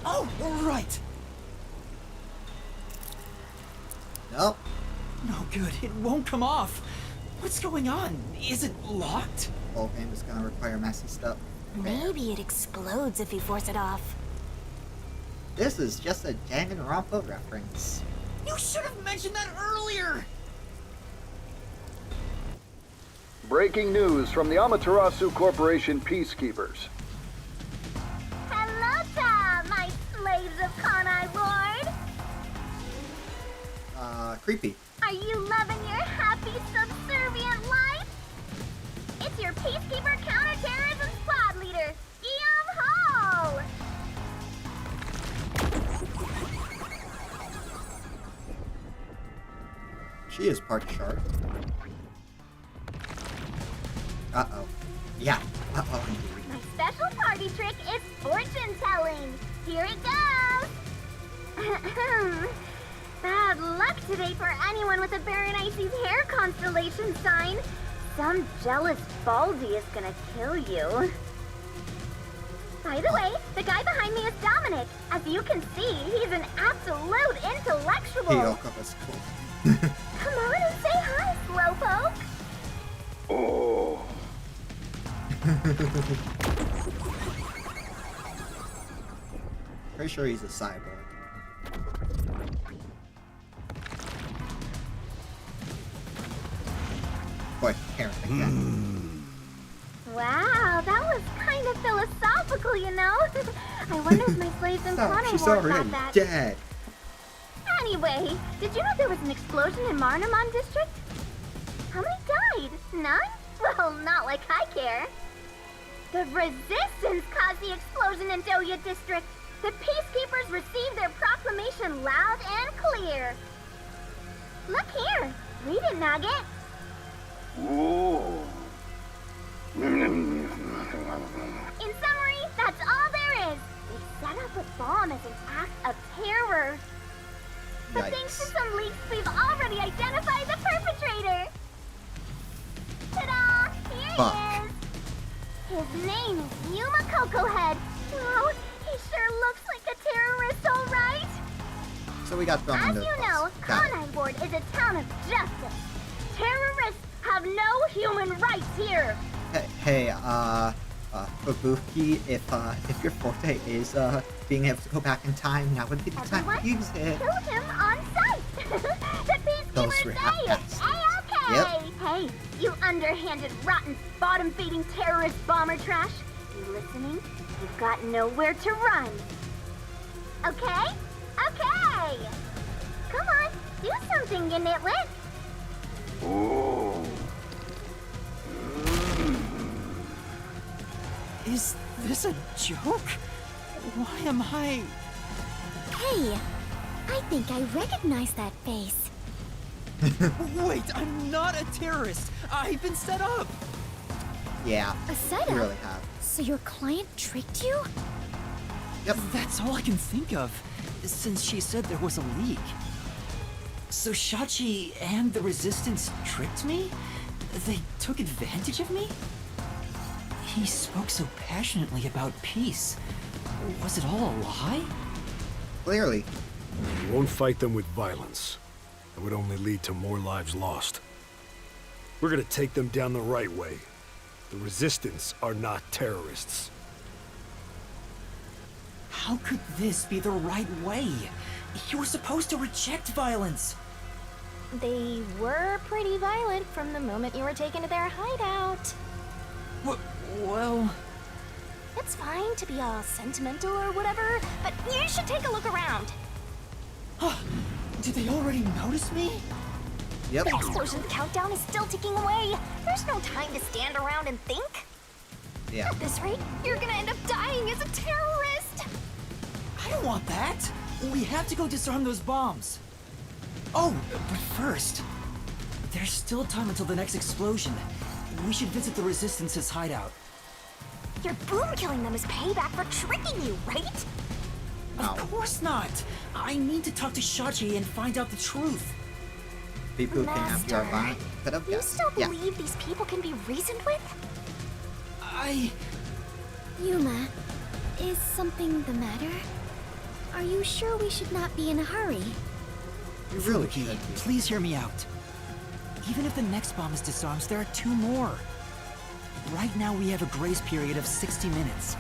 Oh, right! Nope. No good, it won't come off. What's going on? Is it locked? Whole game is gonna require messy stuff. Maybe it explodes if you force it off. This is just a Danganronpa reference. You should have mentioned that earlier! Breaking news from the Amaterasu Corporation Peacekeepers. Hello, my slaves of Kanai Ward. Creepy. Are you loving your happy, subservient life? It's your Peacekeeper Counterterrorism Squad Leader, Guillaume Hall! She is part shark. Uh-oh. Yeah. Uh-oh. My special party trick is fortune telling. Here it goes. Bad luck today for anyone with a Berenice's hair constellation sign. Some jealous Baldy is gonna kill you. By the way, the guy behind me is Dominic. As you can see, he's an absolute intellectual. Hiyoko is cool. Come on and say hi, Slowpoke. Oh. Pretty sure he's a cyborg. Boy, Karen again. Wow, that was kind of philosophical, you know? I wonder if my slaves in Kanai She's Ward already got that. dead. Anyway, did you know there was an explosion in Marnamon District? How many died? None? Well, not like I care. The Resistance caused the explosion in Doya District. The Peacekeepers received their proclamation loud and clear. Look here. Read it, Nugget. Ooh. In summary, that's all there is. They set up a bomb as an act of terror. But thanks to some leaks, we've already identified the perpetrator. Ta-da! Here he is. His name is Yuma Cocohead. Oh, he sure looks like a terrorist, all right. So we got thrown As under the you bus. know, Got it. Kanai Ward is a town of justice. Terrorists have no human rights here. Hey, Babuki, if your forte is, being able to go back in time, now would be the time to use it. Kill him on sight. The Those peacekeepers three say have it's passed. A-okay. Yep. Hey, you underhanded, rotten, bottom-feeding terrorist bomber trash. You listening? You've got nowhere to run. Okay? Okay. Come on, do something, you nitwit. Ooh. Is this a joke? Why am I... Hey, I think I recognize that face. Wait, I'm not a terrorist. I've been set up. Yeah, A setup? you really have. So your client tricked you? Yep. That's all I can think of, since she said there was a leak. So Shachi and the Resistance tricked me? They took advantage of me? He spoke so passionately about peace. Was it all a lie? Clearly. We won't fight them with violence. It would only lead to more lives lost. We're gonna take them down the right way. The Resistance are not terrorists. How could this be the right way? You were supposed to reject violence. They were pretty violent from the moment you were taken to their hideout. Well... It's fine to be all sentimental or whatever, but you should take a look around. Did they already notice me? Yep. The explosion countdown is still ticking away. There's no time to stand around and think. Yeah. At this rate, you're gonna end up dying as a terrorist. I don't want that. We have to go disarm those bombs. Oh, but first, there's still time until the next explosion. We should visit the Resistance's hideout. Your boom killing them is payback for tricking you, right? Of course not! I need to talk to Shachi and find out the truth. People who kidnapped your Avant could have You guessed. still Yeah. believe these people can be reasoned with? Yuma, is something the matter? Are you sure we should not be in a hurry? You really Fubuki, should be. please hear me out. Even if the next bomb is disarmed, there are 2 more. Right now we have a grace period of 60 minutes,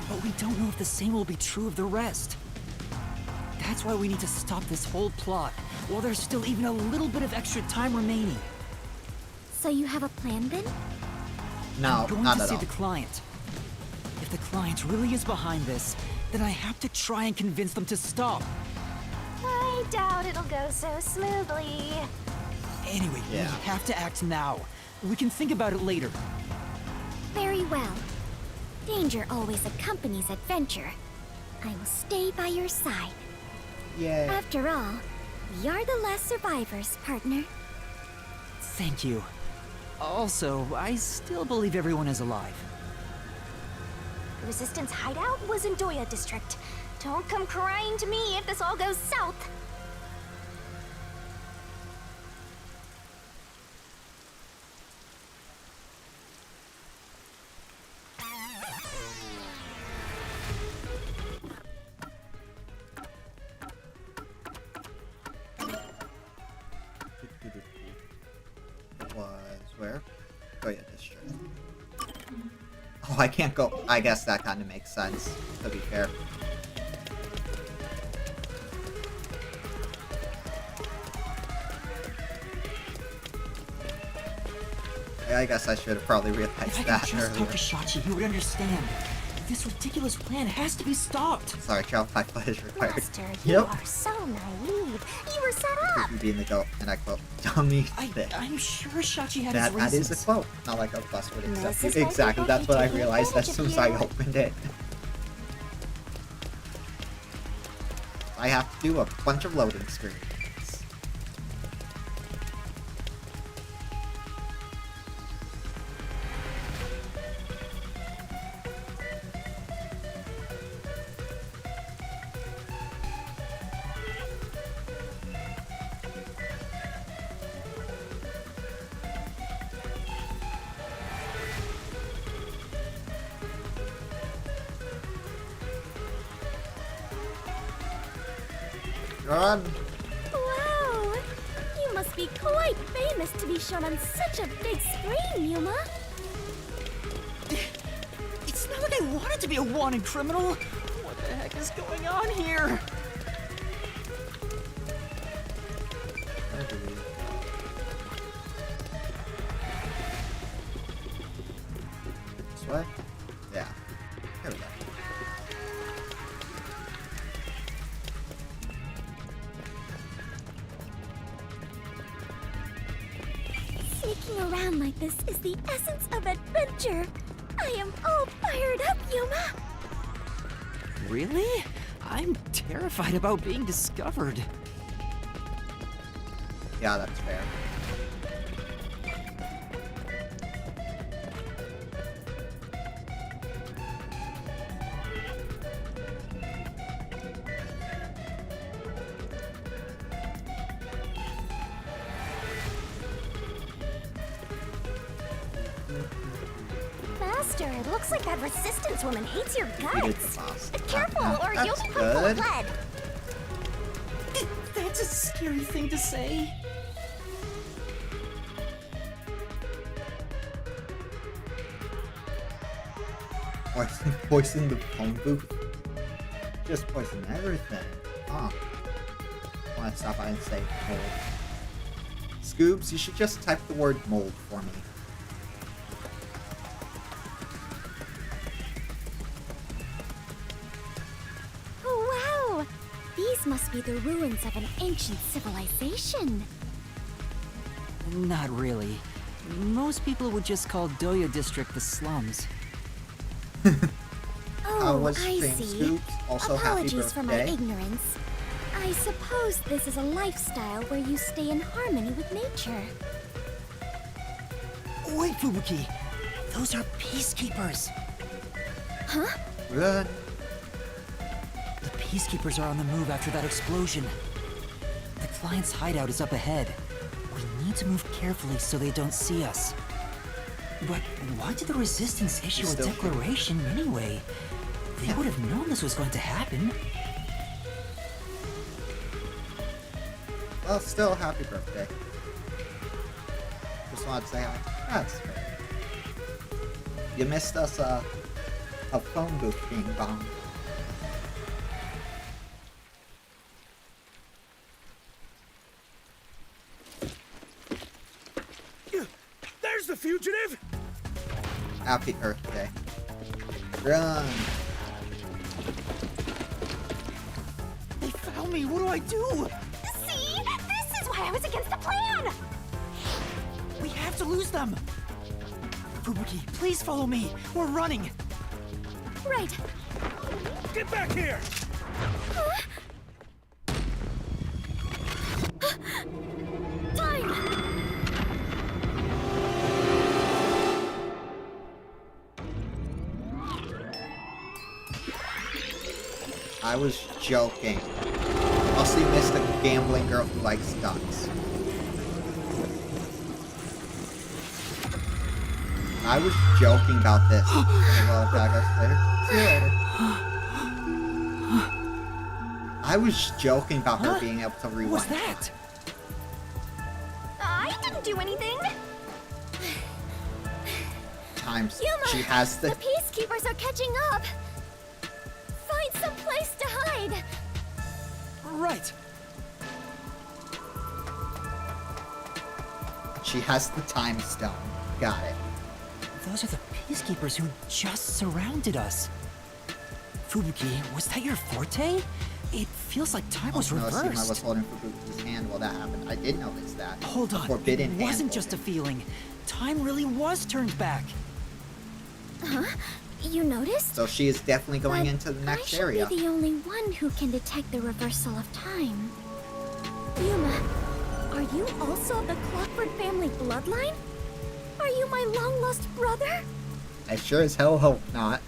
but we don't know if the same will be true of the rest. That's why we need to stop this whole plot, while there's still even a little bit of extra time remaining. So you have a plan then? No, I'm going not to at see all. the client. If the client really is behind this, then I have to try and convince them to stop. I doubt it'll go so smoothly. Anyway, Yeah. we have to act now. We can think about it later. Very well. Danger always accompanies adventure. I will stay by your side. Yeah. After all, we are the last survivors, partner. Thank you. Also, I still believe everyone is alive. The Resistance hideout was in Doya District. Don't come crying to me if this all goes south. Was where? Doya District. Oh, I can't go. I guess that kind of makes sense, to be fair. I guess I should have probably realized If I that could just earlier. talk to Shachi, he would understand. This ridiculous plan has to be stopped. Sorry, child 5 foot is required. Master, you Yep. are so naive. You were set up. You being the goat, and I quote, dummy thing. I'm sure Shachi had That his is reasons. a quote, not like a buzzword This exactly. is why Exactly, people that's keep what I taking realized as advantage soon of as I you. opened it. I have to do a bunch of loading screens. Run! Wow! You must be quite famous to be shown on such a big screen, Yuma. It's not like I wanted to be a wanted criminal. What the heck is going on here? This way? Yeah. Here we go. Sneaking around like this is the essence of adventure. I am all fired up, Yuma. Really? I'm terrified about being discovered. Yeah, that's fair. Master, it looks like that Resistance woman hates your We did guts. the boss. Careful, or you'll That's become full of good. lead. That's a scary thing to say. Poison the phone booth. Just poison everything. Huh. I want to stop by and say mold. Scoobs, you should just type the word mold for me. Oh, wow! These must be the ruins of an ancient civilization. Not really. Most people would just call Doya District the slums. Oh, was I Stream see. Scoops? Also, happy Apologies for my birthday. ignorance. I suppose this is a lifestyle where you stay in harmony with nature. Wait, Fubuki! Those are peacekeepers! Huh? Run. The Peacekeepers are on the move after that explosion. The client's hideout is up ahead. We need to move carefully so they don't see us. But why did the Resistance issue a declaration anyway? They would have known this was going to happen. Well, still, happy birthday. Just wanted to say hi. That's fair. You missed us, a phone booth being bombed. There's the fugitive! Happy birthday. Run! They found me! What do I do? See? This is why I was against the plan! We have to lose them! Fubuki, please follow me! We're running! Right. Get back here! Time! I was joking. Also, you missed the gambling girl who likes ducks. I was joking about this. Well, guys, later. See you later. I was joking about her being able to rewind. What's that? I didn't do anything! Times. Yuma, She has the Peacekeepers are catching up! Find some place to hide! Right. She has the time stone. Got it. Those are the Peacekeepers who just surrounded us. Fubuki, was that your forte? It feels like time was No, reversed. I was holding Fubuki's hand while that happened. I did notice that. Hold on, Forbidden it wasn't hand just a feeling. Time really was turned back. Huh? You noticed? So she is definitely going But into the next I should area. be the only one who can detect the reversal of time. Yuma, are you also of the Clockford family bloodline? Are you my long-lost brother? I sure as hell hope not.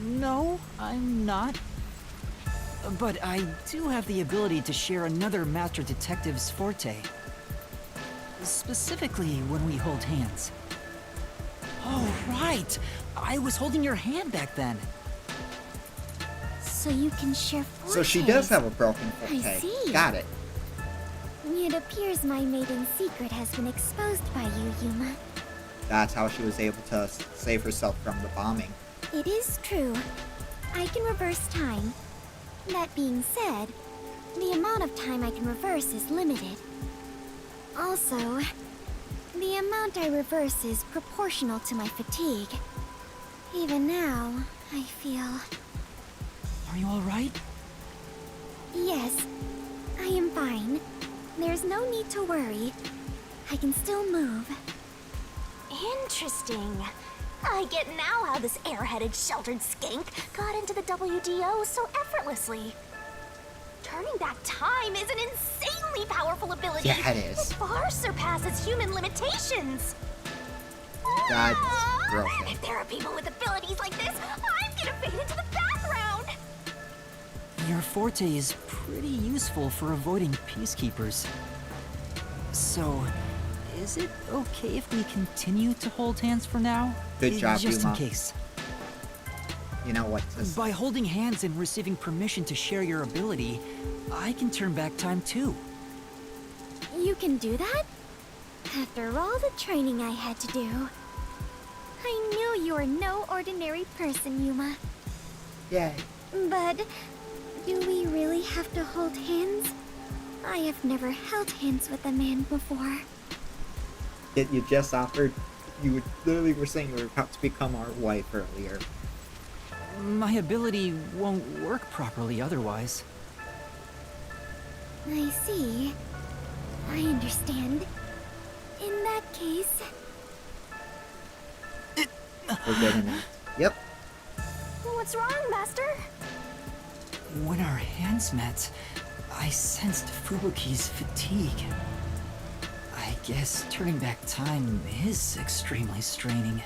No, I'm not. But I do have the ability to share another Master Detective's forte. Specifically when we hold hands. Oh, right! I was holding your hand back then. So you can share fortes. So she does have a broken forte. I see. Got it. It appears my maiden secret has been exposed by you, Yuma. That's how she was able to save herself from the bombing. It is true. I can reverse time. That being said, the amount of time I can reverse is limited. Also, the amount I reverse is proportional to my fatigue. Even now, I feel... Are you alright? Yes, I am fine. There's no need to worry. I can still move. Interesting. I get now how this airheaded, sheltered skank got into the WDO so effortlessly. Turning back time is an insanely powerful ability. Yeah, it is. It far surpasses human limitations. That's If broken. there are people with abilities like this, I'm gonna fade into the background. Your forte is pretty useful for avoiding Peacekeepers. So, is it okay if we continue to hold hands for now? Good job, Just Yuma. in case. You know what? By holding hands and receiving permission to share your ability, I can turn back time too. You can do that? After all the training I had to do. I knew you were no ordinary person, Yuma. Yay. But do we really have to hold hands? I have never held hands with a man before. Yet you just offered. You literally were saying you were about to become our wife earlier. My ability won't work properly otherwise. I see. I understand. In that case... Forbidden act. Yep. What's wrong, Master? When our hands met, I sensed Fubuki's fatigue. I guess turning back time is extremely straining.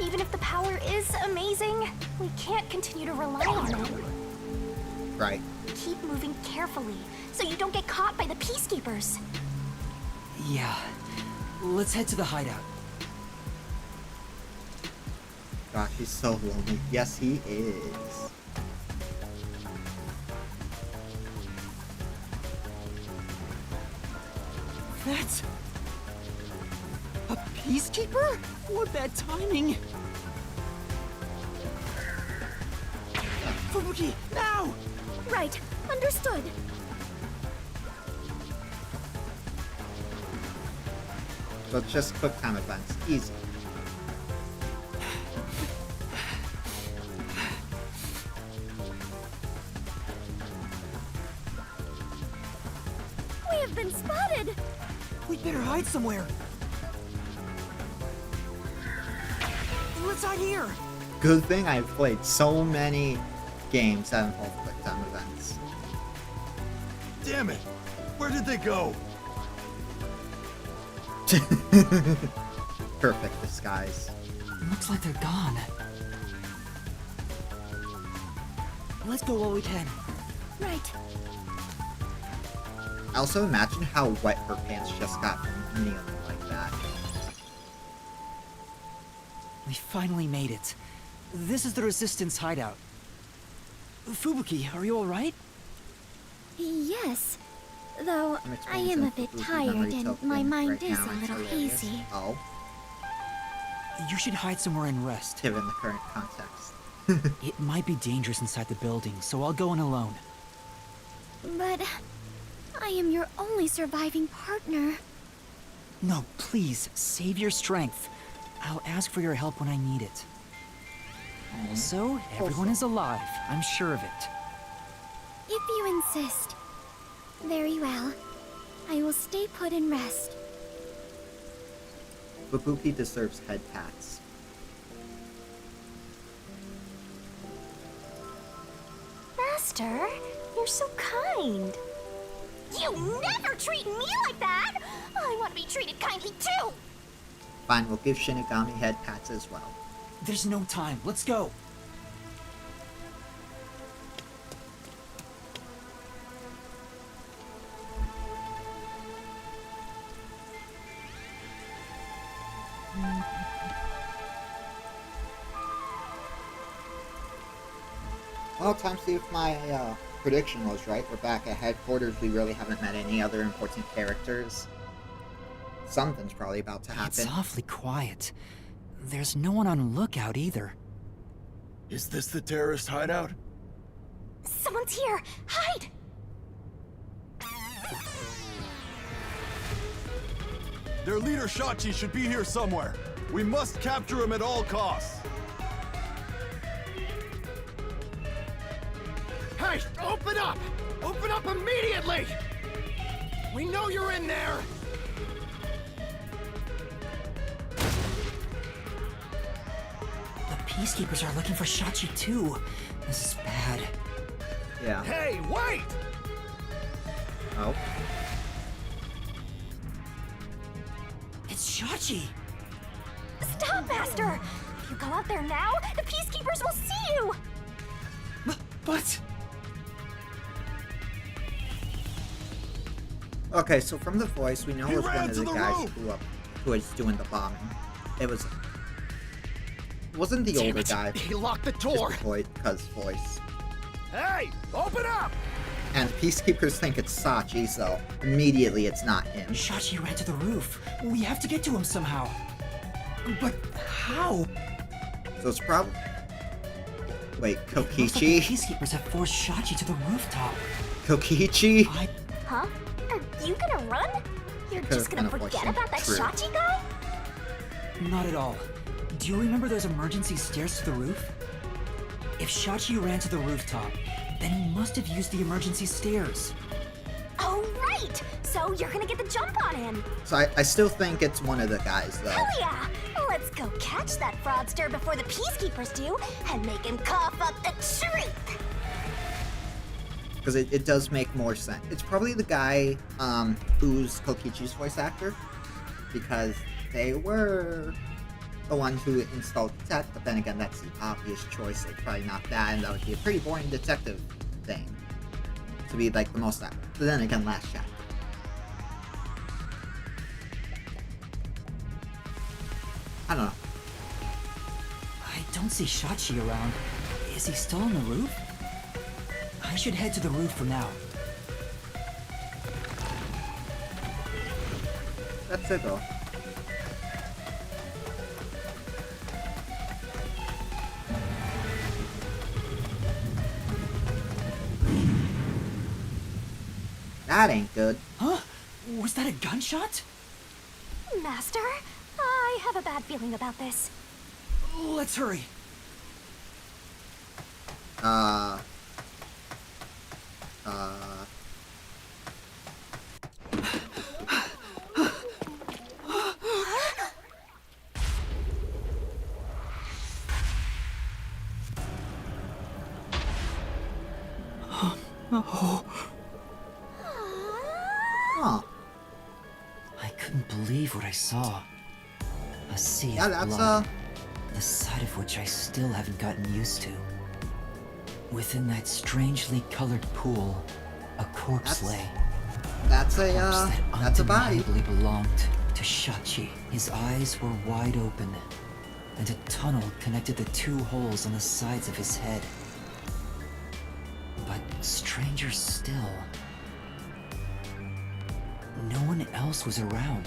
Even if the power is amazing, we can't continue to rely on it. Right. Keep moving carefully, so you don't get caught by the Peacekeepers. Yeah. Let's head to the hideout. Gosh, he's so lonely. Yes, he is. That's... a Peacekeeper? What bad timing! Fubuki, now! Right, understood. So it's just quick time events. Easy. We have been spotted! We'd better hide somewhere. Let's hide here. Good thing I've played so many games that involve quick time events. Damn it! Where did they go? Perfect disguise. Looks like they're gone. Let's go while we can. Right. I also imagine how wet her pants just got from kneeling like that. We finally made it. This is the Resistance hideout. Fubuki, are you alright? Yes. Though I'm I am a bit experiencing tired memory and tilting my mind right is now. a It's little hilarious. hazy. Oh, You should hide somewhere and rest. given the current context. It might be dangerous inside the building, so I'll go in alone. But I am your only surviving partner. No, please, save your strength. I'll ask for your help when I need it. Also, everyone is alive. I'm sure of it. If you insist. Very well. I will stay put and rest. Fubuki deserves head pats. Master, you're so kind. You never treat me like that! I want to be treated kindly too! Fine, we'll give Shinigami head pats as well. There's no time. Let's go. Well, time to see if my prediction was right. We're back at headquarters. We really haven't met any other important characters. Something's probably about to happen. It's awfully quiet. There's no one on lookout either. Is this the terrorist hideout? Someone's here! Hide! Their leader Shachi should be here somewhere. We must capture him at all costs. Hey, open up! Open up immediately! We know you're in there! The Peacekeepers are looking for Shachi too. This is bad. Yeah. Hey, wait! Oh. It's Shachi! Stop, Master! If you go out there now, the Peacekeepers will see you! But... Okay, so from the voice, we know He it's one ran of to the the guys room. who was doing the bombing. It wasn't the Damn older it. guy. He locked the Just door. the voice. Hey, open up! And Peacekeepers think it's Sachi, so immediately it's not him. Shachi ran to the roof. We have to get to him somehow. But how? So it's probably... Wait, Looks like the Kokichi? Peacekeepers have forced Shachi to the rooftop. Kokichi? Huh? Are you gonna run? You're Could've just gonna been a forget question. about that True. Shachi guy? Not at all. Do you remember those emergency stairs to the roof? If Shachi ran to the rooftop, then he must have used the emergency stairs. Oh, right! So you're gonna get the jump on him! So I still think it's one of the guys, though. Hell yeah! Let's go catch that fraudster before the Peacekeepers do, and make him cough up the truth! Because it does make more sense. It's probably the guy who's Kokichi's voice actor. Because they were the one who installed the tech, but then again, that's the obvious choice. It's probably not that, and that would be a pretty boring detective thing to be like the most. But then again, last chapter. I don't know. I don't see Shachi around. Is he still on the roof? I should head to the roof for now. That's it though. That ain't good. Huh? Was that a gunshot? Master, I have a bad feeling about this. Let's hurry. Huh. I couldn't believe what I saw. A sea Yeah, of that's blood, the sight of which I still haven't gotten used to. Within that strangely colored pool, a corpse lay. That's A a corpse that that's a body. undeniably belonged to Shachi. His eyes were wide open, and a tunnel connected the two holes on the sides of his head. But stranger still, no one else was around.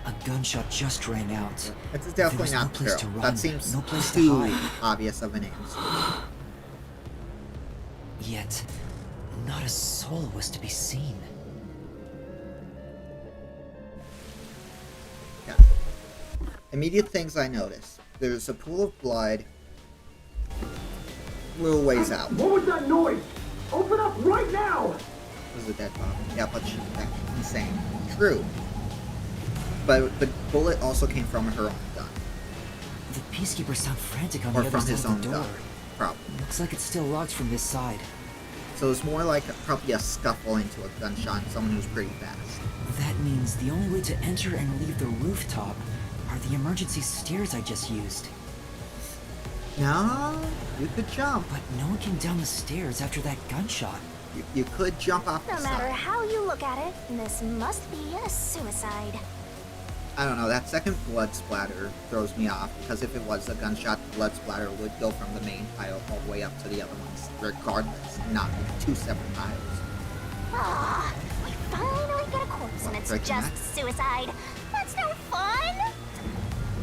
A gunshot just rang out. It's There definitely was not no place true. to run, That seems no place too to hide. obvious of an answer. Yet, not a soul was to be seen. Yeah. Immediate things I noticed. There's a pool of blood a little ways out. What was that noise? Open up right now! Was a dead body. Yeah, but that's insane. True. But the bullet also came from her own gun. The peacekeepers sound frantic on Or the other from side his of own the door. gun. Probably. Looks like it's still locked from this side. So it's more like probably a scuffle into a gunshot and someone who's pretty fast. That means the only way to enter and leave the rooftop are the emergency stairs I just used. No, you could jump. But no one came down the stairs after that gunshot. You could jump off No the matter side. how you look at it, this must be a suicide. I don't know, that second blood splatter throws me off, because if it was a gunshot, the blood splatter would go from the main pile all the way up to the other ones, regardless, not two separate piles. Ah, we finally get a corpse and it's Breaking just that? suicide. That's no fun!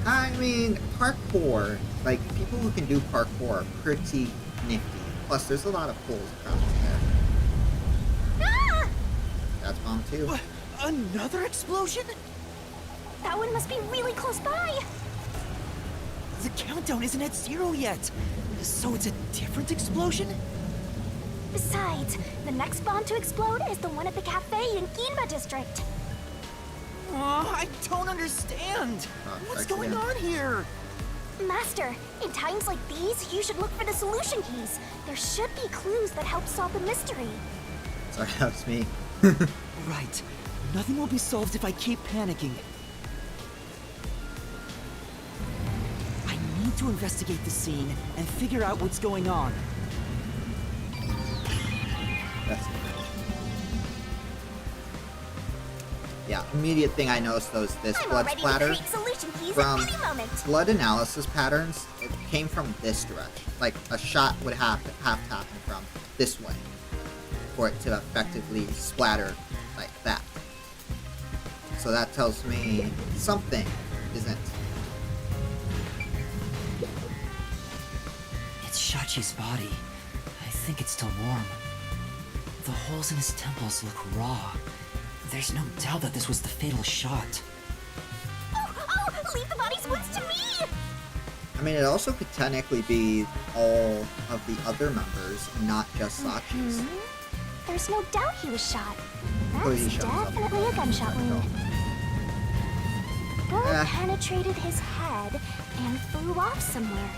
I mean, parkour, like, people who can do parkour are pretty nifty. Plus, there's a lot of pools across there. Ah! That's bomb too. What? Another explosion? That one must be really close by. The countdown isn't at 0 yet. So it's a different explosion? Besides, the next bomb to explode is the one at the cafe in Ginma district. Oh, I don't understand. What's going on here? Master, in times like these, you should look for the solution keys. There should be clues that help solve the mystery. Sorry, that was me. Right. Nothing will be solved if I keep panicking. I need to investigate the scene and figure out what's going on. That's yeah, immediate thing I noticed was this I'm blood ready to splatter create solution keys from at any moment. blood analysis patterns. It came from this direction. Like a shot would have to happen from this way for it to effectively splatter like that. So that tells me something isn't. It's Shachi's body. I think it's still warm. The holes in his temples look raw. There's no doubt that this was the fatal shot. Oh, leave the body's wounds to me! I mean, it also could technically be all of the other members, not just Sachi's. There's no doubt he was shot. Oh, he That's shows up. definitely a gunshot wound. The bullet penetrated his head and flew off somewhere.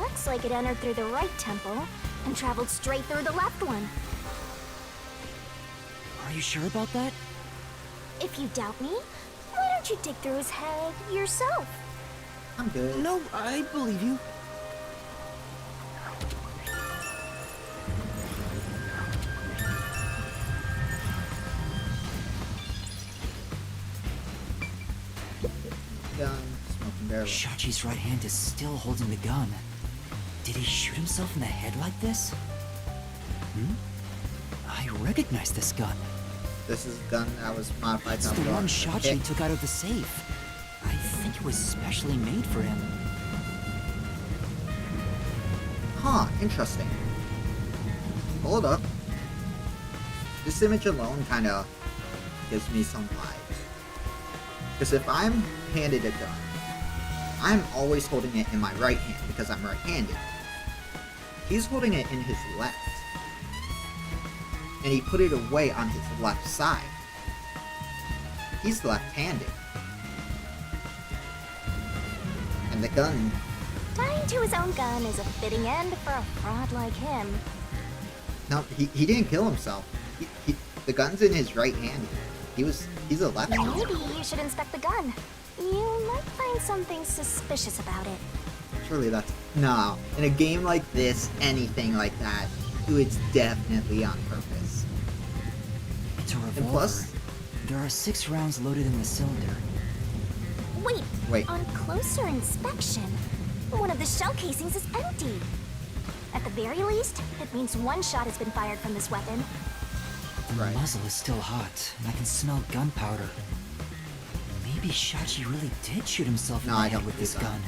Looks like it entered through the right temple and traveled straight through the left one. Are you sure about that? If you doubt me, why don't you dig through his head yourself? I'm good. No, I believe you. Gun, smoking barrel. Shachi's right hand is still holding the gun. Did he shoot himself in the head like this? I recognize this gun. This is a gun that was modified It's to the one have Shachi took out of the safe. I think it was specially made for him. Huh, interesting. Hold up. This image alone kind of gives me some vibes. Because if I'm handed a gun, I'm always holding it in my right hand because I'm right-handed. He's holding it in his left. And he put it away on his left side. He's left-handed. And the gun... Dying to his own gun is a fitting end for a fraud like him. No, he didn't kill himself. The gun's in his right hand. He's a lefty. Maybe you should inspect the gun. You might find something suspicious about it. Surely that's... No. In a game like this, anything like that, it's definitely on purpose. It's a revolver. And plus... There are 6 rounds loaded in the cylinder. Wait. On closer inspection, one of the shell casings is empty. At the very least, it means one shot has been fired from this weapon. The muzzle is still hot, and I can smell gunpowder. Maybe Shachi really did shoot himself in the head with this gun.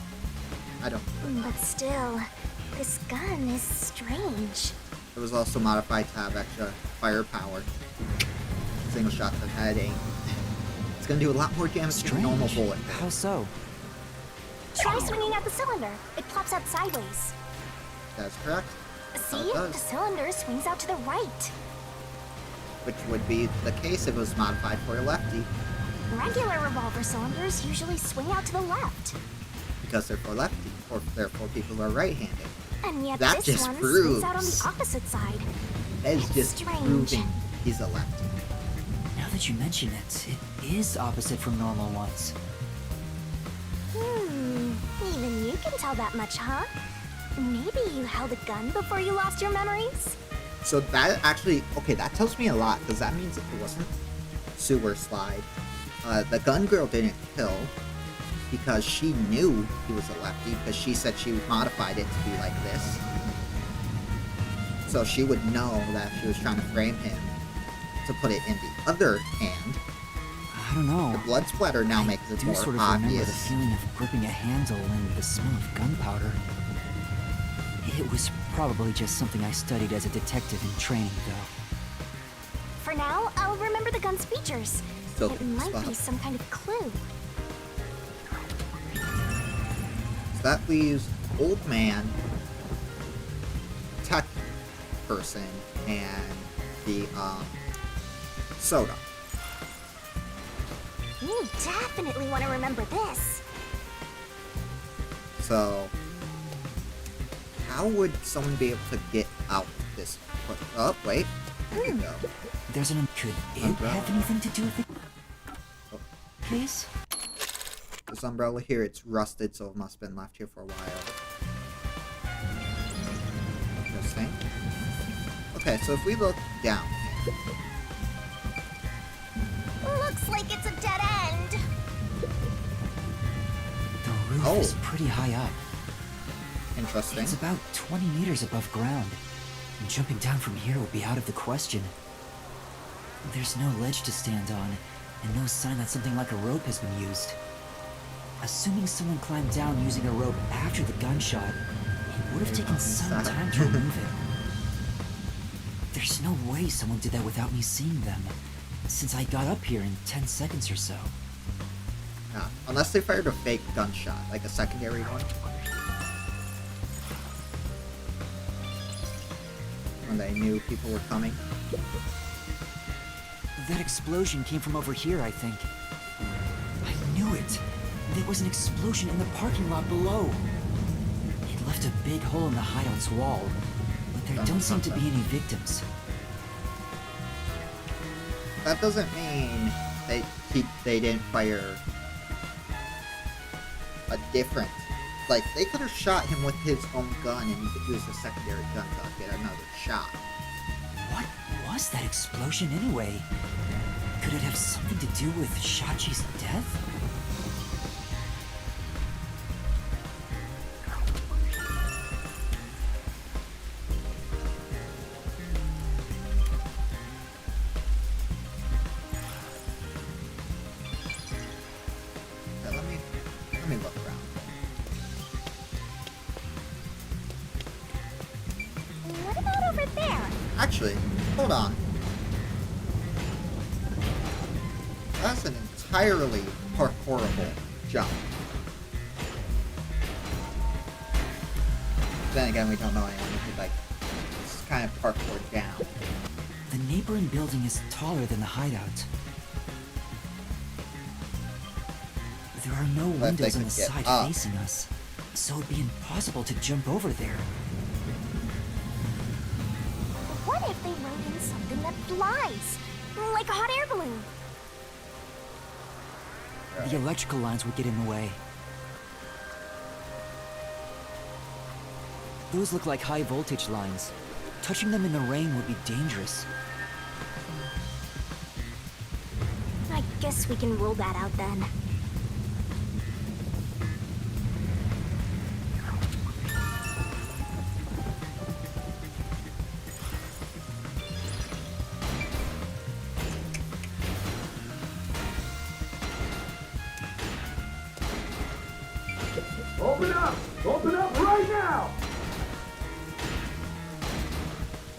I don't. But still, this gun is strange. It was also modified to have extra firepower. Single shot to the head ain't. It's gonna do a lot more damage than a normal bullet. How so? Try swinging at the cylinder. It pops out sideways. That's correct. See? The cylinder swings out to the right. Which would be the case if it was modified for a lefty. Regular revolver cylinders usually swing out to the left. Because they're for lefty, or they're for people who are right-handed. And yet that this just one proves swings out on the opposite side. That is just strange. proving he's a lefty. Now that you mention it, it is opposite from normal ones. Even you can tell that much, huh? Maybe you held a gun before you lost your memories? So that actually, okay, that tells me a lot, because that means it wasn't sewer slide. The gun girl didn't kill because she knew he was a lefty, because she said she modified it to be like this. So she would know that she was trying to frame him to put it in the other hand. I don't know. The blood splatter now makes it I do more sort of remember the obvious. feeling of gripping a handle and the smell of gunpowder. It was probably just something I studied as a detective in training, though. For now, I'll remember the gun's features. Still It might spot. be some kind of clue. So that leaves old man, tech person, and the soda. You definitely want to remember this. So how would someone be able to get out this? Oh wait, there you go. There's an... Could it have anything to do with it? Please? This umbrella here, it's rusted, so it must have been left here for a while. Interesting. Okay, so if we look down here. Looks like it's a dead end. The roof is pretty high up. Interesting. It's about 20 meters above ground. And jumping down from here would be out of the question. There's no ledge to stand on, and no sign that something like a rope has been used. Assuming someone climbed down using a rope after the gunshot, it would have taken some time to remove it. There's no way someone did that without me seeing them, since I got up here in 10 seconds or so. Yeah, unless they fired a fake gunshot, like a secondary one. When they knew people were coming. That explosion came from over here, I think. I knew it. There was an explosion in the parking lot below. It left a big hole in the hideout's wall, but there don't seem to be any victims. That doesn't mean they didn't fire a different... Like, they could have shot him with his own gun and he could use a secondary gun to get another shot. What was that explosion anyway? Could it have something to do with Shachi's death? Let me look around. What about over there? Actually, hold on. That's an entirely parkourable jump. Then again, we don't know anyone who could, like, it's kind of parkour down. The neighboring building is taller than the hideout. There are no But they windows on could the get side up. facing us, so it'd be impossible to jump over there. What if they rode in something that flies? Like a hot air balloon. The electrical lines would get in the way. Those look like high voltage lines. Touching them in the rain would be dangerous. I guess we can rule that out then. Open up! Open up right now!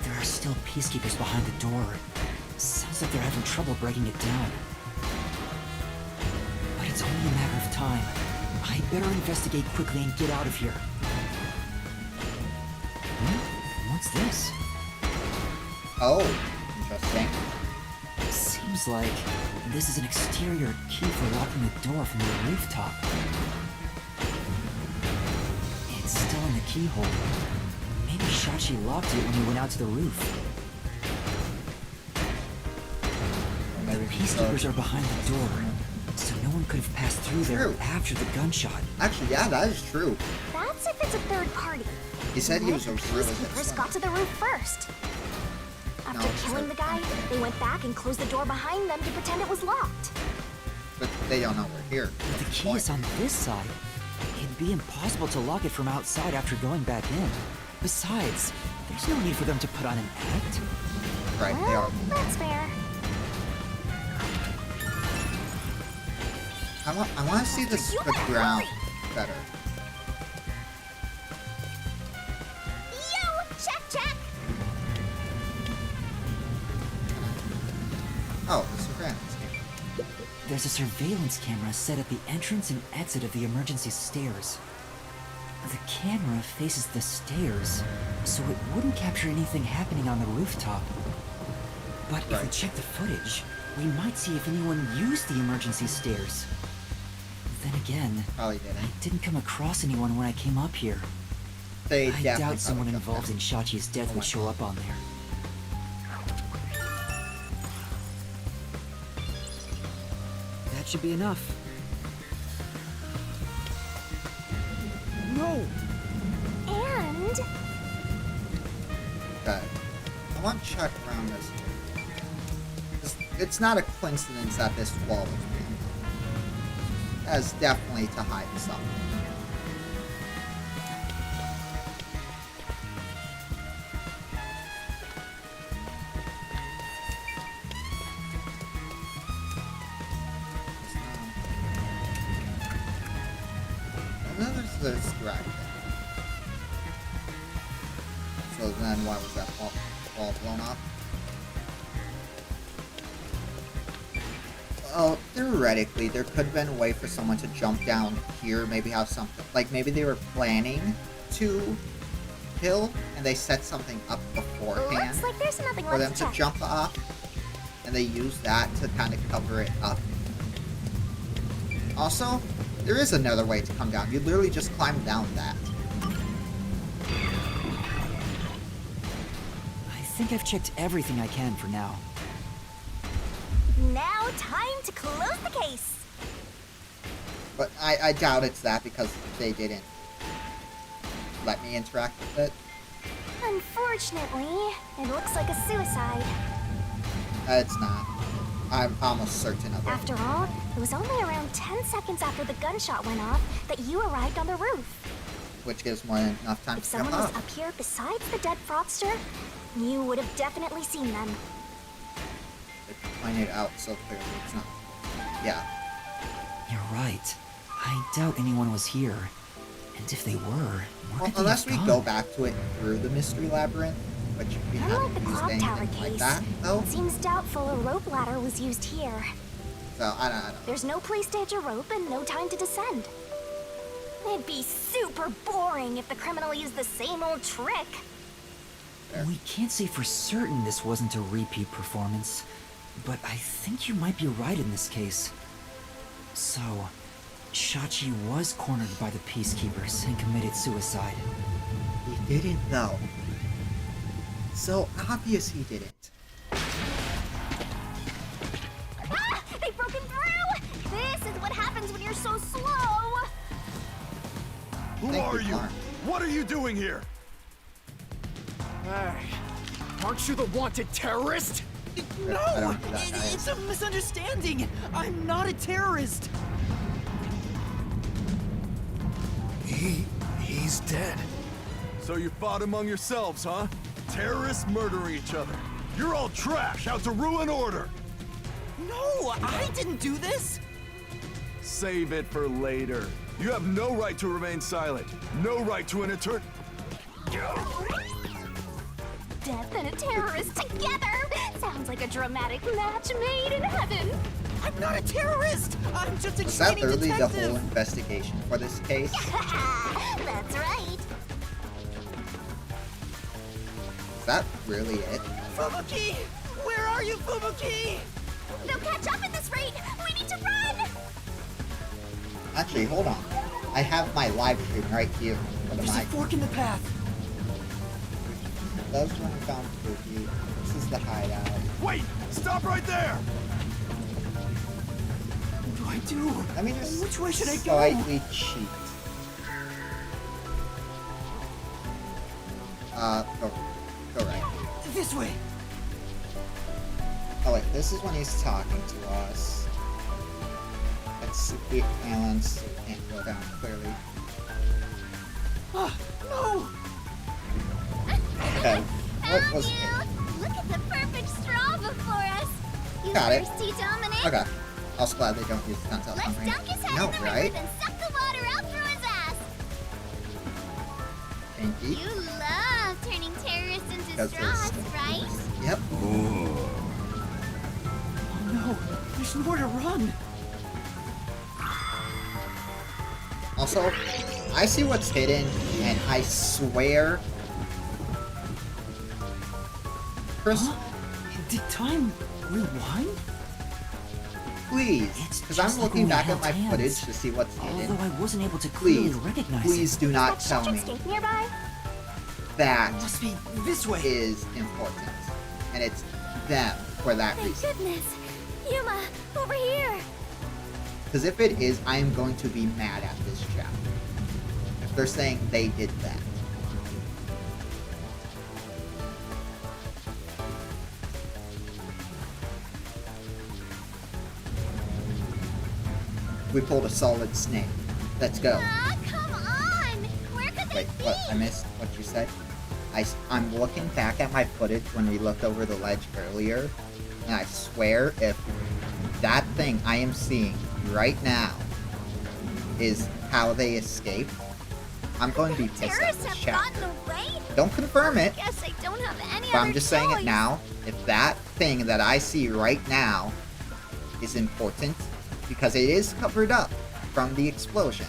There are still peacekeepers behind the door. Sounds like they're having trouble breaking it down. But it's only a matter of time. I better investigate quickly and get out of here. What's this? Oh, interesting. Seems like this is an exterior key for locking the door from the rooftop. It's still in the keyhole. Maybe Shachi locked it when he went out to the roof. The peacekeepers are behind the door, so no one could have passed through there after the gunshot. Actually, yeah, that is true. That's if it's a third party. He said he was a The really good peacekeepers swimmer. got to the roof first. After No, killing the guy, they went back and closed the door behind them to pretend it was locked. But they don't know we're here. The key is on this side. It'd be impossible to lock it from outside after going back in. Besides, there's no need for them to put on an act. Right, they are. That's fair. I want to see the ground better. Yo, check. Oh, the surveillance camera. There's a surveillance camera set at the entrance and exit of the emergency stairs. The camera faces the stairs, so it wouldn't capture anything happening on the rooftop. But if we check the footage, we might see if anyone used the emergency stairs. Then again, Probably didn't. I didn't come across anyone when I came up here. They I definitely doubt someone probably involved in Shachi's death would show up on there. That should be enough. No! And Okay. I want to check around this. It's not a coincidence that this wall was being. That's definitely to hide something. And then there's this dragon. So then why was that wall blown up? Well, theoretically, there could have been a way for someone to jump down here, maybe have something, like maybe they were planning to kill, and they set something up beforehand looks like there's nothing for them left to check. jump off, and they use that to kind of cover it up. Also, there is another way to come down. You literally just climb down that. I think I've checked everything I can for now. Now, time to close the case. But I doubt it's that because they didn't let me interact with it. Unfortunately, it looks like a suicide. It's not. I'm almost certain of it. After all, it was only around 10 seconds after the gunshot went off that you arrived on the roof. Which gives more than enough time If to jump someone was up. up here besides the dead fraudster, you would have definitely seen them. They pointed out so clearly it's not. Yeah. You're right. I doubt anyone was here. And if they were, where Well, could they unless have we gone? go back to it through the mystery labyrinth, which we Unlike haven't the used clock tower anything like case, that, though. it seems doubtful a rope ladder was used here. So, I don't. There's no place to hitch a rope and no time to descend. It'd be super boring if the criminal used the same old trick. We can't say for certain this wasn't a repeat performance, but I think you might be right in this case. So, Shachi was cornered by the Peacekeepers and committed suicide. He didn't, though. So obvious he didn't. Ah! They've broken through! This is what happens when you're so slow! Who are you? What are you doing here? Hey, aren't you the wanted terrorist? No! It's a misunderstanding! I'm not a terrorist! He's dead. So you fought among yourselves, huh? Terrorists murdering each other. You're all trash, out to ruin order. No, I didn't do this! Save it for later. You have no right to remain silent. No right to an eternal... Death and a terrorist together! Sounds like a dramatic match made in heaven! I'm not a terrorist! I'm just a Was that training really the detective! whole investigation for this case? That's right! Is that really it? Fubuki! Where are you, Fubuki? They'll catch up at this rate! We need to run! Actually, hold on. I have my live stream right here. There's a fork in the path. Those when we found Fubuki. This is the hideout. Wait! Stop right there! What do I do? Let me just Which way should I go? slightly cheat. Go right. This way. Oh wait, this is when he's talking to us. Let's see, Alan's can't go down clearly. Ah, no! Okay, what was it? Look at the perfect straw before us! You Got it. thirsty, Dominic? Okay. Also glad they don't use guns out Let's on me. dunk his head No, in the right? river and suck the water out through his ass! Pinky? You love turning terrorists into Because straws, there's- right? Yep. Oh no, there's more to run. Also, I see what's hidden, and I swear... Chris, Huh? Did time rewind? please, because I'm just like looking when we back at held my hands. footage to see what's hidden. Although I wasn't able to clearly Please, recognize please it. do not That tell me escape nearby? that Must be this way. is important. And it's them for that Thank reason. goodness! Yuma, over here! Because if it is, I am going to be mad at this chapter. If they're saying they did that. We pulled a solid snake. Let's go. Ah, come on! Where could they Wait, be? what? I missed what you said? I'm looking back at my footage when we looked over the ledge earlier, and I swear if that thing I am seeing right now is how they escaped, I'm going to be pissed at Terrorists this have chapter. gotten away? Don't confirm it, Guess I don't have any but other I'm just saying it choice. now. If that thing that I see right now is important, because it is covered up from the explosion.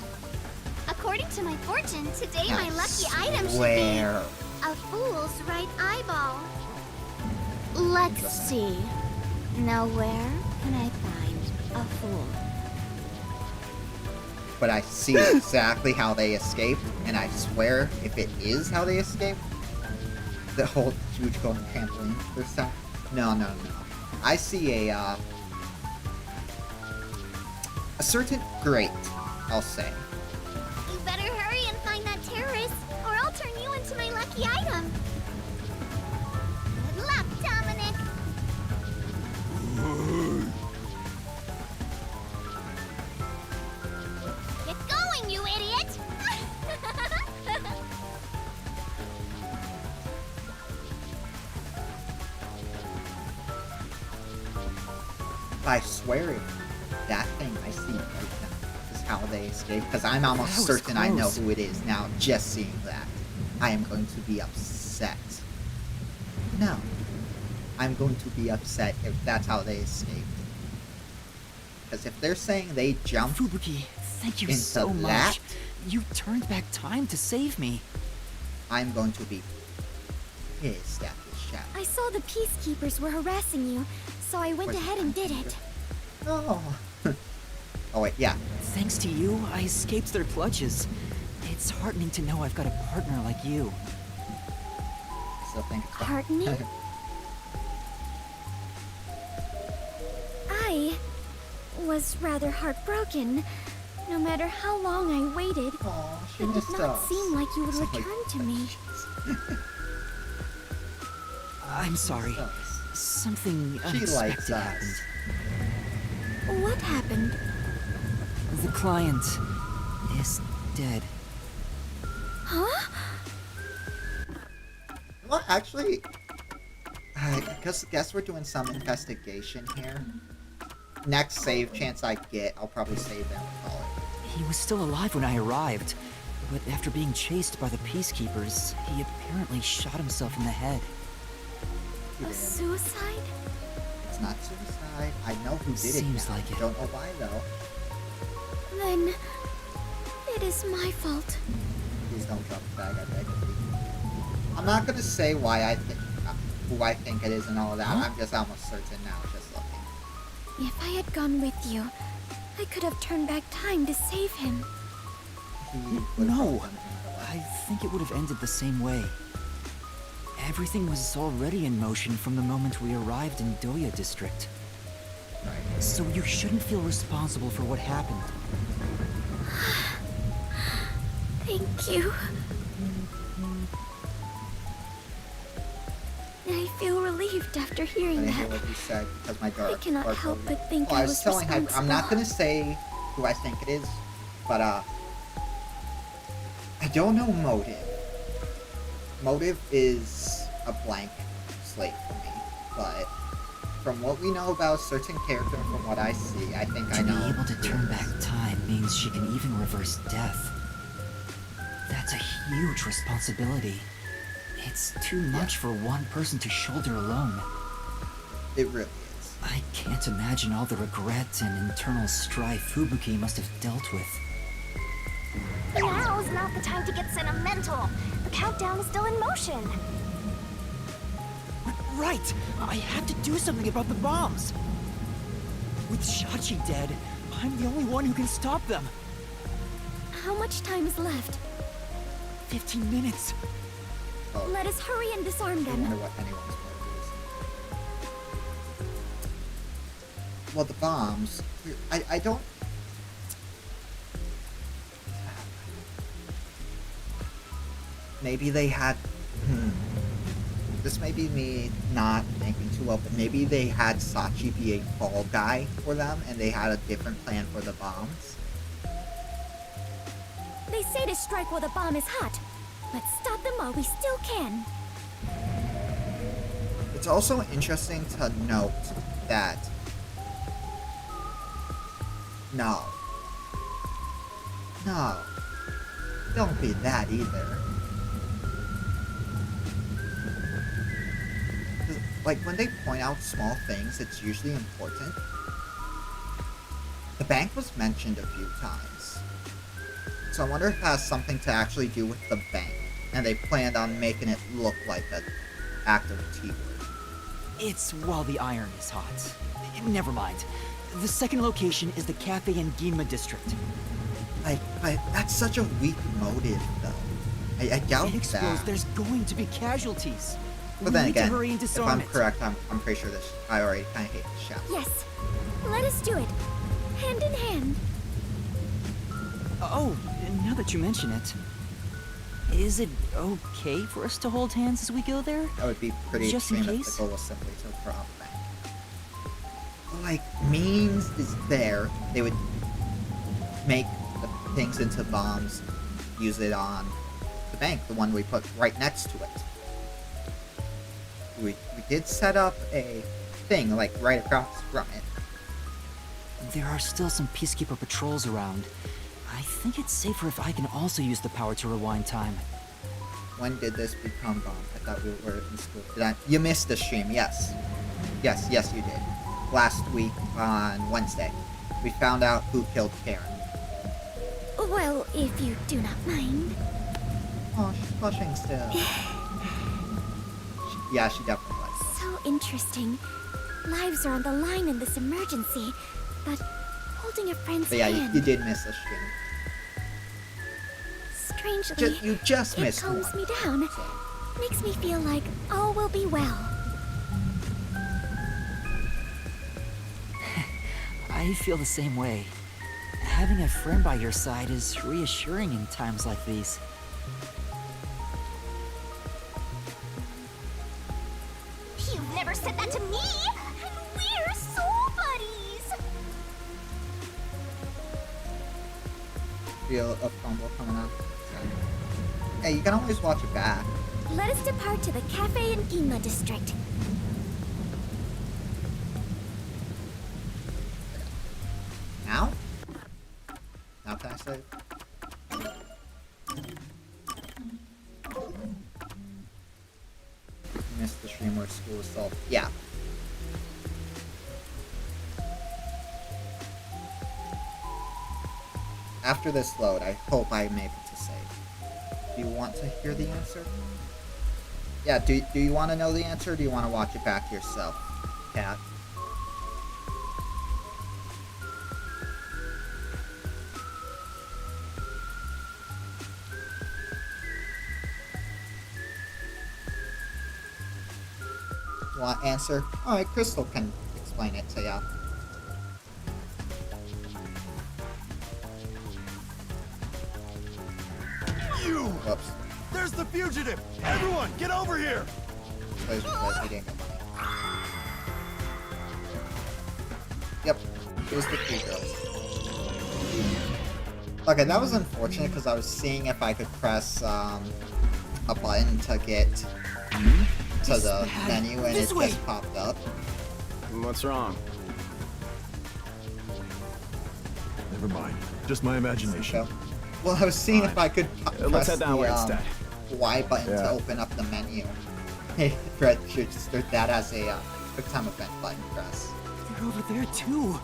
According to my fortune, today I my lucky item should swear. be a fool's right eyeball. Let's see. Now where can I find a fool? But I see exactly how they escaped, and I swear, if it is how they escaped, the whole huge golden trampoline this time. No. I see a certain great I'll say. You better hurry and find that terrorist, or I'll turn you into my lucky item. Good luck, Dominic. Get going, you idiot! I swear if that thing I see right now is how they escape, because I'm almost That was certain I know close. who it is now just seeing that. I am going to be upset. No. I'm going to be upset if that's how they escaped. Because if they're saying they jumped Fubuki, thank you into so much. that, You turned back time to save me. I'm going to be pissed at this shout. I saw the peacekeepers were harassing you, so I went ahead and did it. Oh. Oh wait, yeah. Thanks to you, I escaped their clutches. It's heartening to know I've got a partner like you. Still think it's Heartening? I was rather heartbroken. No matter how long I waited, she it did missed not us. seem like you would It's like- return to me. I'm sorry. Something unexpected likes us. happened. What happened? The client is dead. Huh? Well, actually, I guess we're doing some investigation here. Next save chance I get, I'll probably save them and call it. He was still alive when I arrived, but after being chased by the peacekeepers, he apparently shot himself in the head. A suicide? It's not suicide. I know who did Seems it now. like it. Don't know why though. Then it is my fault. Please don't drop the bag, I beg of you. I'm not gonna say why I think who I think it is and all that. I'm just almost certain now, just looking. If I had gone with you, I could have turned back time to save him. No, I think it would have ended the same way. Everything was already in motion from the moment we arrived in Doya District. Right. So you shouldn't feel responsible for what happened. Thank you. I feel relieved after I hearing didn't hear that. what you said because my I cannot heart help broke. but think Oh, I I was was telling Hyper, I'm not responsible. gonna say who I think it is, but I don't know motive. Motive is a blank slate for me, but from what we know about a certain character and from what I see, I think I To know. be able to turn back time means she can even reverse death. That's a huge responsibility. It's too much for one person to shoulder alone. It really is. I can't imagine all the regret and internal strife Fubuki must have dealt with. Now's not the time to get sentimental. The countdown is still in motion. Right! I have to do something about the bombs! With Shachi dead, I'm the only one who can stop them. How much time is left? 15 minutes. Let us hurry and disarm I them. wonder what anyone's motive is. Well, the bombs. I don't. Maybe they had. This may be me not thinking too well, but maybe they had Sachi be a fall guy for them, and they had a different plan for the bombs. They say to strike while the bomb is hot. Let's stop them while we still can. It's also interesting to note that. No. Don't be that either. Like, when they point out small things, it's usually important. The bank was mentioned a few times. So I wonder if it has something to actually do with the bank. And they planned on making it look like an active T-word. It's while the iron is hot. Never mind. The second location is the Cafe in Ginma district. Like, but that's such a weak motive, though. I doubt It explodes. that. There's going to be casualties. But We then need again, to hurry and if disarm I'm it. correct, I'm pretty sure this. I already kind of hate the shout. Yes. Let us do it. Hand in hand. Oh, now that you mention it, is it okay for us to hold hands as we go there? That would be pretty Just in extreme if case? the goal was simply to rob a bank. But, like, means is there. They would make the things into bombs, use it on the bank, the one we put right next to it. We did set up a thing, like, right across from it. There are still some Peacekeeper patrols around. I think it's safer if I can also use the power to rewind time. When did this become bomb? I thought we were in school. You missed the stream, yes. Yes, you did. Last week on Wednesday. We found out who killed Karen. Well, if you do not mind. Oh, she's blushing still. Yeah, she definitely was. So interesting. Lives are on the line in this emergency, but holding a friend's But yeah, hand. you did miss the stream. Strangely, You just it missed calms one. me down. Makes me feel like all will be well. I feel the same way. Having a friend by your side is reassuring in times like these. You've never said that to me! And we're soul buddies! Feel a fumble coming up. Hey, you can always watch it back. Let us depart to the cafe in Ginma district. Now? Now can I save? Missed the stream where school was solved. Yeah. After this load, I hope I'm able to save. Do you want to hear the answer? Yeah, do you want to know the answer, or do you want to watch it back yourself, Cat? You want answer? Alright, Crystal can explain it to ya. You! Whoops. There's the fugitive! Everyone, get over here! Plays with it, he didn't get money. Yep, it was the two girls. Okay, that was unfortunate because I was seeing if I could press a button to get to the menu and it just popped up. What's wrong? Never mind. Just my imagination. Well, I was seeing if I could Let's press head that way instead. the Y button to open up the menu. Hey, registered that as a quick time event button press. They're over there too.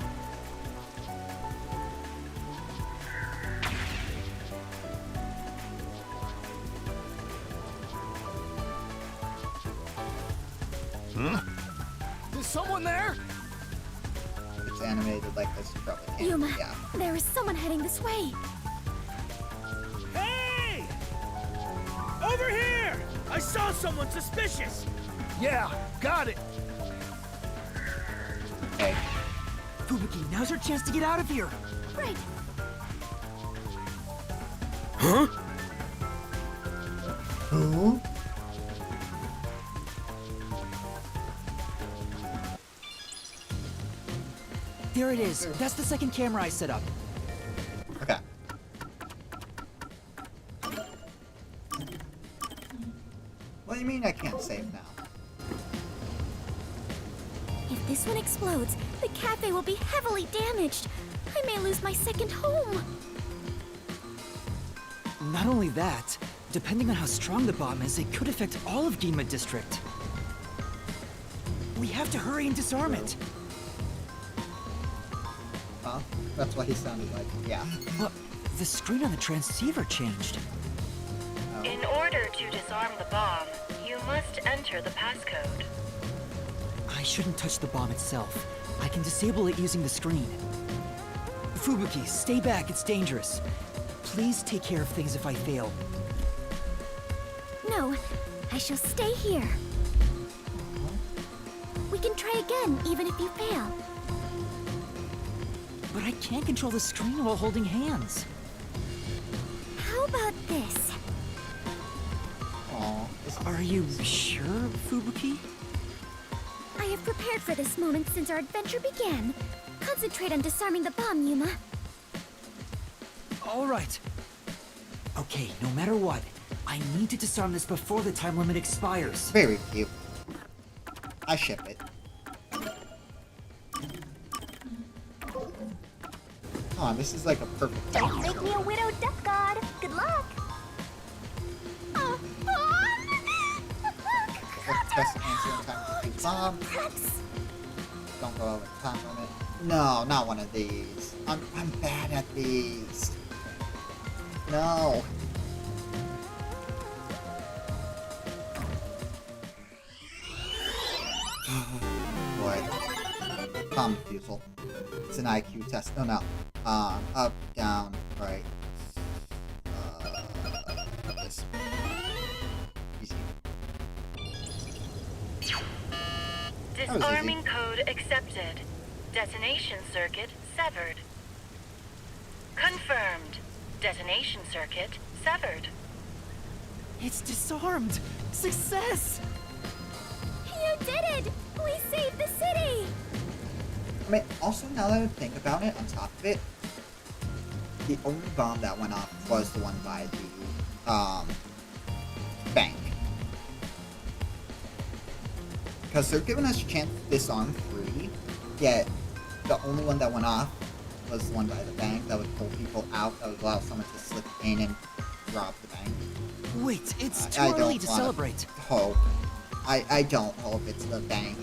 Huh? Is someone there? It's animated like this, probably. Yuma, Yeah. there is someone heading this way. Hey! Over here! I saw someone suspicious! Yeah, got it! Hey. Fubuki, now's your chance to get out of here. Right. Huh? Who? There it is. That's the second camera I set up. Okay. What do you mean I can't save now? If this one explodes, the cafe will be heavily damaged. I may lose my second home. Not only that, depending on how strong the bomb is, it could affect all of Ginma District. We have to hurry and disarm it. Huh? That's what he sounded like. Yeah. But the screen on the transceiver changed. In order to disarm the bomb, you must enter the passcode. I shouldn't touch the bomb itself. I can disable it using the screen. Fubuki, stay back, it's dangerous. Please take care of things if I fail. No, I shall stay here. We can try again, even if you fail. But I can't control the screen while holding hands. How about this? Aw. Are you sure, Fubuki? I have prepared for this moment since our adventure began. Concentrate on disarming the bomb, Yuma. All right. Okay, no matter what, I need to disarm this before the time limit expires. Very cute. I ship it. Come on, this is like a perfect Don't time. make me a widowed death god. Good luck. Oh, Best answer in time to beat bomb. Don't go over the time limit. No, not one of these. I'm bad at these. No. Boy. Bomb refusal. It's an IQ test. Oh no. Up, down, right. This. Easy. Disarming code accepted. Detonation circuit severed. Confirmed. Detonation circuit severed. It's disarmed! Success! You did it! We saved the city! I mean, also now that I think about it, on top of it, the only bomb that went off was the one by the, bank. Because they're giving us a chance to disarm 3, yet the only one that went off was the one by the bank that would pull people out, that would allow someone to slip in and rob the bank. Wait, it's too early to celebrate. Hope. I don't hope it's the bank.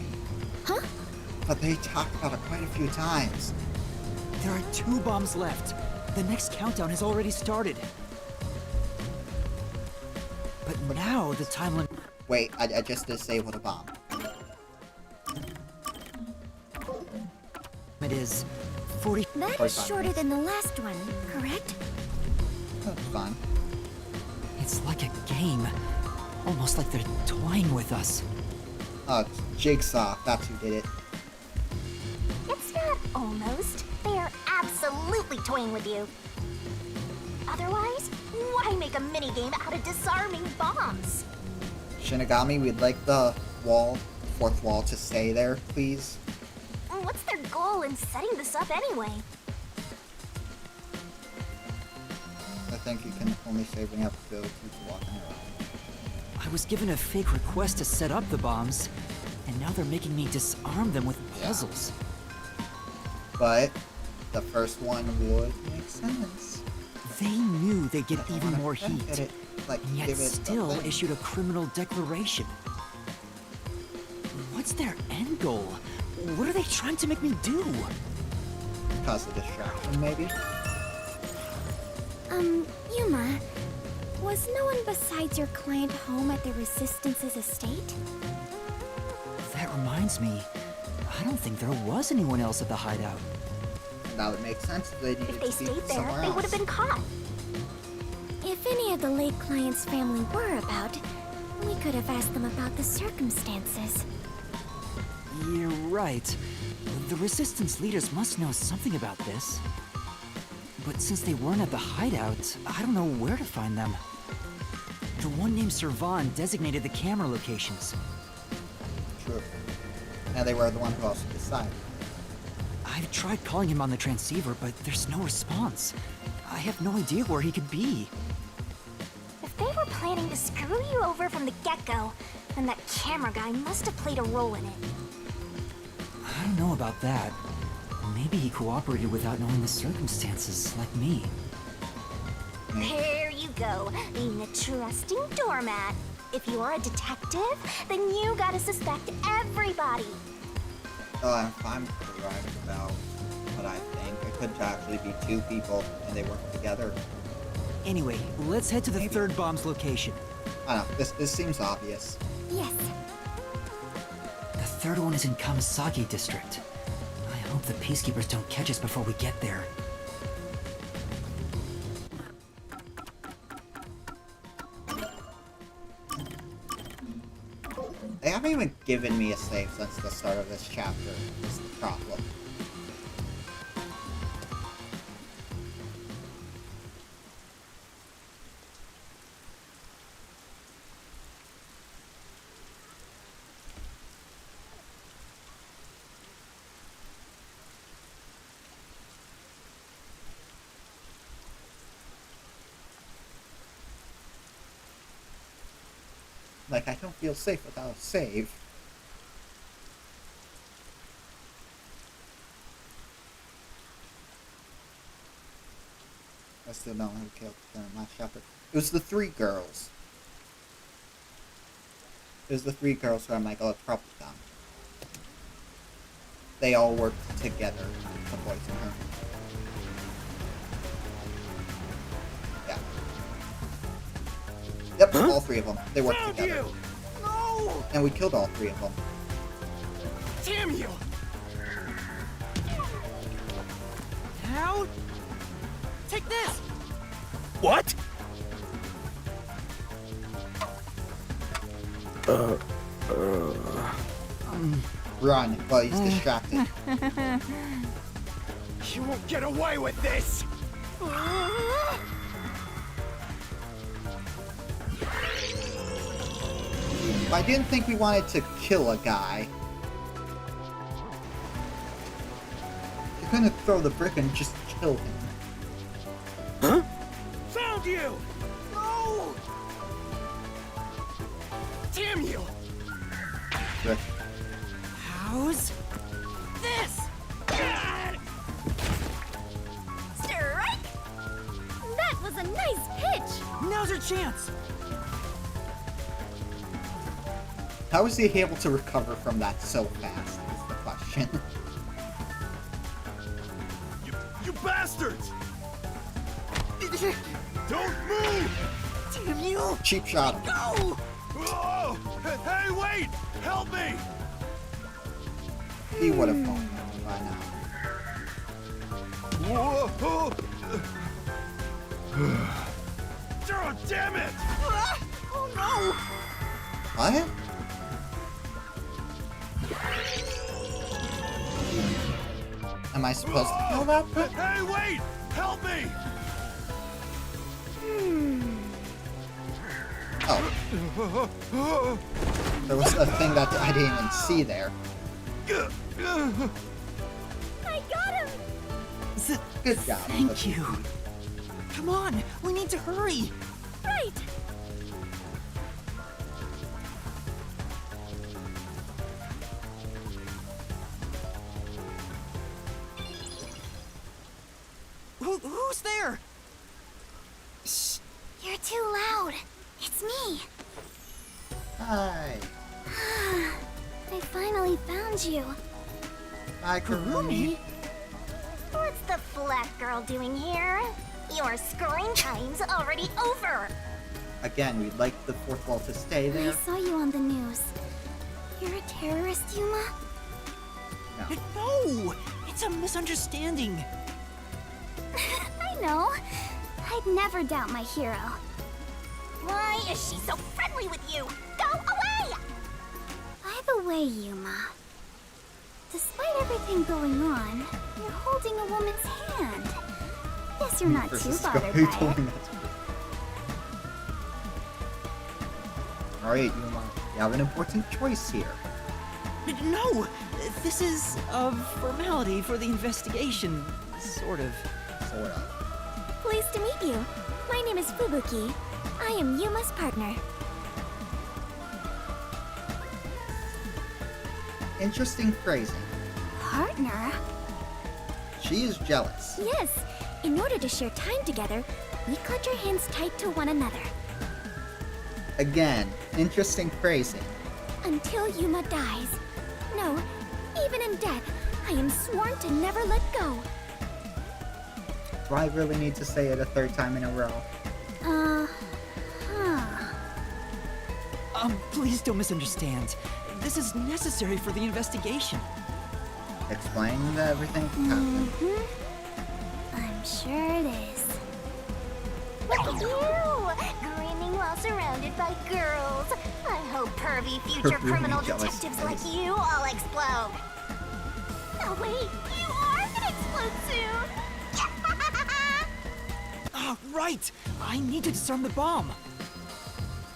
Huh? But they talked about it quite a few times. There are 2 bombs left. The next countdown has already started. But now the time limit... Wait, I just disabled a bomb. It is 40... That is shorter than the last one, correct? That's fine. It's like a game. Almost like they're toying with us. Oh, it's Jigsaw. That's who did it. It's not almost. They are absolutely toying with you. Otherwise, why make a minigame out of disarming bombs? Shinigami, we'd like the wall, 4th wall, to stay there, please. What's their goal in setting this up anyway? I think you can only save when you have to go to walk on your own. I was given a fake request to set up the bombs, and now they're making me disarm them with puzzles. But the first one would make sense. They knew they'd get even more heat, and yet still issued a criminal declaration. What's their end goal? What are they trying to make me do? Cause a distraction, maybe? Yuma, was no one besides your client home at the Resistance's estate? That reminds me, I don't think there was anyone else at the hideout. That would make sense if they needed If they to be stayed there, somewhere they would have else. been caught. If any of the late client's family were about, we could have asked them about the circumstances. You're right. The Resistance leaders must know something about this. But since they weren't at the hideout, I don't know where to find them. The one named Servan designated the camera locations. True. Now they were the one who also decided. I've tried calling him on the transceiver, but there's no response. I have no idea where he could be. If they were planning to screw you over from the get-go, then that camera guy must have played a role in it. I don't know about that. Maybe he cooperated without knowing the circumstances, like me. There you go, being a trusting doormat. If you're a detective, then you gotta suspect everybody. Oh, if I'm correct about what I think, it could actually be 2 people and they work together. Anyway, let's head to the third bomb's location. I don't know, this seems obvious. Yes. The third one is in Kamasaki District. I hope the Peacekeepers don't catch us before we get there. They haven't even given me a save since the start of this chapter. Is the problem. Like, I don't feel safe without a save. I still don't know who killed my shepherd. It was the three girls. It was the three girls who I'm like, oh, it's probably them. They all worked together to poison her. Yeah. Yep, all three of them. They worked together. No! And we killed all three of them. Damn you! How? Take this! What? Run while he's distracted. You won't get away with this! I didn't think we wanted to kill a guy. You couldn't throw the brick and just kill him. Huh? Found you! No! Damn you! Brick. How's this? Strike! That was a nice pitch! Now's your chance! How was he able to recover from that so fast, is the question. You bastards! Don't move! Damn you! Cheap shot him. Go! Oh! Hey, wait! Help me! He would have fallen by now. Whoa! Oh, damn it! Oh no! What? Am I supposed to kill that? Hey, wait! Help me! Oh. There was a thing that I didn't even see there. I got him! Good job. Thank you. Come on, we need to hurry. Right! Who's there? Shh! You're too loud. It's me. Hi. I finally found you. Hi, Karumi. What's the flat girl doing here? Your scoring time's already over. Again, we'd like the fourth wall to stay I there. saw you on the news. You're a terrorist, Yuma? No! It's a misunderstanding. I know. I'd never doubt my hero. Why is she so friendly with you? Go away! By the way, Yuma, despite everything going on, you're holding a woman's hand. Guess you're not too bothered by it. Alright, Yuma. You have an important choice here. No! This is a formality for the investigation. Sort of. Sort of. Pleased to meet you. My name is Fubuki. I am Yuma's partner. Interesting phrasing. Partner? She is jealous. Yes. In order to share time together, we clutch our hands tight to one another. Again, interesting phrasing. Until Yuma dies. No, even in death, I am sworn to never let go. Do I really need to say it a third time in a row? Please don't misunderstand. This is necessary for the investigation. Explain everything happened. I'm sure it is. Look at you! Grinning while surrounded by girls. I hope pervy future criminal detectives like you all explode. Oh wait, you are gonna explode soon! Right! I need to disarm the bomb.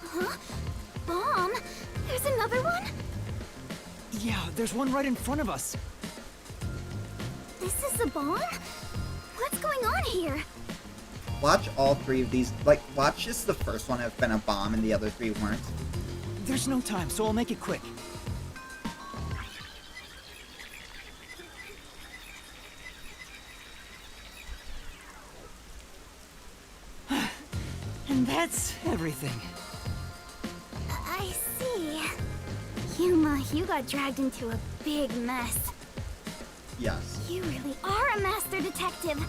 Huh? Bomb? There's another one? Yeah, there's one right in front of us. This is a bomb? What's going on here? Watch all three of these. Like, watch just the first one have been a bomb and the other three weren't. There's no time, so I'll make it quick. And that's everything. I see. You got dragged into a big mess. Yes. You really are a master detective.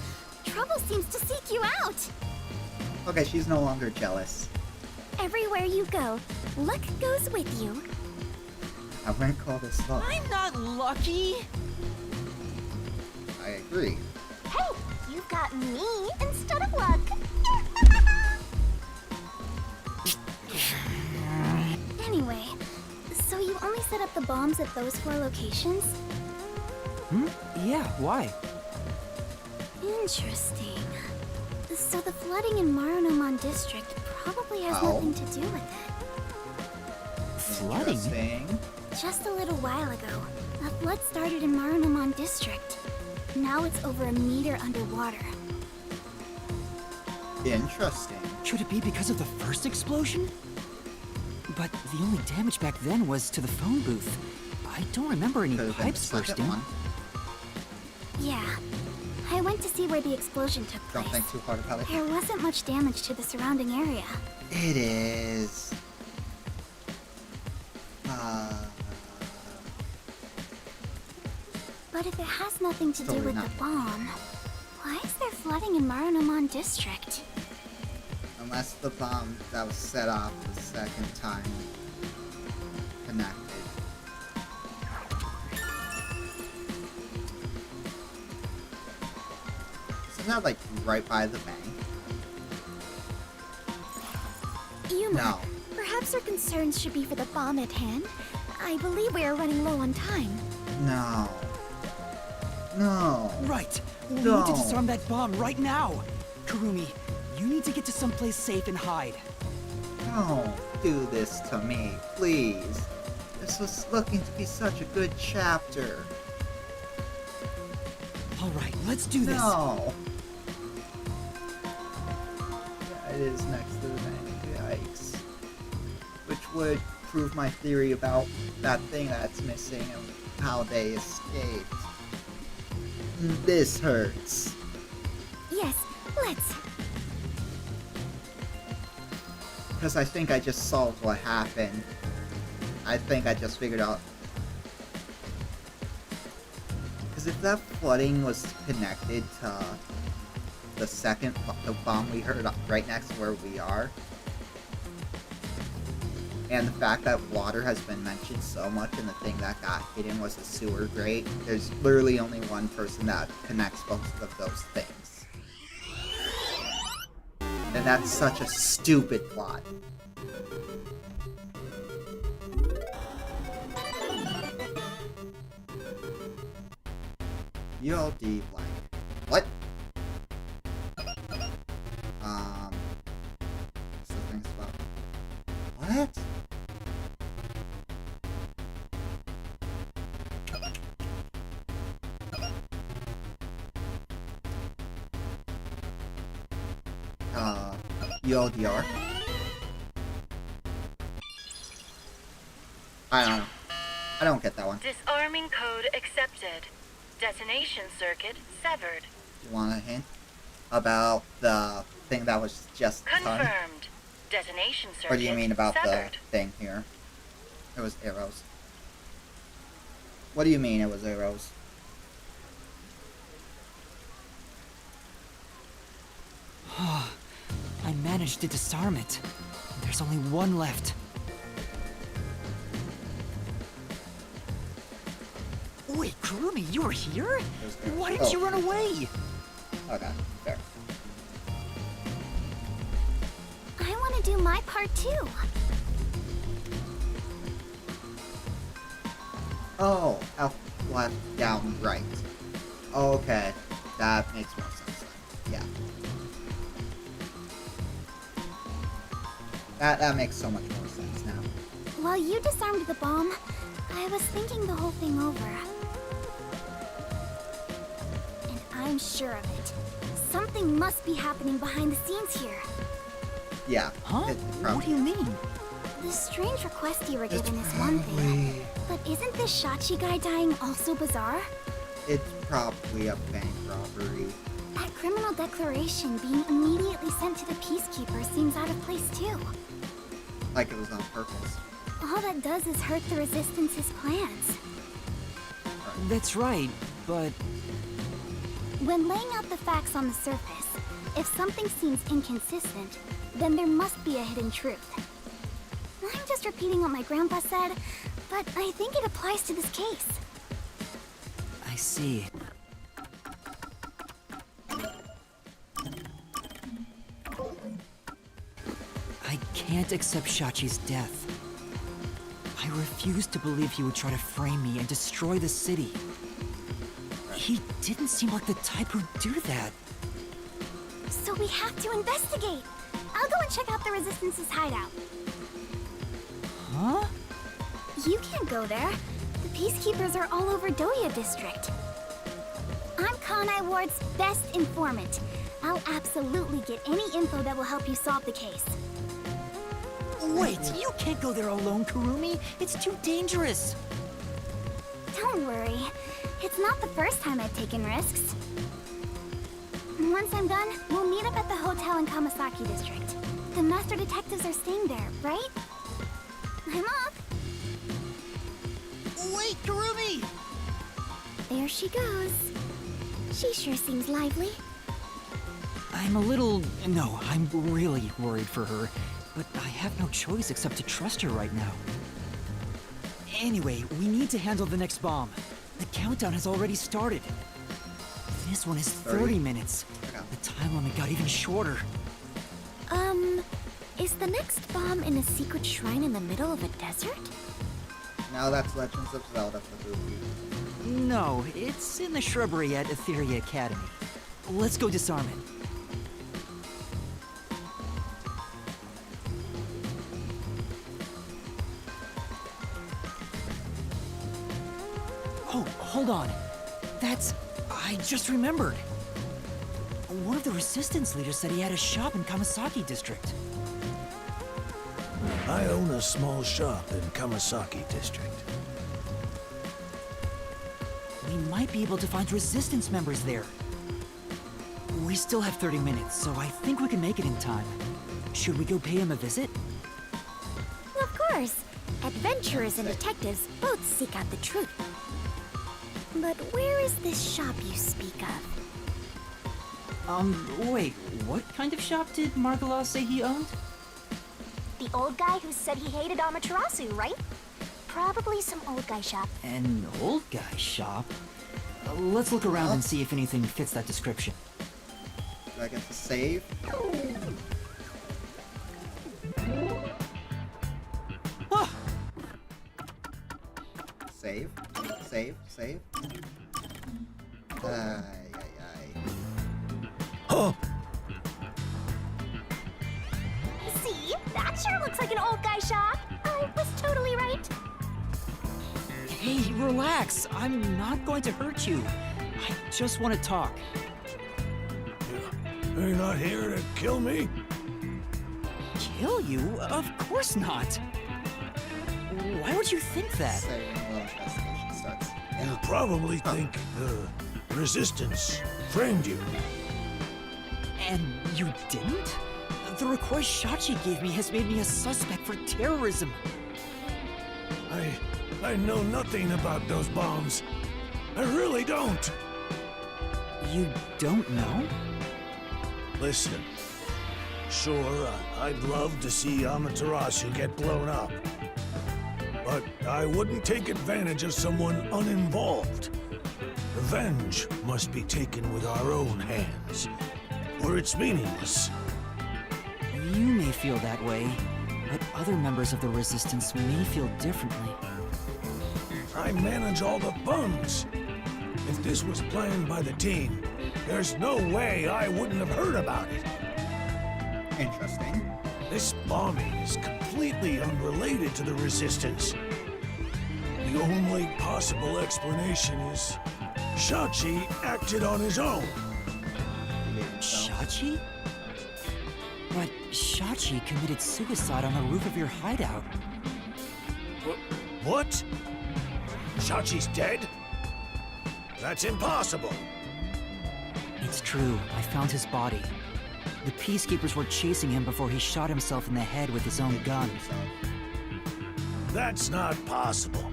Trouble seems to seek you out. Okay, she's no longer jealous. Everywhere you go, luck goes with you. I wouldn't call this luck. I'm not lucky. I agree. Hey, you've got me instead of luck. Anyway, so you only set up the bombs at those 4 locations? Yeah, why? Interesting. So the flooding in Marunomon district probably has nothing to do with it. Flooding? Interesting. Just a little while ago, a flood started in Marunomon district. Now it's over a meter underwater. Interesting. Could it be because of the first explosion? But the only damage back then was to the phone booth. I don't remember any pipes bursting. Yeah. I went to see where the explosion took place. Don't think too hard about it. There wasn't much damage to the surrounding area. It is. But if it has nothing to do Totally with not. the bomb, why is there flooding in Marunomon district? Unless the bomb that was set off the second time connected. Isn't that like right by the bank? Yuma, No. perhaps our concerns should be for the bomb at hand. I believe we are running low on time. No. No. Right. We No. need to disarm that bomb right now. Kurumi, you need to get to someplace safe and hide. Don't do this to me, please. This was looking to be such a good chapter. All right, let's do this. No. Yeah, it is next to the bank. Yikes. Which would prove my theory about that thing that's missing and how they escaped. This hurts. Yes, let's. Because I think I just solved what happened. I think I just figured out. Because if that flooding was connected to the second the bomb we heard right next to where we are, and the fact that water has been mentioned so much and the thing that got hidden was a sewer grate, there's literally only one person that connects both of those things. And that's such a stupid plot. ULD blank. What? So things about what? ULDR. I don't get that one. Disarming code accepted. Detonation circuit severed. You want a hint about the thing that was just done? Confirmed. Detonation circuit Or do you mean about severed. the thing here? It was arrows. What do you mean it was arrows? I managed to disarm it. There's only one left. Wait, Kurumi, you were here? Why didn't you run away? Okay, fair. I want to do my part too. Oh, up, left, down, right. Okay, that makes more sense then. Yeah. That makes so much more sense now. While you disarmed the bomb, I was thinking the whole thing over. And I'm sure of it. Something must be happening behind the scenes here. Yeah. Huh? What do you mean? The strange request you were given is one thing, but isn't this Shachi guy dying also bizarre? It's probably a bank robbery. That criminal declaration being immediately sent to the Peacekeeper seems out of place too. Like it was on purpose. All that does is hurt the Resistance's plans. That's right, but... When laying out the facts on the surface, if something seems inconsistent, then there must be a hidden truth. I'm just repeating what my grandpa said, but I think it applies to this case. I see. I can't accept Shachi's death. I refuse to believe he would try to frame me and destroy the city. He didn't seem like the type who'd do that. So we have to investigate. I'll go and check out the Resistance's hideout. Huh? You can't go there. The Peacekeepers are all over Doya District. I'm Kanai Ward's best informant. I'll absolutely get any info that will help you solve the case. Wait, you can't go there alone, Kurumi. It's too dangerous. Don't worry. It's not the first time I've taken risks. Once I'm done, we'll meet up at the hotel in Kamasaki District. The master detectives are staying there, right? I'm off. Wait, Kurumi! There she goes. She sure seems lively. I'm a little... No, I'm really worried for her. But I have no choice except to trust her right now. Anyway, we need to handle the next bomb. The countdown has already started. This one is 30 minutes. The time limit got even shorter. Is the next bomb in a secret shrine in the middle of a desert? Now that's Legends of Zelda for Goofy. No, it's in the shrubbery at Etheria Academy. Let's go disarm it. Oh, hold on. That's... I just remembered. One of the Resistance leaders said he had a shop in Kamasaki District. I own a small shop in Kamasaki District. We might be able to find Resistance members there. We still have 30 minutes, so I think we can make it in time. Should we go pay him a visit? Of course. Adventurers and detectives both seek out the truth. But where is this shop you speak of? Wait, what kind of shop did Margala say he owned? The old guy who said he hated Amaterasu, right? Probably some old guy shop. An old guy shop? Let's look around and see if anything fits that description. Do I get to save? Ah! Save? Save? Huh? See? That sure looks like an old guy shop. I was totally right. Hey, relax. I'm not going to hurt you. I just want to talk. You're not here to kill me? Kill you? Of course not. Why would you think that? You probably think the Resistance framed you. And you didn't? The request Shachi gave me has made me a suspect for terrorism. I know nothing about those bombs. I really don't. You don't know? Listen, sure, I'd love to see Amaterasu get blown up. But I wouldn't take advantage of someone uninvolved. Revenge must be taken with our own hands, or it's meaningless. You may feel that way, but other members of the Resistance may feel differently. I manage all the funds. If this was planned by the team, there's no way I wouldn't have heard about it. Interesting. This bombing is completely unrelated to the Resistance. The only possible explanation is Shachi acted on his own. Shachi? But Shachi committed suicide on the roof of your hideout. What? Shachi's dead? That's impossible. It's true. I found his body. The Peacekeepers were chasing him before he shot himself in the head with his own gun. That's not possible.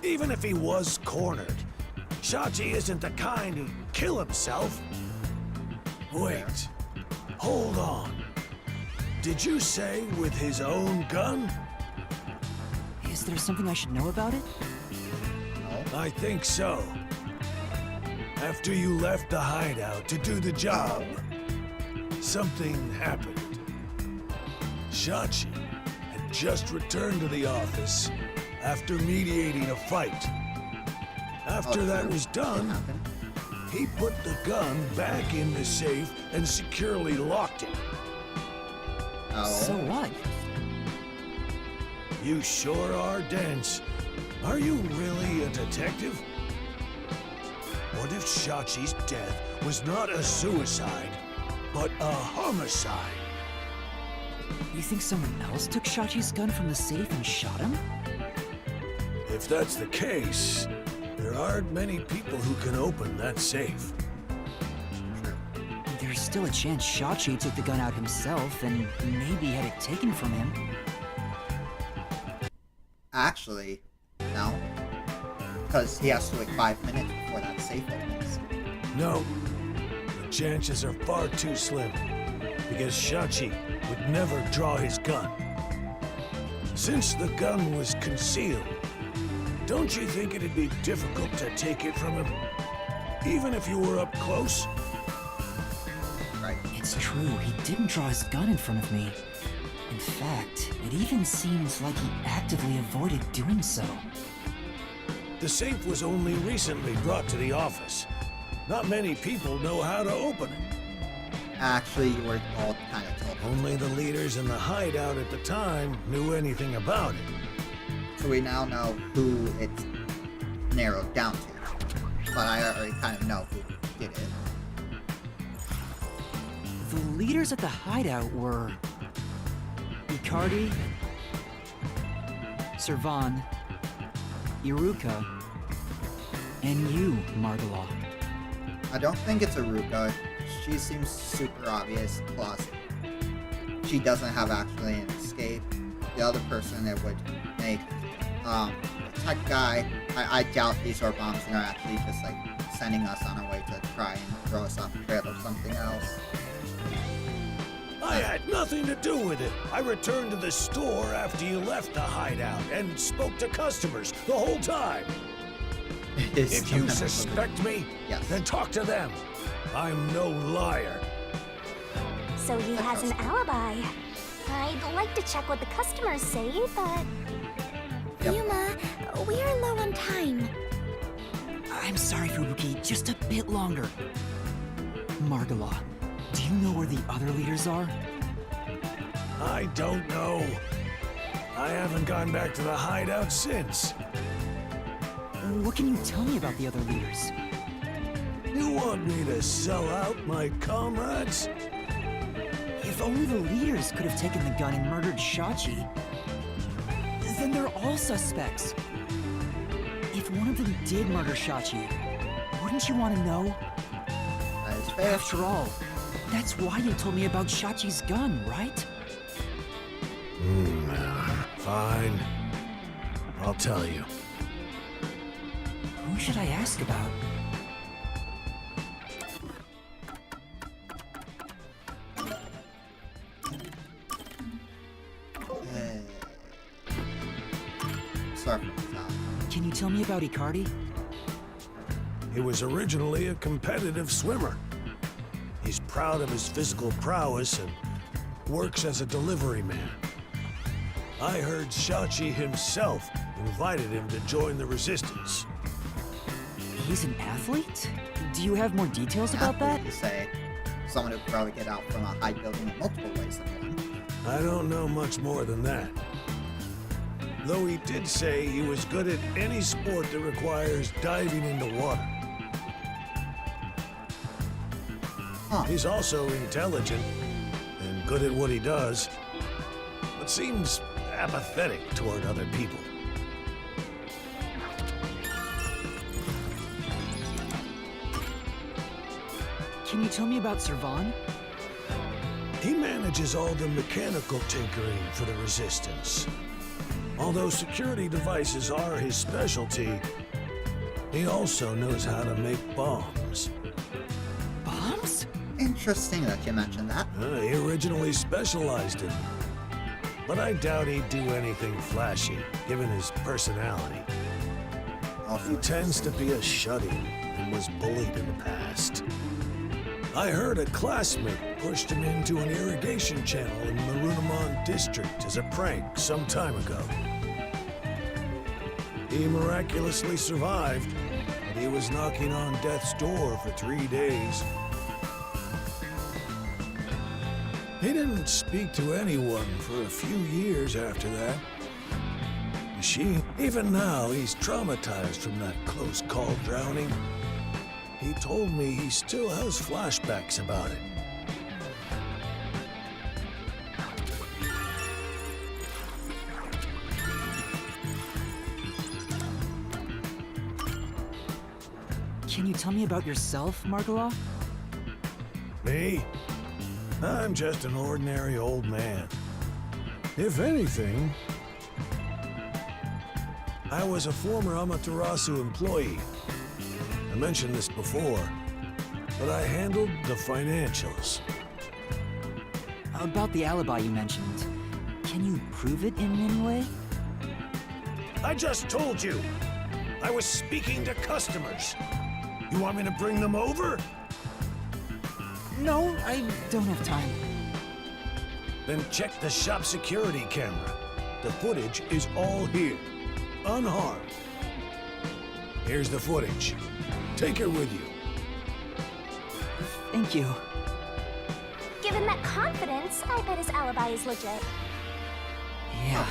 Even if he was cornered, Shachi isn't the kind who'd kill himself. Wait. Hold on. Did you say with his own gun? Is there something I should know about it? I think so. After you left the hideout to do the job, something happened. Shachi had just returned to the office after mediating a fight. After that was done, he put the gun back in the safe and securely locked it. So what? You sure are dense. Are you really a detective? What if Shachi's death was not a suicide, but a homicide? You think someone else took Shachi's gun from the safe and shot him? If that's the case, there aren't many people who can open that safe. There's still a chance Shachi took the gun out himself and maybe had it taken from him. Actually, no. Because he has to wait 5 minutes before that safe opens. No. The chances are far too slim. Because Shachi would never draw his gun. Since the gun was concealed, don't you think it'd be difficult to take it from him? Even if you were up close? Right. It's true, he didn't draw his gun in front of me. In fact, it even seems like he actively avoided doing so. The safe was only recently brought to the office. Not many people know how to open it. Actually, you were all kind of told. Only the leaders in the hideout at the time knew anything about it. So we now know who it's narrowed down to. But I already kind of know who did it. The leaders at the hideout were Icardi, Servan, Iruka, and you, Margala. I don't think it's Iruka. She seems super obvious, plus she doesn't have actually an escape. The other person it would make, the tech guy, I doubt these are bombs and are actually just like sending us on our way to try and throw us off the trail or something else. I had nothing to do with it. I returned to the store after you left the hideout and spoke to customers the whole time. If you suspect me, then talk to them. I'm no liar. So he has an alibi. I'd like to check what the customers say, but... Yuma, we are low on time. I'm sorry, Fubuki, just a bit longer. Margala, do you know where the other leaders are? I don't know. I haven't gone back to the hideout since. What can you tell me about the other leaders? You want me to sell out my comrades? If only the leaders could have taken the gun and murdered Shachi, then they're all suspects. If one of them did murder Shachi, wouldn't you want to know? That is fair. After all, that's why you told me about Shachi's gun, right? Fine. I'll tell you. Who should I ask about? Sorry for that. Can you tell me about Icardi? He was originally a competitive swimmer. He's proud of his physical prowess and works as a delivery man. I heard Shachi himself invited him to join the resistance. He's an athlete? Do you have more details about that? You say someone who could probably get out from a high building in multiple ways than one. I don't know much more than that. Though he did say he was good at any sport that requires diving into water. He's also intelligent and good at what he does, but seems apathetic toward other people. Can you tell me about Servan? He manages all the mechanical tinkering for the Resistance. Although security devices are his specialty, he also knows how to make bombs. Bombs? Interesting that you mentioned that. He originally specialized in them. But I doubt he'd do anything flashy, given his personality. He tends to be a shut-in and was bullied in the past. I heard a classmate pushed him into an irrigation channel in the Marunamon district as a prank some time ago. He miraculously survived, but he was knocking on death's door for 3 days. He didn't speak to anyone for a few years after that. Even now, he's traumatized from that close call drowning. He told me he still has flashbacks about it. Can you tell me about yourself, Margala? Me? I'm just an ordinary old man. If anything, I was a former Amaterasu employee. I mentioned this before, but I handled the financials. About the alibi you mentioned, can you prove it in any way? I just told you! I was speaking to customers. You want me to bring them over? No, I don't have time. Then check the shop security camera. The footage is all here, unharmed. Here's the footage. Take her with you. Thank you. Given that confidence, I bet his alibi is legit. Yeah.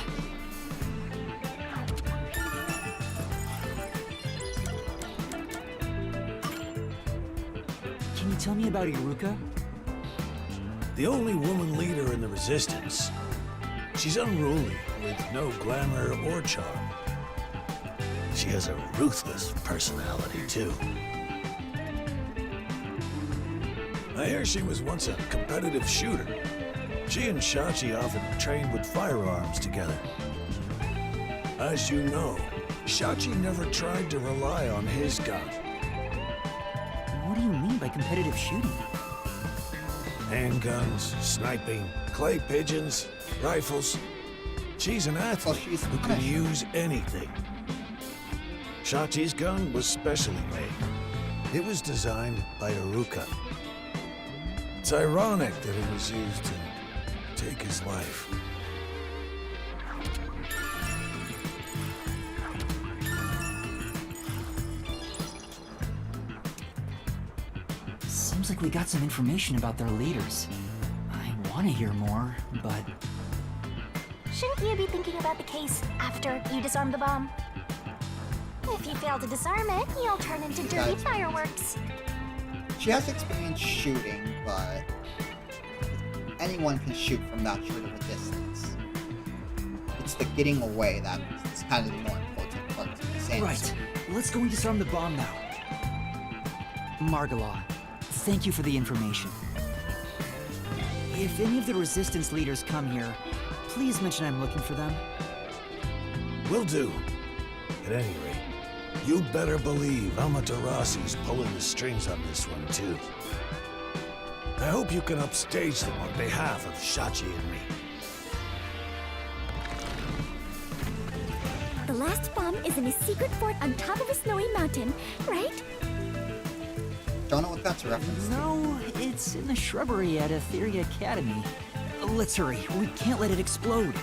Can you tell me about Iruka? The only woman leader in the Resistance. She's unruly, with no glamour or charm. She has a ruthless personality, too. I hear she was once a competitive shooter. She and Shachi often trained with firearms together. As you know, Shachi never tried to rely on his gun. What do you mean by competitive shooting? Handguns, sniping, clay pigeons, rifles. She's an athlete who can use anything. Shachi's gun was specially made. It was designed by Iruka. It's ironic that it was used to take his life. Seems like we got some information about their leaders. I want to hear more, but... Shouldn't you be thinking about the case after you disarm the bomb? If you fail to disarm it, you'll turn into dirty fireworks. She has experience shooting, but anyone can shoot from that short of a distance. It's the getting away that's kind of the more important part of this answer. Right. Let's go and disarm the bomb now. Margala, thank you for the information. If any of the Resistance leaders come here, please mention I'm looking for them. Will do. At any rate, you better believe Amaterasu's pulling the strings on this one, too. I hope you can upstage them on behalf of Shachi and me. The last bomb is in a secret fort on top of a snowy mountain, right? Don't know what that's a reference to. No, it's in the shrubbery at Etheria Academy. Let's hurry. We can't let it explode.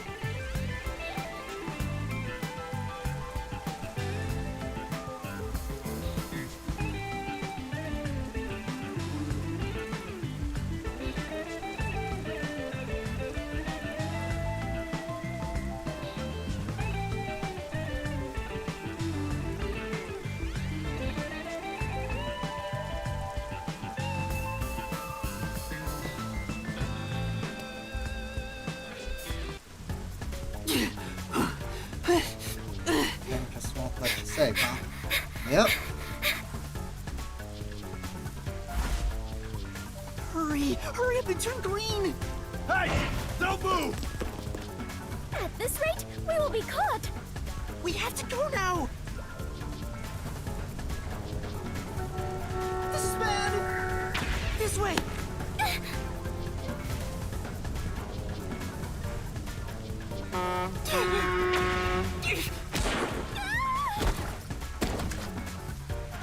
What to say, huh? Yep. Hurry! Hurry up and turn green! Hey! Don't move! At this rate, we will be caught! We have to go now! This is bad! This way!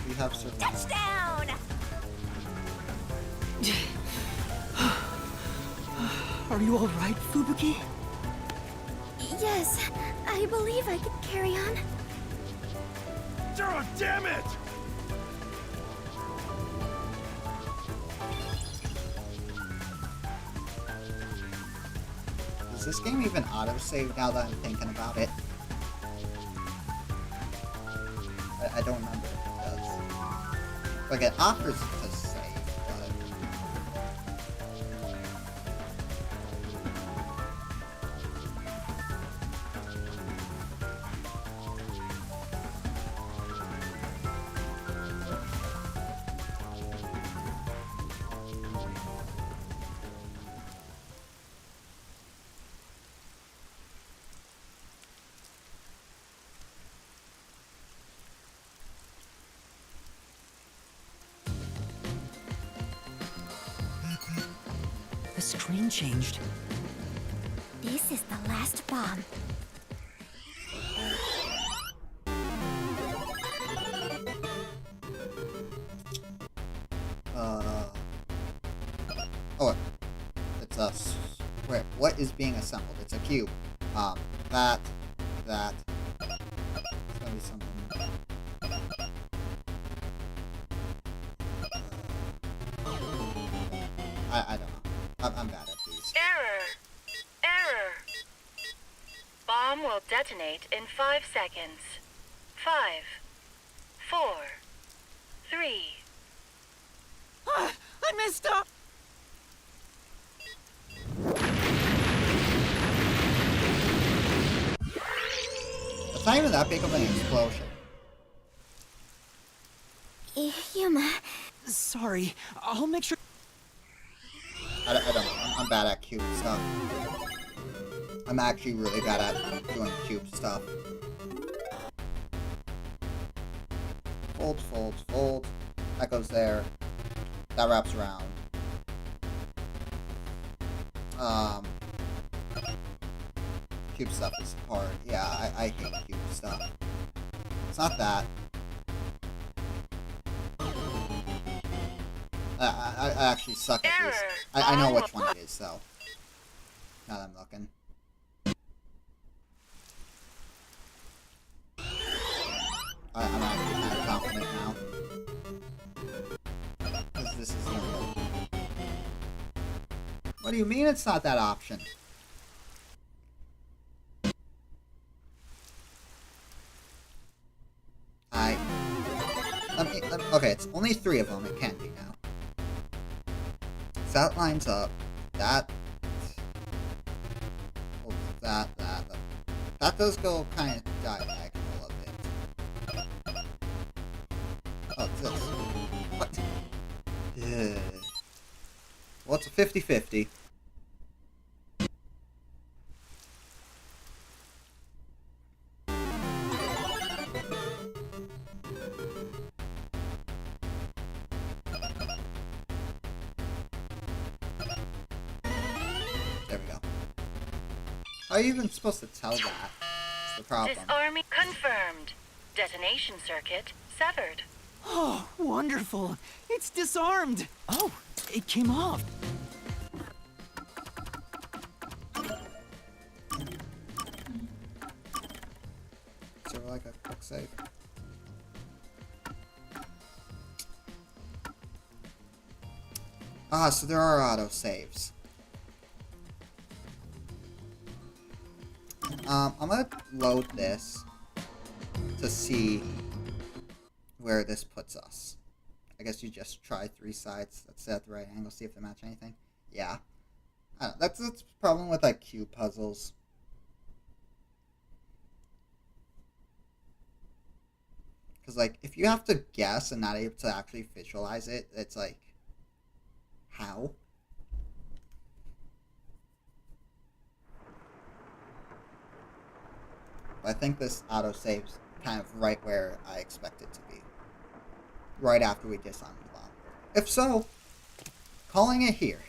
We have survived. Touchdown! Are you all right, Fubuki? Yes, I believe I could carry on. Oh, damn it! Does this game even autosave now that I'm thinking about it? I don't remember if it does. Like, it offers to save, but... The screen changed. This is the last bomb. Oh, it's us. Wait, what is being assembled? It's a cube. That. It's gonna be something. I don't know. I'm bad at these. Error. Bomb will detonate in 5 seconds. 5, 4, 3. I messed up! It's not even that big of an explosion. Yuma. Sorry, I'll make sure... I don't know. I'm bad at cube stuff. I'm actually really bad at doing cube stuff. Fold. That goes there. That wraps around. Cube stuff is hard. Yeah, I hate cube stuff. It's not that. I actually suck at these. I know which one it is, though. Now that I'm looking. I'm actually kind of confident now. Because this is the only... What do you mean it's not that option? Okay, it's only 3 of them. It can be now. So that lines up. That does go kind of diagonal a bit. Oh, it's this. What? Yeah. Well, it's a 50-50. There we go. How are you even supposed to tell that? That's the problem. Disarming confirmed. Detonation circuit severed. Oh, wonderful. It's disarmed. Oh, it came off. So like a quick save. Ah, so there are auto saves. I'm gonna load this to see where this puts us. I guess you just try 3 sides. Let's set the right angle, see if they match anything. Yeah. I don't know, that's the problem with like cube puzzles. Because, like, if you have to guess and not able to actually visualize it, it's like, how? But I think this autosave's kind of right where I expect it to be. Right after we disarm the bomb. If so, calling it here.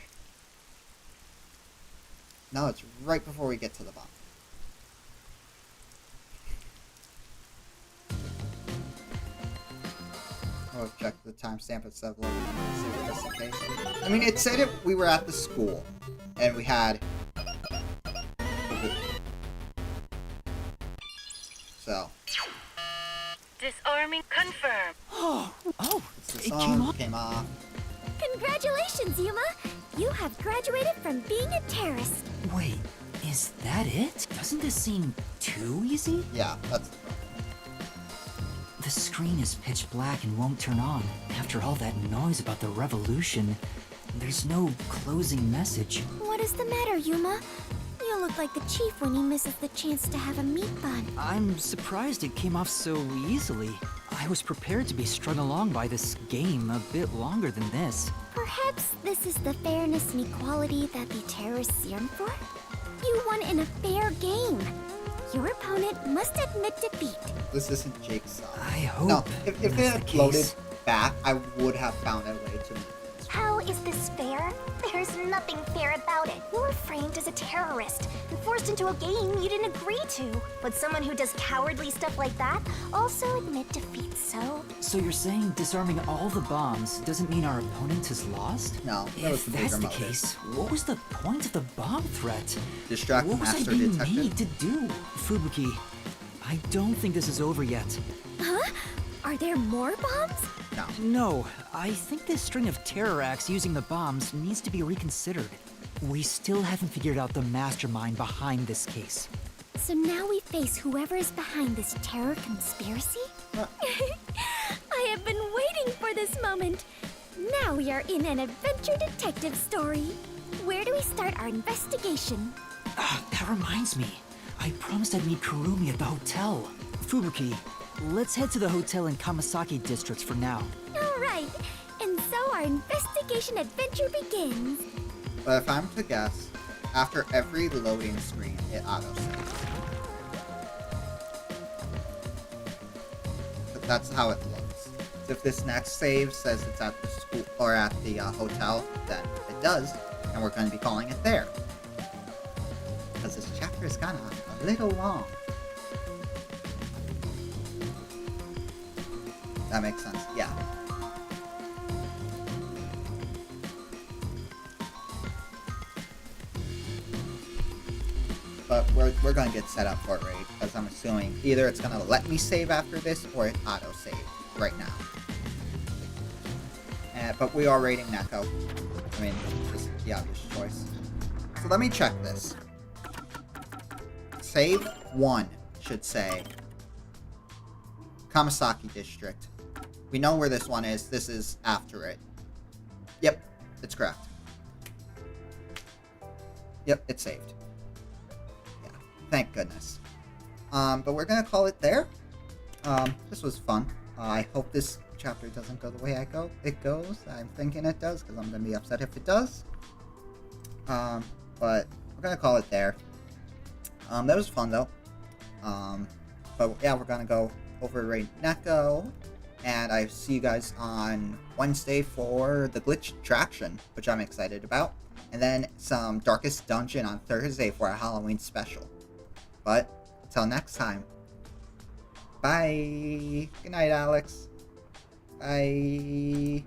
No, it's right before we get to the bomb. Oh, check the timestamp instead of loading just in case. I mean, it said we were at the school, and we had... So. Disarming confirmed. Oh, The song came off. Congratulations, Yuma! You have graduated from being a terrorist. Wait, is that it? Doesn't this seem too easy? Yeah, that's... The screen is pitch black and won't turn on. After all that noise about the revolution, there's no closing message. What is the matter, Yuma? You look like the chief when he misses the chance to have a meat bun. I'm surprised it came off so easily. I was prepared to be strung along by this game a bit longer than this. Perhaps this is the fairness and equality that the terrorists yearn for? You won in a fair game. Your opponent must admit defeat. This isn't Jake's song. I hope. No, if it had floated back, I would have found a way to. How is this fair? There's nothing fair about it. You were framed as a terrorist and forced into a game you didn't agree to. But someone who does cowardly stuff like that also admit defeat, so... So you're saying disarming all the bombs doesn't mean our opponent has lost? No, that was if the that's bigger the motive. case, what was the point of the bomb threat? Distract the What was I master being detective? made to do? Fubuki, I don't think this is over yet. Huh? Are there more bombs? No, I think this string of terror acts using the bombs needs to be reconsidered. We still haven't figured out the mastermind behind this case. So now we face whoever is behind this terror conspiracy? I have been waiting for this moment. Now we are in an adventure detective story. Where do we start our investigation? That reminds me. I promised I'd meet Kurumi at the hotel. Fubuki, let's head to the hotel in Kamasaki District for now. All right, and so our investigation adventure begins. But if I'm to guess, after every loading screen, it autosaves. But that's how it looks. So if this next save says it's at the school or at the hotel, then it does, and we're going to be calling it there. Because this chapter is kind of a little long. That makes sense, yeah. But we're gonna get set up for it, right? Because I'm assuming either it's gonna let me save after this or it auto-save right now. But we are rating Neko. I mean, just the obvious choice. So let me check this. Save 1 should say Kamasaki District. We know where this one is. This is after it. Yep, it's correct. Yep, it's saved. Yeah, thank goodness. But we're gonna call it there. This was fun. I hope this chapter doesn't go the way it goes. I'm thinking it does, because I'm gonna be upset if it does. But we're gonna call it there. That was fun though. But yeah, we're gonna go overrate Neko. And I see you guys on Wednesday for the glitch attraction, which I'm excited about. And then some Darkest Dungeon on Thursday for a Halloween special. But until next time. Bye. Good night, Alex. Bye.